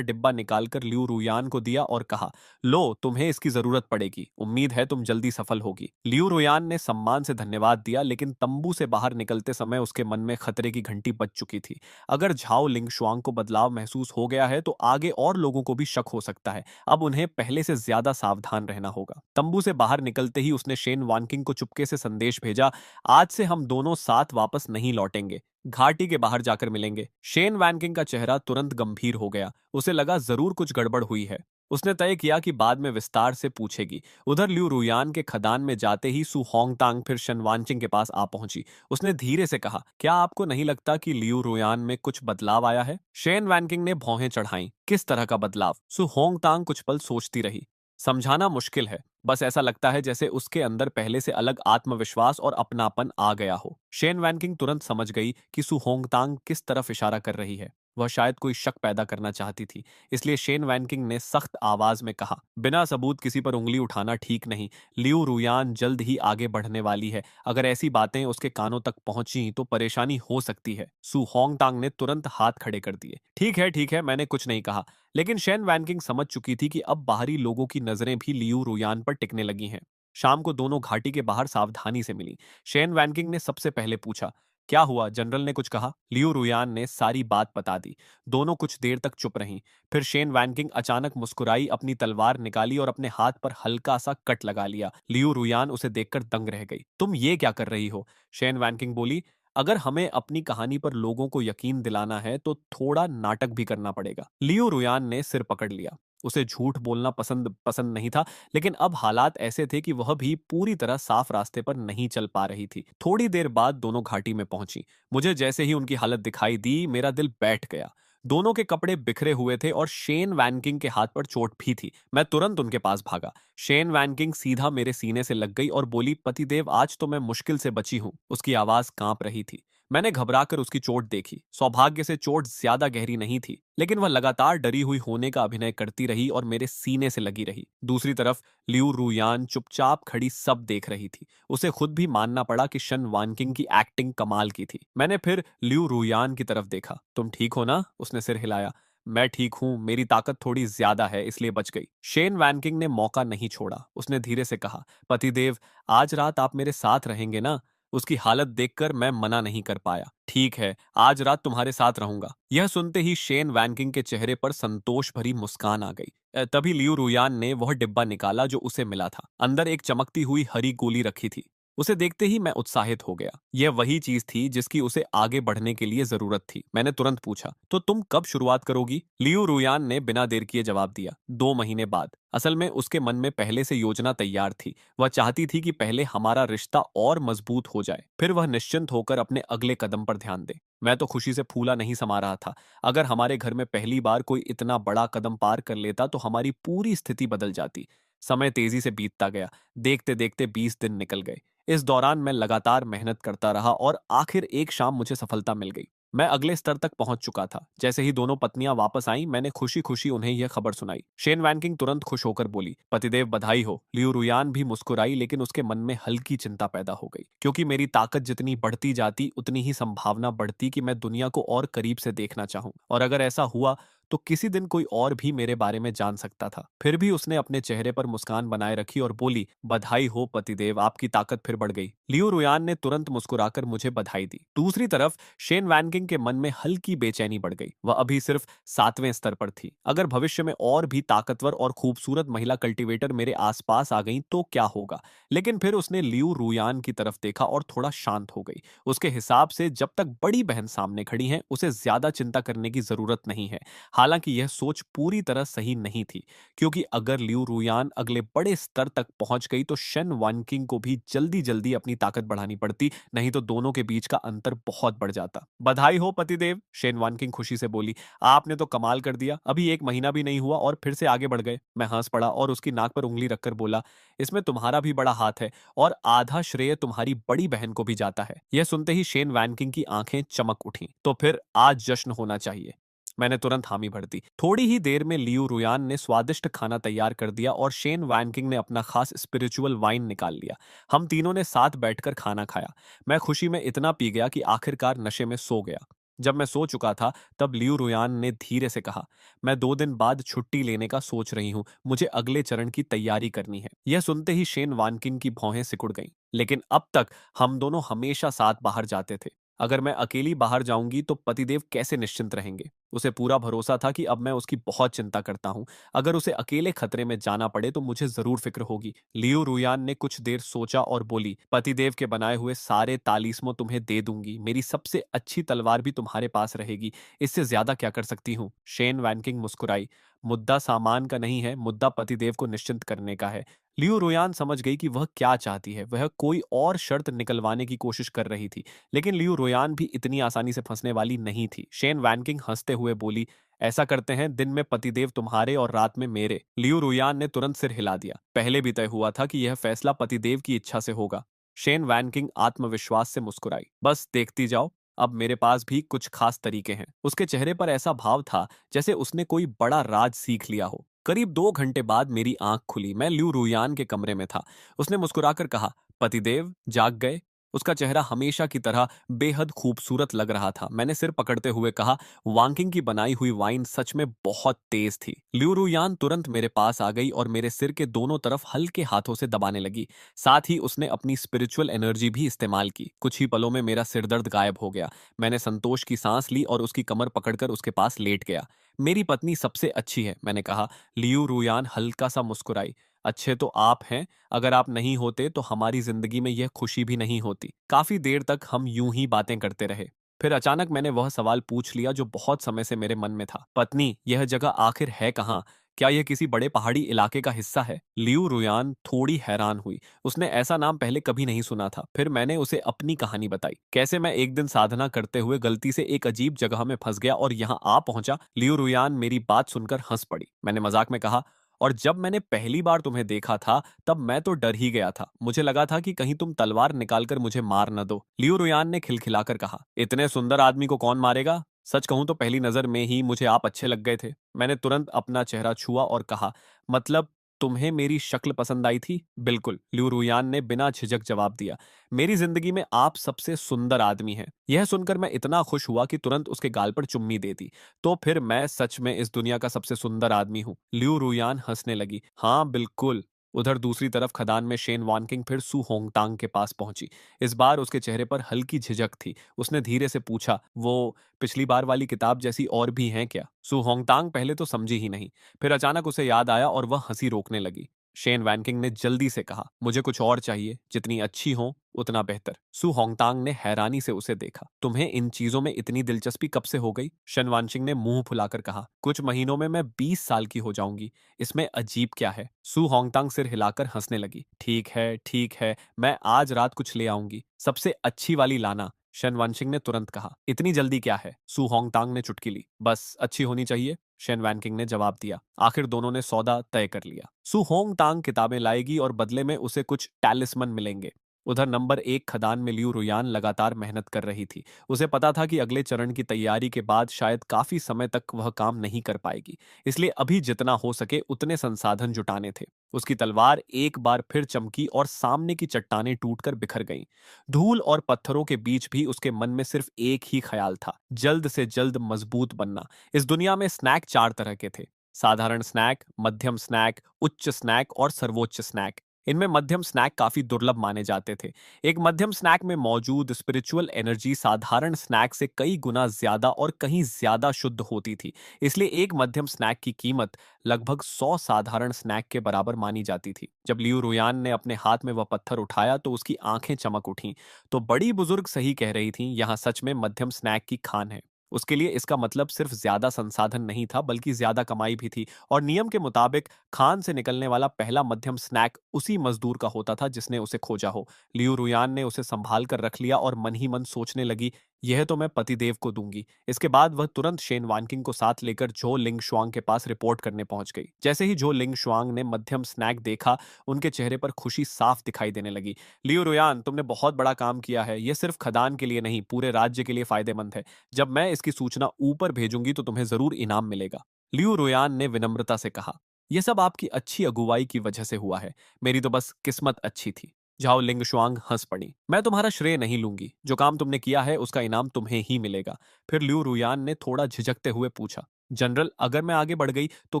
डिब्बा निकालकर लियू रुयान को दिया और कहा, लो, तुम्हें इसकी जरूरत पड़ेगी, उम्मीद है तुम जल्दी सफल होगी। लियू रुयान ने सम्मान से धन्यवाद दिया, लेकिन तंबू से बाहर निकलते समय उसके मन में खतरे की घंटी बज चुकी थी। अगर झाओ लिंगशुआंग को बदलाव महसूस हो गया है तो आगे और लोगों को भी शक हो सकता है। अब उन्हें पहले से ज्यादा सावधान रहना होगा। तंबू से बाहर निकलते ही उसने शेन वानकिंग को चुपके से संदेश भेजा, आज से हम दोनों साथ वापस नहीं लौटेंगे, घाटी के बाहर जाकर मिलेंगे। शेन वैनकिंग का चेहरा तुरंत गंभीर हो गया। उसे लगा जरूर कुछ गड़बड़ हुई है। उसने तय किया कि बाद में विस्तार से पूछेगी। उधर लियू रुयान के खदान में जाते ही सु होंगतांग फिर शन वानचिंग के पास आ पहुंची। उसने धीरे से कहा, क्या आपको नहीं लगता कि लियू रुयान में कुछ बदलाव आया है? शेन वैनकिंग ने भौहें चढ़ाईं। किस तरह का बदलाव? सु होंगतांग कुछ पल सोचती रही। समझाना मुश्किल है, बस ऐसा लगता है जैसे उसके अंदर पहले से अलग आत्मविश्वास और अपनापन आ गया हो। शेन वैनकिंग तुरंत समझ गई कि सु होंगतांग किस तरफ इशारा कर रही है। वह शायद कोई शक पैदा करना चाहती थी, इसलिए शेन वैनकिंग ने सख्त आवाज में कहा, बिना सबूत किसी पर उंगली उठाना ठीक नहीं। लियू रुयान जल्द ही आगे बढ़ने वाली है, अगर ऐसी बातें उसके कानों तक पहुंची तो परेशानी हो सकती है। सु होंगतांग ने तुरंत हाथ खड़े कर दिए। ठीक है, मैंने कुछ नहीं कहा। लेकिन शेन वैनकिंग समझ चुकी थी कि अब बाहरी लोगों की नजरें भी लियू रुयान पर टिकने लगी हैं। शाम को दोनों घाटी के बाहर सावधानी से मिली। शेन वैनकिंग ने सबसे पहले पूछा, क्या हुआ, जनरल ने कुछ कहा? लियू रुयान ने सारी बात बता दी। दोनों कुछ देर तक चुप रहीं। फिर शेन वैनकिंग अचानक मुस्कुराई, अपनी तलवार निकाली और अपने हाथ पर हल्का सा कट लगा लिया। लियू रुयान उसे देखकर दंग रह गई। तुम ये क्या कर रही हो? शेन वैनकिंग बोली, अगर हमें अपनी कहानी पर लोगों को यकीन दिलाना है तो थोड़ा नाटक भी करना पड़ेगा। लियो रुयान ने सिर पकड़ लिया। उसे झूठ बोलना पसंद पसंद नहीं था, लेकिन अब हालात ऐसे थे कि वह भी पूरी तरह साफ रास्ते पर नहीं चल पा रही थी। थोड़ी देर बाद दोनों घाटी में पहुंची। मुझे जैसे ही उनकी हालत दिखाई दी, मेरा दिल बैठ गया। दोनों के कपड़े बिखरे हुए थे और शेन वैनकिंग के हाथ पर चोट भी थी। मैं तुरंत उनके पास भागा। शेन वैनकिंग सीधा मेरे सीने से लग गई और बोली, पतिदेव, आज तो मैं मुश्किल से बची हूं। उसकी आवाज कांप रही थी। मैंने घबराकर उसकी चोट देखी। सौभाग्य से चोट ज्यादा गहरी नहीं थी, लेकिन वह लगातार डरी हुई होने का अभिनय करती रही और मेरे सीने से लगी रही। दूसरी तरफ लियू रुयान चुपचाप खड़ी सब देख रही थी। उसे खुद भी मानना पड़ा कि शन वानकिंग की एक्टिंग कमाल की थी। मैंने फिर लियू रुयान की तरफ देखा। तुम ठीक हो ना? उसने सिर हिलाया। मैं ठीक हूं, मेरी ताकत थोड़ी ज्यादा है, इसलिए बच गई। शेन वैनकिंग ने मौका नहीं छोड़ा। उसने धीरे से कहा, पतिदेव, आज रात आप मेरे साथ रहेंगे ना? उसकी हालत देखकर मैं मना नहीं कर पाया। ठीक है, आज रात तुम्हारे साथ रहूंगा। यह सुनते ही शेन वैनकिंग के चेहरे पर संतोष भरी मुस्कान आ गई। तभी लियू रुयान ने वह डिब्बा निकाला जो उसे मिला था। अंदर एक चमकती हुई हरी गोली रखी थी। उसे देखते ही मैं उत्साहित हो गया। यह वही चीज थी जिसकी उसे आगे बढ़ने के लिए जरूरत थी। मैंने तुरंत पूछा, तो तुम कब शुरुआत करोगी? लियू रुयान ने बिना देर किए जवाब दिया, 2 महीने बाद। असल में उसके मन में पहले से योजना तैयार थी। वह चाहती थी कि पहले हमारा रिश्ता और मजबूत हो जाए, फिर वह निश्चिंत होकर अपने अगले कदम पर ध्यान दे। मैं तो खुशी से फूला नहीं समा रहा था। अगर हमारे घर में पहली बार कोई इतना बड़ा कदम पार कर लेता तो हमारी पूरी स्थिति बदल जाती। समय तेजी से बीतता गया। देखते देखते 20 दिन निकल गए। इस दौरान मैं लगातार मेहनत करता रहा और आखिर एक शाम मुझे सफलता मिल गई। मैं अगले स्तर तक पहुंच चुका था। जैसे ही दोनों पत्नियां वापस आईं, मैंने खुशी खुशी उन्हें यह खबर सुनाई। शेन वैनकिंग तुरंत खुश होकर बोली, पतिदेव बधाई हो। लियू रुयान भी मुस्कुराई, लेकिन उसके मन में हल्की चिंता पैदा हो गई, क्योंकि मेरी ताकत जितनी बढ़ती जाती उतनी ही संभावना बढ़ती कि मैं दुनिया को और करीब से देखना चाहूं, और अगर ऐसा हुआ तो किसी दिन कोई और भी मेरे बारे में जान सकता था। फिर भी उसने अपने चेहरे पर मुस्कान बनाए रखी और बोली, बधाई हो पतिदेव, आपकी ताकत फिर बढ़ गई। लियो रुयान ने तुरंत मुस्कुराकर मुझे बधाई दी। दूसरी तरफ शेन वैनकिंग के मन में हल्की बेचैनी बढ़ गई। वह अभी सिर्फ 7वें स्तर पर थी। अगर भविष्य में और भी ताकतवर और खूबसूरत महिला कल्टीवेटर मेरे आसपास आ गईं तो क्या होगा। लेकिन फिर उसने लियू रुयान की तरफ देखा और थोड़ा शांत हो गई। उसके हिसाब से जब तक बड़ी बहन सामने खड़ी है, उसे ज्यादा चिंता करने की जरूरत नहीं है। हालांकि यह सोच पूरी तरह सही नहीं थी, क्योंकि अगर लियू रुयान अगले बड़े स्तर तक पहुंच गई तो शन वानकिंग को भी जल्दी जल्दी अपनी ताकत बढ़ानी पड़ती, नहीं तो दोनों के बीच का अंतर बहुत बढ़ जाता। बधाई हो पतिदेव, शेन वानकिंग खुशी से बोली, आपने तो कमाल कर दिया। अभी 1 महीना भी नहीं हुआ और फिर से आगे बढ़ गए। मैं हंस पड़ा और उसकी नाक पर उंगली रखकर बोला, इसमें तुम्हारा भी बड़ा हाथ है, और आधा श्रेय तुम्हारी बड़ी बहन को भी जाता है। यह सुनते ही शेन वैनकिंग की आंखें चमक उठीं। तो फिर आज जश्न होना चाहिए। मैंने तुरंत हामी भर दी। थोड़ी ही देर में लियू रुयान ने स्वादिष्ट खाना तैयार कर दिया और शेन वैनकिंग ने अपना खास स्पिरिचुअल वाइन निकाल लिया। हम तीनों ने साथ बैठकर खाना खाया। मैं खुशी में इतना पी गया कि आखिरकार नशे में सो गया। जब मैं सो चुका था, तब लियू रुयान ने धीरे से कहा, मैं 2 दिन बाद छुट्टी लेने का सोच रही हूँ। मुझे अगले चरण की तैयारी करनी है। यह सुनते ही शेन वानकिन की भौहें सिकुड़ गईं। लेकिन अब तक हम दोनों हमेशा साथ बाहर जाते थे। अगर मैं अकेली बाहर जाऊंगी तो पतिदेव कैसे निश्चिंत रहेंगे। उसे पूरा भरोसा था कि अब मैं उसकी बहुत चिंता करता हूं। अगर उसे अकेले खतरे में जाना पड़े तो मुझे जरूर फिक्र होगी। लियू रुयान ने कुछ देर सोचा और बोली, पतिदेव के बनाए हुए सारे तालिस्मों तुम्हें दे दूंगी। मेरी सबसे अच्छी तलवार भी तुम्हारे पास रहेगी। इससे ज्यादा क्या कर सकती हूँ। शेन वैनकिंग मुस्कुराई, मुद्दा सामान का नहीं है, मुद्दा पतिदेव को निश्चिंत करने का है। लियू रुयान समझ गई कि वह क्या चाहती है। वह कोई और शर्त निकलवाने की कोशिश कर रही थी, लेकिन लियू रोयान भी इतनी आसानी से फंसने वाली नहीं थी। शेन वैनकिंग हंसते हुए बोली, ऐसा करते हैं, दिन में पतिदेव तुम्हारे और रात में मेरे। लियू रुयान ने तुरंत सिर हिला दिया। पहले भी तय हुआ था कि यह फैसला पतिदेव की इच्छा से होगा। शेन वैनकिंग आत्मविश्वास से मुस्कुराई, बस देखती जाओ, अब मेरे पास भी कुछ खास तरीके हैं। उसके चेहरे पर ऐसा भाव था जैसे उसने कोई बड़ा राज सीख लिया हो। करीब 2 घंटे बाद मेरी आंख खुली। मैं लियू रुयान के कमरे में था। उसने मुस्कुराकर कहा, पतिदेव जाग गए। उसका चेहरा हमेशा की तरह बेहद खूबसूरत लग रहा था। मैंने सिर पकड़ते हुए कहा, वांकिंग की बनाई हुई वाइन सच में बहुत तेज थी। लियू रुयान तुरंत मेरे पास आ गई और मेरे सिर के दोनों तरफ हल्के हाथों से दबाने लगी। साथ ही उसने अपनी स्पिरिचुअल एनर्जी भी इस्तेमाल की। कुछ ही पलों में मेरा सिरदर्द गायब हो गया। मैंने संतोष की सांस ली और उसकी कमर पकड़कर उसके पास लेट गया। मेरी पत्नी सबसे अच्छी है, मैंने कहा। लियू रुयान हल्का सा मुस्कुराई, अच्छे तो आप हैं, अगर आप नहीं होते तो हमारी जिंदगी में यह खुशी भी नहीं होती। काफी देर तक हम यूं ही बातें करते रहे। फिर अचानक मैंने वह सवाल पूछ लिया जो बहुत समय से मेरे मन में था, पत्नी, यह जगह आखिर है कहाँ? क्या यह किसी बड़े पहाड़ी इलाके का हिस्सा है? लियू रुयान थोड़ी हैरान हुई। उसने ऐसा नाम पहले कभी नहीं सुना था। फिर मैंने उसे अपनी कहानी बताई, कैसे मैं एक दिन साधना करते हुए गलती से एक अजीब जगह में फंस गया और यहाँ आ पहुंचा। लियू रुयान मेरी बात सुनकर हंस पड़ी। मैंने मजाक में कहा, और जब मैंने पहली बार तुम्हें देखा था तब मैं तो डर ही गया था। मुझे लगा था कि कहीं तुम तलवार निकालकर मुझे मार न दो। लियू रुयान ने खिलखिलाकर कहा, इतने सुंदर आदमी को कौन मारेगा? सच कहूं तो पहली नजर में ही मुझे आप अच्छे लग गए थे। मैंने तुरंत अपना चेहरा छुआ और कहा, मतलब तुम्हें मेरी शक्ल पसंद आई थी? बिल्कुल, लियू रुयान ने बिना झिझक जवाब दिया। मेरी जिंदगी में आप सबसे सुंदर आदमी हैं। यह सुनकर मैं इतना खुश हुआ कि तुरंत उसके गाल पर चुम्मी दे दी। तो फिर मैं सच में इस दुनिया का सबसे सुंदर आदमी हूँ। लियू रुयान हंसने लगी, हाँ बिल्कुल। उधर दूसरी तरफ खदान में शेन वानकिंग फिर सु होंगटांग के पास पहुंची। इस बार उसके चेहरे पर हल्की झिझक थी। उसने धीरे से पूछा, वो पिछली बार वाली किताब जैसी और भी हैं क्या? सु होंगटांग पहले तो समझी ही नहीं। फिर अचानक उसे याद आया और वह हंसी रोकने लगी। शेन वैनकिंग ने जल्दी से कहा, मुझे कुछ और चाहिए, जितनी अच्छी हो उतना बेहतर। सु होंगटांग ने हैरानी से उसे देखा, तुम्हें इन चीजों में इतनी दिलचस्पी कब से हो गई? शन वानशिंग ने मुंह फुलाकर कहा, कुछ महीनों में मैं 20 साल की हो जाऊंगी। इसमें अजीब क्या है? सु होंगटांग सिर हिलाकर हंसने लगी, ठीक है ठीक है, मैं आज रात कुछ ले आऊंगी, सबसे अच्छी वाली लाना। शन वानशिंग ने तुरंत कहा, इतनी जल्दी क्या है? सु होंगटांग ने चुटकी ली, बस अच्छी होनी चाहिए। शेन वैनकिंग ने जवाब दिया। आखिर दोनों ने सौदा तय कर लिया। सु होंग टांग किताबें लाएगी और बदले में उसे कुछ टैलिस्मन मिलेंगे। उधर नंबर 1 खदान में लियू रुयान लगातार मेहनत कर रही थी। उसे पता था कि अगले चरण की तैयारी के बाद शायद काफी समय तक वह काम नहीं कर पाएगी। इसलिए अभी जितना हो सके उतने संसाधन जुटाने थे। उसकी तलवार एक बार फिर चमकी और सामने की चट्टानें टूटकर बिखर गईं। धूल और पत्थरों के बीच भी उसके मन में सिर्फ एक ही ख्याल था, जल्द से जल्द मजबूत बनना। इस दुनिया में स्नैक 4 तरह के थे। साधारण स्नैक, मध्यम स्नैक, उच्च स्नैक और सर्वोच्च स्नैक। इनमें मध्यम स्नैक काफी दुर्लभ माने जाते थे। एक मध्यम स्नैक में मौजूद स्पिरिचुअल एनर्जी साधारण स्नैक से कई गुना ज्यादा और कहीं ज्यादा शुद्ध होती थी। इसलिए एक मध्यम स्नैक की कीमत लगभग 100 साधारण स्नैक के बराबर मानी जाती थी। जब लियू रुयान ने अपने हाथ में वह पत्थर उठाया तो उसकी आंखें चमक उठीं। तो बड़ी बुजुर्ग सही कह रही थीं, यहाँ सच में मध्यम स्नैक की खान है। उसके लिए इसका मतलब सिर्फ ज्यादा संसाधन नहीं था, बल्कि ज्यादा कमाई भी थी। और नियम के मुताबिक खान से निकलने वाला पहला मध्यम स्नैक उसी मजदूर का होता था जिसने उसे खोजा हो। लियू रुयान ने उसे संभाल कर रख लिया और मन ही मन सोचने लगी, यह तो मैं पतिदेव को दूंगी। इसके बाद वह तुरंत शेन वानकिंग को साथ लेकर झो लिंग शुआंग के पास रिपोर्ट करने पहुंच गई। जैसे ही झो लिंग शुआंग ने मध्यम स्नैक देखा, उनके चेहरे पर खुशी साफ दिखाई देने लगी। लियू रुयान, तुमने बहुत बड़ा काम किया है। यह सिर्फ खदान के लिए नहीं, पूरे राज्य के लिए फायदेमंद है। जब मैं इसकी सूचना ऊपर भेजूंगी तो तुम्हें जरूर इनाम मिलेगा। लियू रुयान ने विनम्रता से कहा, यह सब आपकी अच्छी अगुवाई की वजह से हुआ है। मेरी तो बस किस्मत अच्छी थी। झाओ लिंगशुआंग हंस पड़ी। मैं तुम्हारा श्रेय नहीं लूंगी। जो काम तुमने किया है उसका इनाम तुम्हें ही मिलेगा। फिर लियू रुयान ने थोड़ा झिझकते हुए पूछा, जनरल, अगर मैं आगे बढ़ गई तो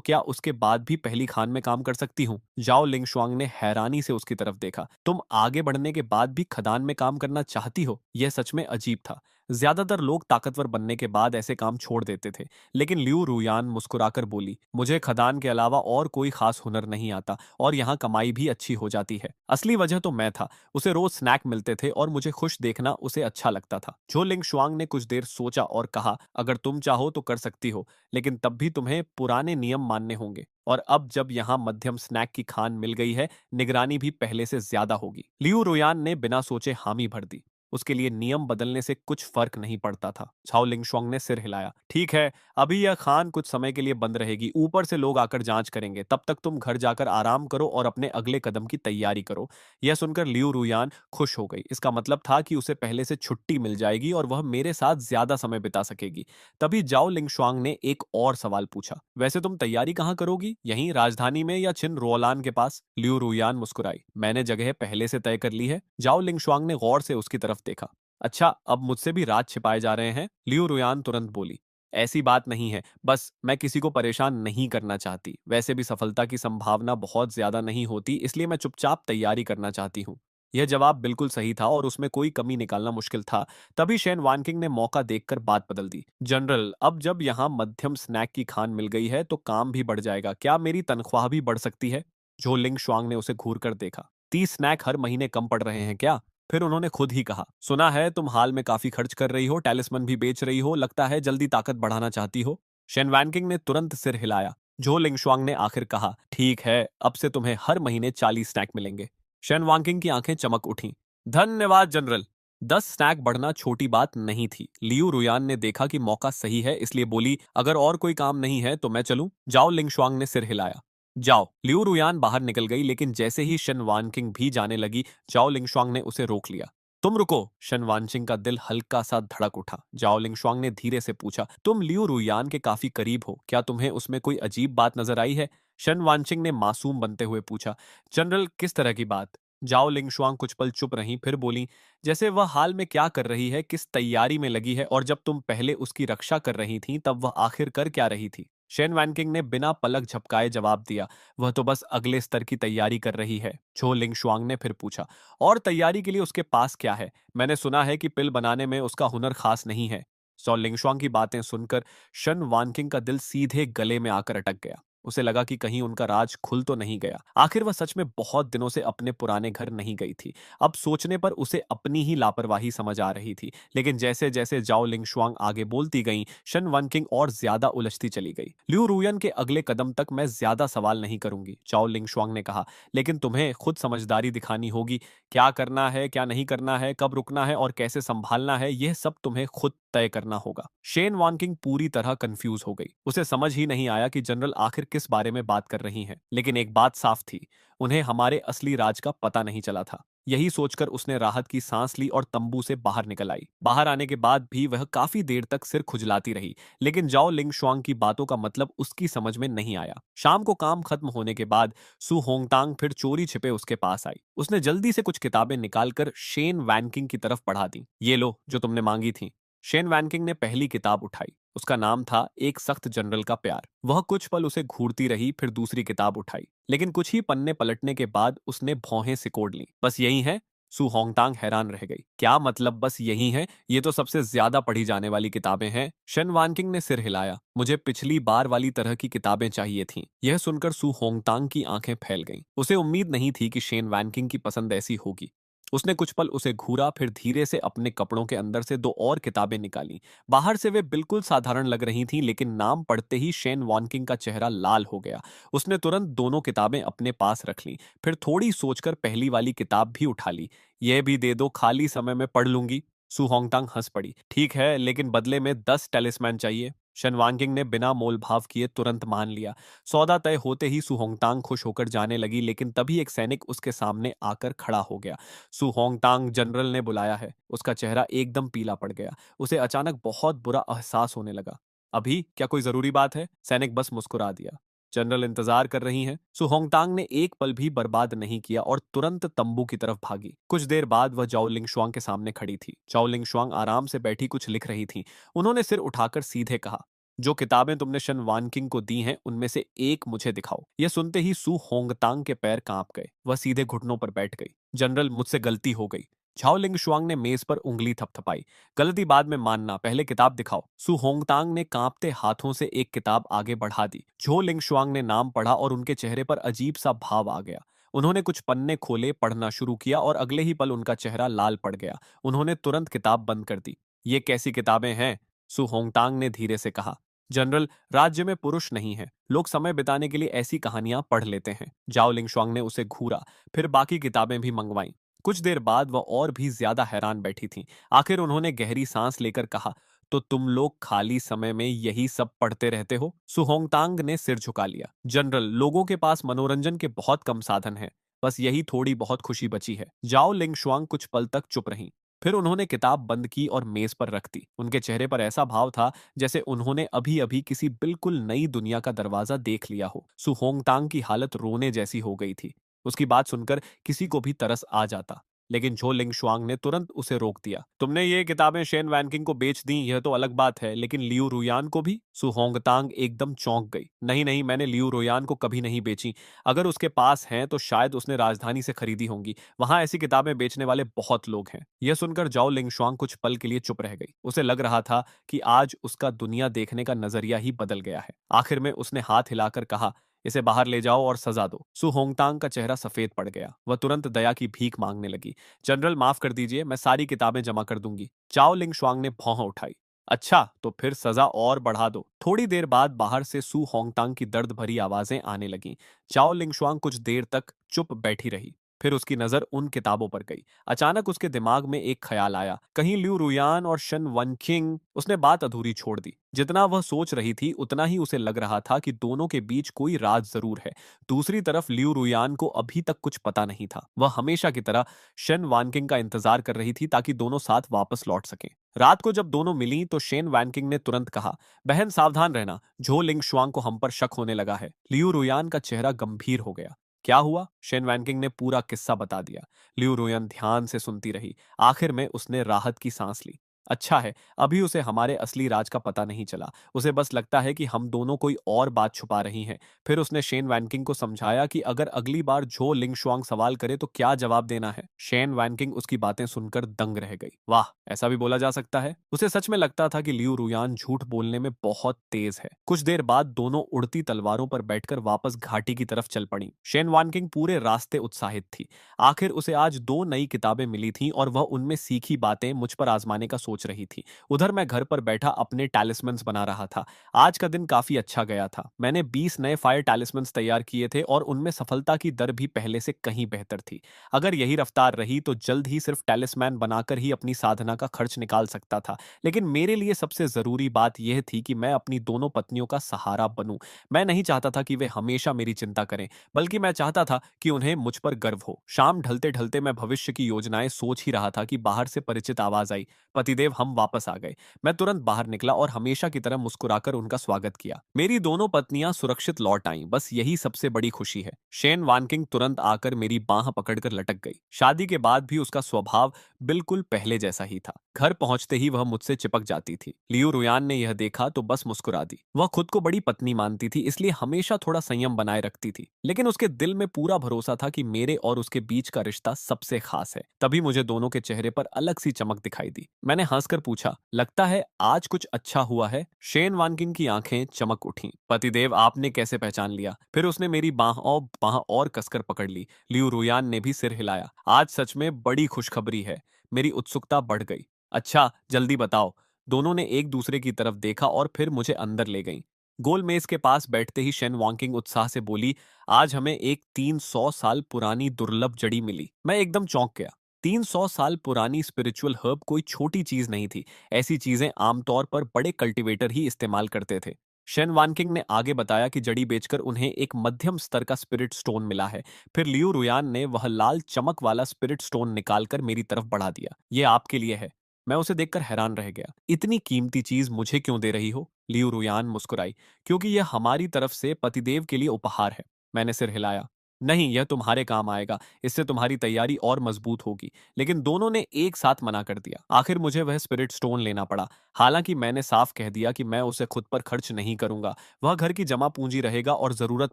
क्या उसके बाद भी पहली खान में काम कर सकती हूँ? जाओ लिंगशुआंग ने हैरानी से उसकी तरफ देखा। तुम आगे बढ़ने के बाद भी खदान में काम करना चाहती हो? यह सच में अजीब था। ज्यादातर लोग ताकतवर बनने के बाद ऐसे काम छोड़ देते थे। लेकिन लियू रुयान मुस्कुराकर बोली, मुझे खदान के अलावा और कोई खास हुनर नहीं आता और यहाँ कमाई भी अच्छी हो जाती है। असली वजह तो मैं था। उसे रोज स्नैक मिलते थे और मुझे खुश देखना उसे अच्छा लगता था। झो लिंग शुआंग ने कुछ देर सोचा और कहा, अगर तुम चाहो तो कर सकती हो, लेकिन तब भी तुम्हें पुराने नियम मानने होंगे। और अब जब यहाँ मध्यम स्नैक की खान मिल गई है, निगरानी भी पहले से ज्यादा होगी। लियू रुयान ने बिना सोचे हामी भर दी। उसके लिए नियम बदलने से कुछ फर्क नहीं पड़ता था। झाओ लिंगशुआंग ने सिर हिलाया। ठीक है, अभी यह खान कुछ समय के लिए बंद रहेगी। ऊपर से लोग आकर जांच करेंगे। तब तक तुम घर जाकर आराम करो और अपने अगले कदम की तैयारी करो। यह सुनकर लियू रुयान खुश हो गई। इसका मतलब था कि उसे पहले से छुट्टी मिल जाएगी और वह मेरे साथ ज्यादा समय बिता सकेगी। तभी जाओ लिंगशुआंग ने एक और सवाल पूछा, वैसे तुम तैयारी कहाँ करोगी? यहीं राजधानी में या छिन रोलान के पास? लियू रुयान मुस्कुराई। मैंने जगह पहले से तय कर ली है। जाओ लिंगशुआंग ने गौर से उसकी तरफ देखा। अच्छा, अब मुझसे भी राज छिपाए जा रहे हैं? लियू रुयान तुरंत बोली। ऐसी बात नहीं है, बस मैं किसी को परेशान नहीं करना चाहती। वैसे भी सफलता की संभावना बहुत ज्यादा नहीं होती, इसलिए मैं चुपचाप तैयारी करना चाहती हूँ। यह जवाब बिल्कुल सही था और उसमें कोई कमी निकालना मुश्किल था। तभी शेन वानकिंग ने मौका देखकर बात बदल दी। जनरल, अब जब यहाँ मध्यम स्नैक की खान मिल गई है तो काम भी बढ़ जाएगा। क्या मेरी तनख्वाह भी बढ़ सकती है? जो लिंग शुआंग ने उसे घूर कर देखा। 30 स्नैक हर महीने कम पड़ रहे हैं क्या? फिर उन्होंने खुद ही कहा, सुना है तुम हाल में काफी खर्च कर रही हो, टैलिस्मन भी बेच रही हो, लगता है जल्दी ताकत बढ़ाना चाहती हो। शेन वैनकिंग ने तुरंत सिर हिलाया। जो लिंगशुआंग ने आखिर कहा, ठीक है, अब से तुम्हें हर महीने 40 स्नैक मिलेंगे। शेन वांकिंग की आंखें चमक उठीं। धन्यवाद जनरल। 10 स्नैक बढ़ना छोटी बात नहीं थी। लियू रुयान ने देखा कि मौका सही है, इसलिए बोली, अगर और कोई काम नहीं है तो मैं चलूं? जाओ लिंगशुआंग ने सिर हिलाया। जाओ। लियू रुयान बाहर निकल गई, लेकिन जैसे ही शन वानकिंग भी जाने लगी, जाओ लिंगशुआंग ने उसे रोक लिया। तुम रुको। शन वानचिंग का दिल हल्का सा धड़क उठा। जाओ लिंगशुआंग ने धीरे से पूछा, तुम लियू रुयान के काफी करीब हो, क्या तुम्हें उसमें कोई अजीब बात नजर आई है? शन वानचिंग ने मासूम बनते हुए पूछा। जनरल, किस तरह की बात? जाओ लिंगशुआंग कुछ पल चुप रही, फिर बोली, जैसे वह हाल में क्या कर रही है, किस तैयारी में लगी है, और जब तुम पहले उसकी रक्षा कर रही थी तब वह आखिर कर क्या रही थी? शेन वैनकिंग ने बिना पलक झपकाए जवाब दिया, वह तो बस अगले स्तर की तैयारी कर रही है। छो लिंगशुआंग ने फिर पूछा, और तैयारी के लिए उसके पास क्या है? मैंने सुना है कि पिल बनाने में उसका हुनर खास नहीं है। सो लिंगशुआंग की बातें सुनकर शन वानकिंग का दिल सीधे गले में आकर अटक गया। उसे लगा कि कहीं उनका राज खुल तो नहीं गया। आखिर वह सच में बहुत दिनों से अपने पुराने घर नहीं गई थी। अब सोचने पर उसे अपनी ही लापरवाही समझ आ रही थी। लेकिन जैसे जैसे जाओ लिंगशुआंग आगे बोलती गईं, शन वनकिंग और ज्यादा उलझती चली गई। लिू रुयन के अगले कदम तक मैं ज्यादा सवाल नहीं करूंगी, जाओ लिंगशुआंग ने कहा, लेकिन तुम्हें खुद समझदारी दिखानी होगी। क्या करना है, क्या नहीं करना है, कब रुकना है और कैसे संभालना है, यह सब तुम्हें खुद तय करना होगा। शेन वानकिंग पूरी तरह कंफ्यूज हो गई। उसे समझ ही नहीं आया कि जनरल आखिर किस बारे में बात कर रही हैं। लेकिन एक बात साफ थी, उन्हें हमारे असली राज का पता नहीं चला था। यही सोचकर उसने राहत की सांस ली और तंबू से बाहर निकल आई। बाहर आने के बाद भी वह काफी देर तक सिर खुजलाती रही, लेकिन जाओ लिंगशुआंग की बातों का मतलब उसकी समझ में नहीं आया। शाम को काम खत्म होने के बाद सु होंगतांग फिर चोरी छिपे उसके पास आई। उसने जल्दी से कुछ किताबें निकालकर शेन वैनकिंग की तरफ बढ़ा दी। ये लो, जो तुमने मांगी थी। शेन वैनकिंग ने पहली किताब उठाई। उसका नाम था एक सख्त जनरल का प्यार। वह कुछ पल उसे घूरती रही, फिर दूसरी किताब उठाई। लेकिन कुछ ही पन्ने पलटने के बाद उसने भौहें सिकोड़ ली। बस यही है? सु होंगतांग हैरान रह गई। क्या मतलब बस यही है? ये तो सबसे ज्यादा पढ़ी जाने वाली किताबें हैं। शन वानकिंग ने सिर हिलाया। मुझे पिछली बार वाली तरह की किताबें चाहिए थीं। यह सुनकर सु होंगतांग की आंखें फैल गईं। उसे उम्मीद नहीं थी कि शेन वैनकिंग की पसंद ऐसी होगी। उसने कुछ पल उसे घूरा, फिर धीरे से अपने कपड़ों के अंदर से दो और किताबें निकाली। बाहर से वे बिल्कुल साधारण लग रही थीं, लेकिन नाम पढ़ते ही शेन वॉनकिंग का चेहरा लाल हो गया। उसने तुरंत दोनों किताबें अपने पास रख लीं, फिर थोड़ी सोचकर पहली वाली किताब भी उठा ली। यह भी दे दो, खाली समय में पढ़ लूंगी। सु होंगतांग हंस पड़ी। ठीक है, लेकिन बदले में 10 टेलिस्मैन चाहिए। शन वानकिंग ने बिना मोल भाव किए तुरंत मान लिया। सौदा तय होते ही सु होंगतांग खुश होकर जाने लगी, लेकिन तभी एक सैनिक उसके सामने आकर खड़ा हो गया। सु होंगतांग, जनरल ने बुलाया है। उसका चेहरा एकदम पीला पड़ गया। उसे अचानक बहुत बुरा एहसास होने लगा। अभी क्या कोई जरूरी बात है? सैनिक बस मुस्कुरा दिया। जनरल इंतजार कर रही हैं। सु होंगतांग ने एक पल भी बर्बाद नहीं किया और तुरंत तंबू की तरफ भागी। कुछ देर बाद वह जाओ लिंगशुआंग के सामने खड़ी थी। जाओ लिंगशुआंग आराम से बैठी कुछ लिख रही थी। उन्होंने सिर उठाकर सीधे कहा, जो किताबें तुमने शन वानकिंग को दी हैं, उनमें से एक मुझे दिखाओ। यह सुनते ही सु होंगतांग के पैर कांप गए। वह सीधे घुटनों पर बैठ गई। जनरल, मुझसे गलती हो गई। झाओ लिंगशुआंग ने मेज पर उंगली थपथपाई। गलती बाद में मानना, पहले किताब दिखाओ। सु होंगतांग ने कांपते हाथों से एक किताब आगे बढ़ा दी। झो लिंगशुआंग ने नाम पढ़ा और उनके चेहरे पर अजीब सा भाव आ गया। उन्होंने कुछ पन्ने खोले, पढ़ना शुरू किया और अगले ही पल उनका चेहरा लाल पड़ गया। उन्होंने तुरंत किताब बंद कर दी। ये कैसी किताबें हैं? सु होंगतांग ने धीरे से कहा। जनरल, राज्य में पुरुष नहीं है। लोग समय बिताने के लिए ऐसी कहानियां पढ़ लेते हैं। जाओ लिंगशुआंग ने उसे घूरा, फिर बाकी किताबें भी मंगवाईं। कुछ देर बाद वह और भी ज्यादा हैरान बैठी थीं। आखिर उन्होंने गहरी सांस लेकर कहा, तो तुम लोग खाली समय में यही सब पढ़ते रहते हो? सुहोंगतांग ने सिर झुका लिया। जनरल, लोगों के पास मनोरंजन के बहुत कम साधन हैं। बस यही थोड़ी बहुत खुशी बची है। जाओ लिंगशुआंग कुछ पल तक चुप रहीं। फिर उन्होंने किताब बंद की और मेज पर रख दी। उनके चेहरे पर ऐसा भाव था जैसे उन्होंने अभी अभी किसी बिल्कुल नई दुनिया का दरवाजा देख लिया हो। सुहोंगतांग की हालत रोने जैसी हो गई थी। उसकी बात सुनकर किसी को भी तरस आ जाता, लेकिन झो लिंगशुआंग ने तुरंत उसे रोक दिया। तुमने ये किताबें शेन वैनकिंग को बेच दी, यह तो अलग बात है, लेकिन लियू रुयान को भी? सुहोंगतांग एकदम चौंक गई। नहीं नहीं, मैंने लियू रुयान को कभी नहीं बेची। अगर उसके पास हैं तो शायद उसने राजधानी से खरीदी होंगी। वहां ऐसी किताबें बेचने वाले बहुत लोग हैं। यह सुनकर जाओ लिंगशुआंग कुछ पल के लिए चुप रह गई। उसे लग रहा था कि आज उसका दुनिया देखने का नजरिया ही बदल गया है। आखिर में उसने हाथ हिलाकर कहा, इसे बाहर ले जाओ और सजा दो। सु होंगतांग का चेहरा सफेद पड़ गया। वह तुरंत दया की भीख मांगने लगी। जनरल, माफ कर दीजिए, मैं सारी किताबें जमा कर दूंगी। चाओ लिंगशुआंग ने भौं उठाई। अच्छा, तो फिर सजा और बढ़ा दो। थोड़ी देर बाद बाहर से सु होंगतांग की दर्द भरी आवाजें आने लगीं। चाओ लिंगशुआंग कुछ देर तक चुप बैठी रही। फिर उसकी नजर उन किताबों पर गई। अचानक उसके दिमाग में एक ख्याल आया, कहीं लियू रुयान और शन वनकिंग। उसने बात अधूरी छोड़ दी। जितना वह सोच रही थी उतना ही उसे लग रहा था कि दोनों के बीच कोई राज जरूर है। दूसरी तरफ लियू रुयान को अभी तक कुछ पता नहीं था। वह हमेशा की तरह शन वानकिंग का इंतजार कर रही थी ताकि दोनों साथ वापस लौट सकें। रात को जब दोनों मिली तो शेन वैनकिंग ने तुरंत कहा, बहन सावधान रहना, झो लिंगशुआंग को हम पर शक होने लगा है। लियू रुयान का चेहरा गंभीर हो गया। क्या हुआ? शेन वैनकिंग ने पूरा किस्सा बता दिया। लियू रुयान ध्यान से सुनती रही। आखिर में उसने राहत की सांस ली। अच्छा है, अभी उसे हमारे असली राज का पता नहीं चला। उसे बस लगता है कि हम दोनों कोई और बात छुपा रही हैं। फिर उसने शेन वैनकिंग को समझाया कि अगर अगली बार झो लिंगशुआंग सवाल करे तो क्या जवाब देना है। शेन वैनकिंग उसकी बातें सुनकर दंग रह गई। वाह, ऐसा भी बोला जा सकता है। उसे सच में लगता था कि लियू रुयान झूठ बोलने में बहुत तेज है। कुछ देर बाद दोनों उड़ती तलवारों पर बैठकर वापस घाटी की तरफ चल पड़ी। शेन वैनकिंग पूरे रास्ते उत्साहित थी। आखिर उसे आज दो नई किताबें मिली थीं और वह उनमें सीखी बातें मुझ पर आजमाने का सोच सोच रही थी। उधर मैं घर पर बैठा अपने टैलिस्मन्स बना रहा था। आज का दिन काफी अच्छा गया था। मैंने 20 नए फायर टैलिस्मन्स तैयार किए थे और उनमें सफलता की दर भी पहले से कहीं बेहतर थी। अगर यही रफ्तार रही तो जल्द ही सिर्फ टैलिस्मैन बनाकर ही अपनी साधना का खर्च निकाल सकता था। लेकिन मेरे लिए सबसे जरूरी बात यह थी कि मैं अपनी दोनों पत्नियों का सहारा बनूं। मैं नहीं चाहता था कि वे हमेशा मेरी चिंता करें, बल्कि मैं चाहता था कि उन्हें मुझ पर गर्व हो। शाम ढलते ढलते मैं भविष्य की योजनाएं सोच ही रहा था कि बाहर से परिचित आवाज आई, पतिदेव हम वापस आ गए। मैं तुरंत बाहर निकला और हमेशा की तरह मुस्कुराकर उनका स्वागत किया। मेरी दोनों पत्नियां सुरक्षित लौट आईं, बस यही सबसे बड़ी खुशी है। शेन वानकिंग तुरंत आकर मेरी बाह पकड़कर लटक गई। शादी के बाद भी उसका स्वभाव बिल्कुल पहले जैसा ही था। घर पहुंचते ही वह मुझसे चिपक जाती थी। लियू रुयान ने यह देखा तो बस मुस्कुरा दी। वह खुद को बड़ी पत्नी मानती थी, इसलिए हमेशा थोड़ा संयम बनाए रखती थी, लेकिन उसके दिल में पूरा भरोसा था कि मेरे और उसके बीच का रिश्ता सबसे खास है। तभी मुझे दोनों के चेहरे पर अलग सी चमक दिखाई दी। मैंने हंसकर पूछा, लगता है आज कुछ अच्छा हुआ है? शेन वानकिंग की आंखें चमक उठीं। पतिदेव आपने कैसे पहचान लिया? फिर उसने मेरी बाह और कसकर पकड़ ली। लियू रुयान ने भी सिर हिलाया। आज सच में बड़ी खुशखबरी है। मेरी उत्सुकता बढ़ गई। अच्छा जल्दी बताओ। दोनों ने एक दूसरे की तरफ देखा और फिर मुझे अंदर ले गईं। गोल मेज के पास बैठते ही शेन वांकिंग उत्साह से बोली, आज हमें एक 300 साल पुरानी दुर्लभ जड़ी मिली। मैं एकदम चौंक गया। 300 साल पुरानी स्पिरिचुअल हर्ब कोई छोटी चीज नहीं थी। ऐसी चीजें आमतौर पर बड़े कल्टीवेटर ही इस्तेमाल करते थे। शेन वानकिंग ने आगे बताया कि जड़ी बेचकर उन्हें एक मध्यम स्तर का स्पिरिट स्टोन मिला है। फिर लियू रुयान ने वह लाल चमक वाला स्पिरिट स्टोन निकालकर मेरी तरफ बढ़ा दिया। ये आपके लिए है। मैं उसे देखकर हैरान रह गया। इतनी कीमती चीज मुझे क्यों दे रही हो? लियू रुयान मुस्कुराई। क्योंकि यह हमारी तरफ से पतिदेव के लिए उपहार है। मैंने सिर हिलाया। नहीं, यह तुम्हारे काम आएगा। इससे तुम्हारी तैयारी और मजबूत होगी। लेकिन दोनों ने एक साथ मना कर दिया। आखिर मुझे वह स्पिरिट स्टोन लेना पड़ा। हालांकि मैंने साफ कह दिया कि मैं उसे खुद पर खर्च नहीं करूंगा। वह घर की जमा पूंजी रहेगा और जरूरत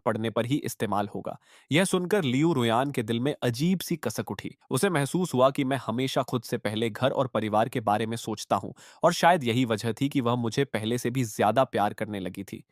पड़ने पर ही इस्तेमाल होगा। यह सुनकर लियू रुयान के दिल में अजीब सी कसक उठी। उसे महसूस हुआ कि मैं हमेशा खुद से पहले घर और परिवार के बारे में सोचता हूँ, और शायद यही वजह थी कि वह मुझे पहले से भी ज्यादा प्यार करने लगी थी।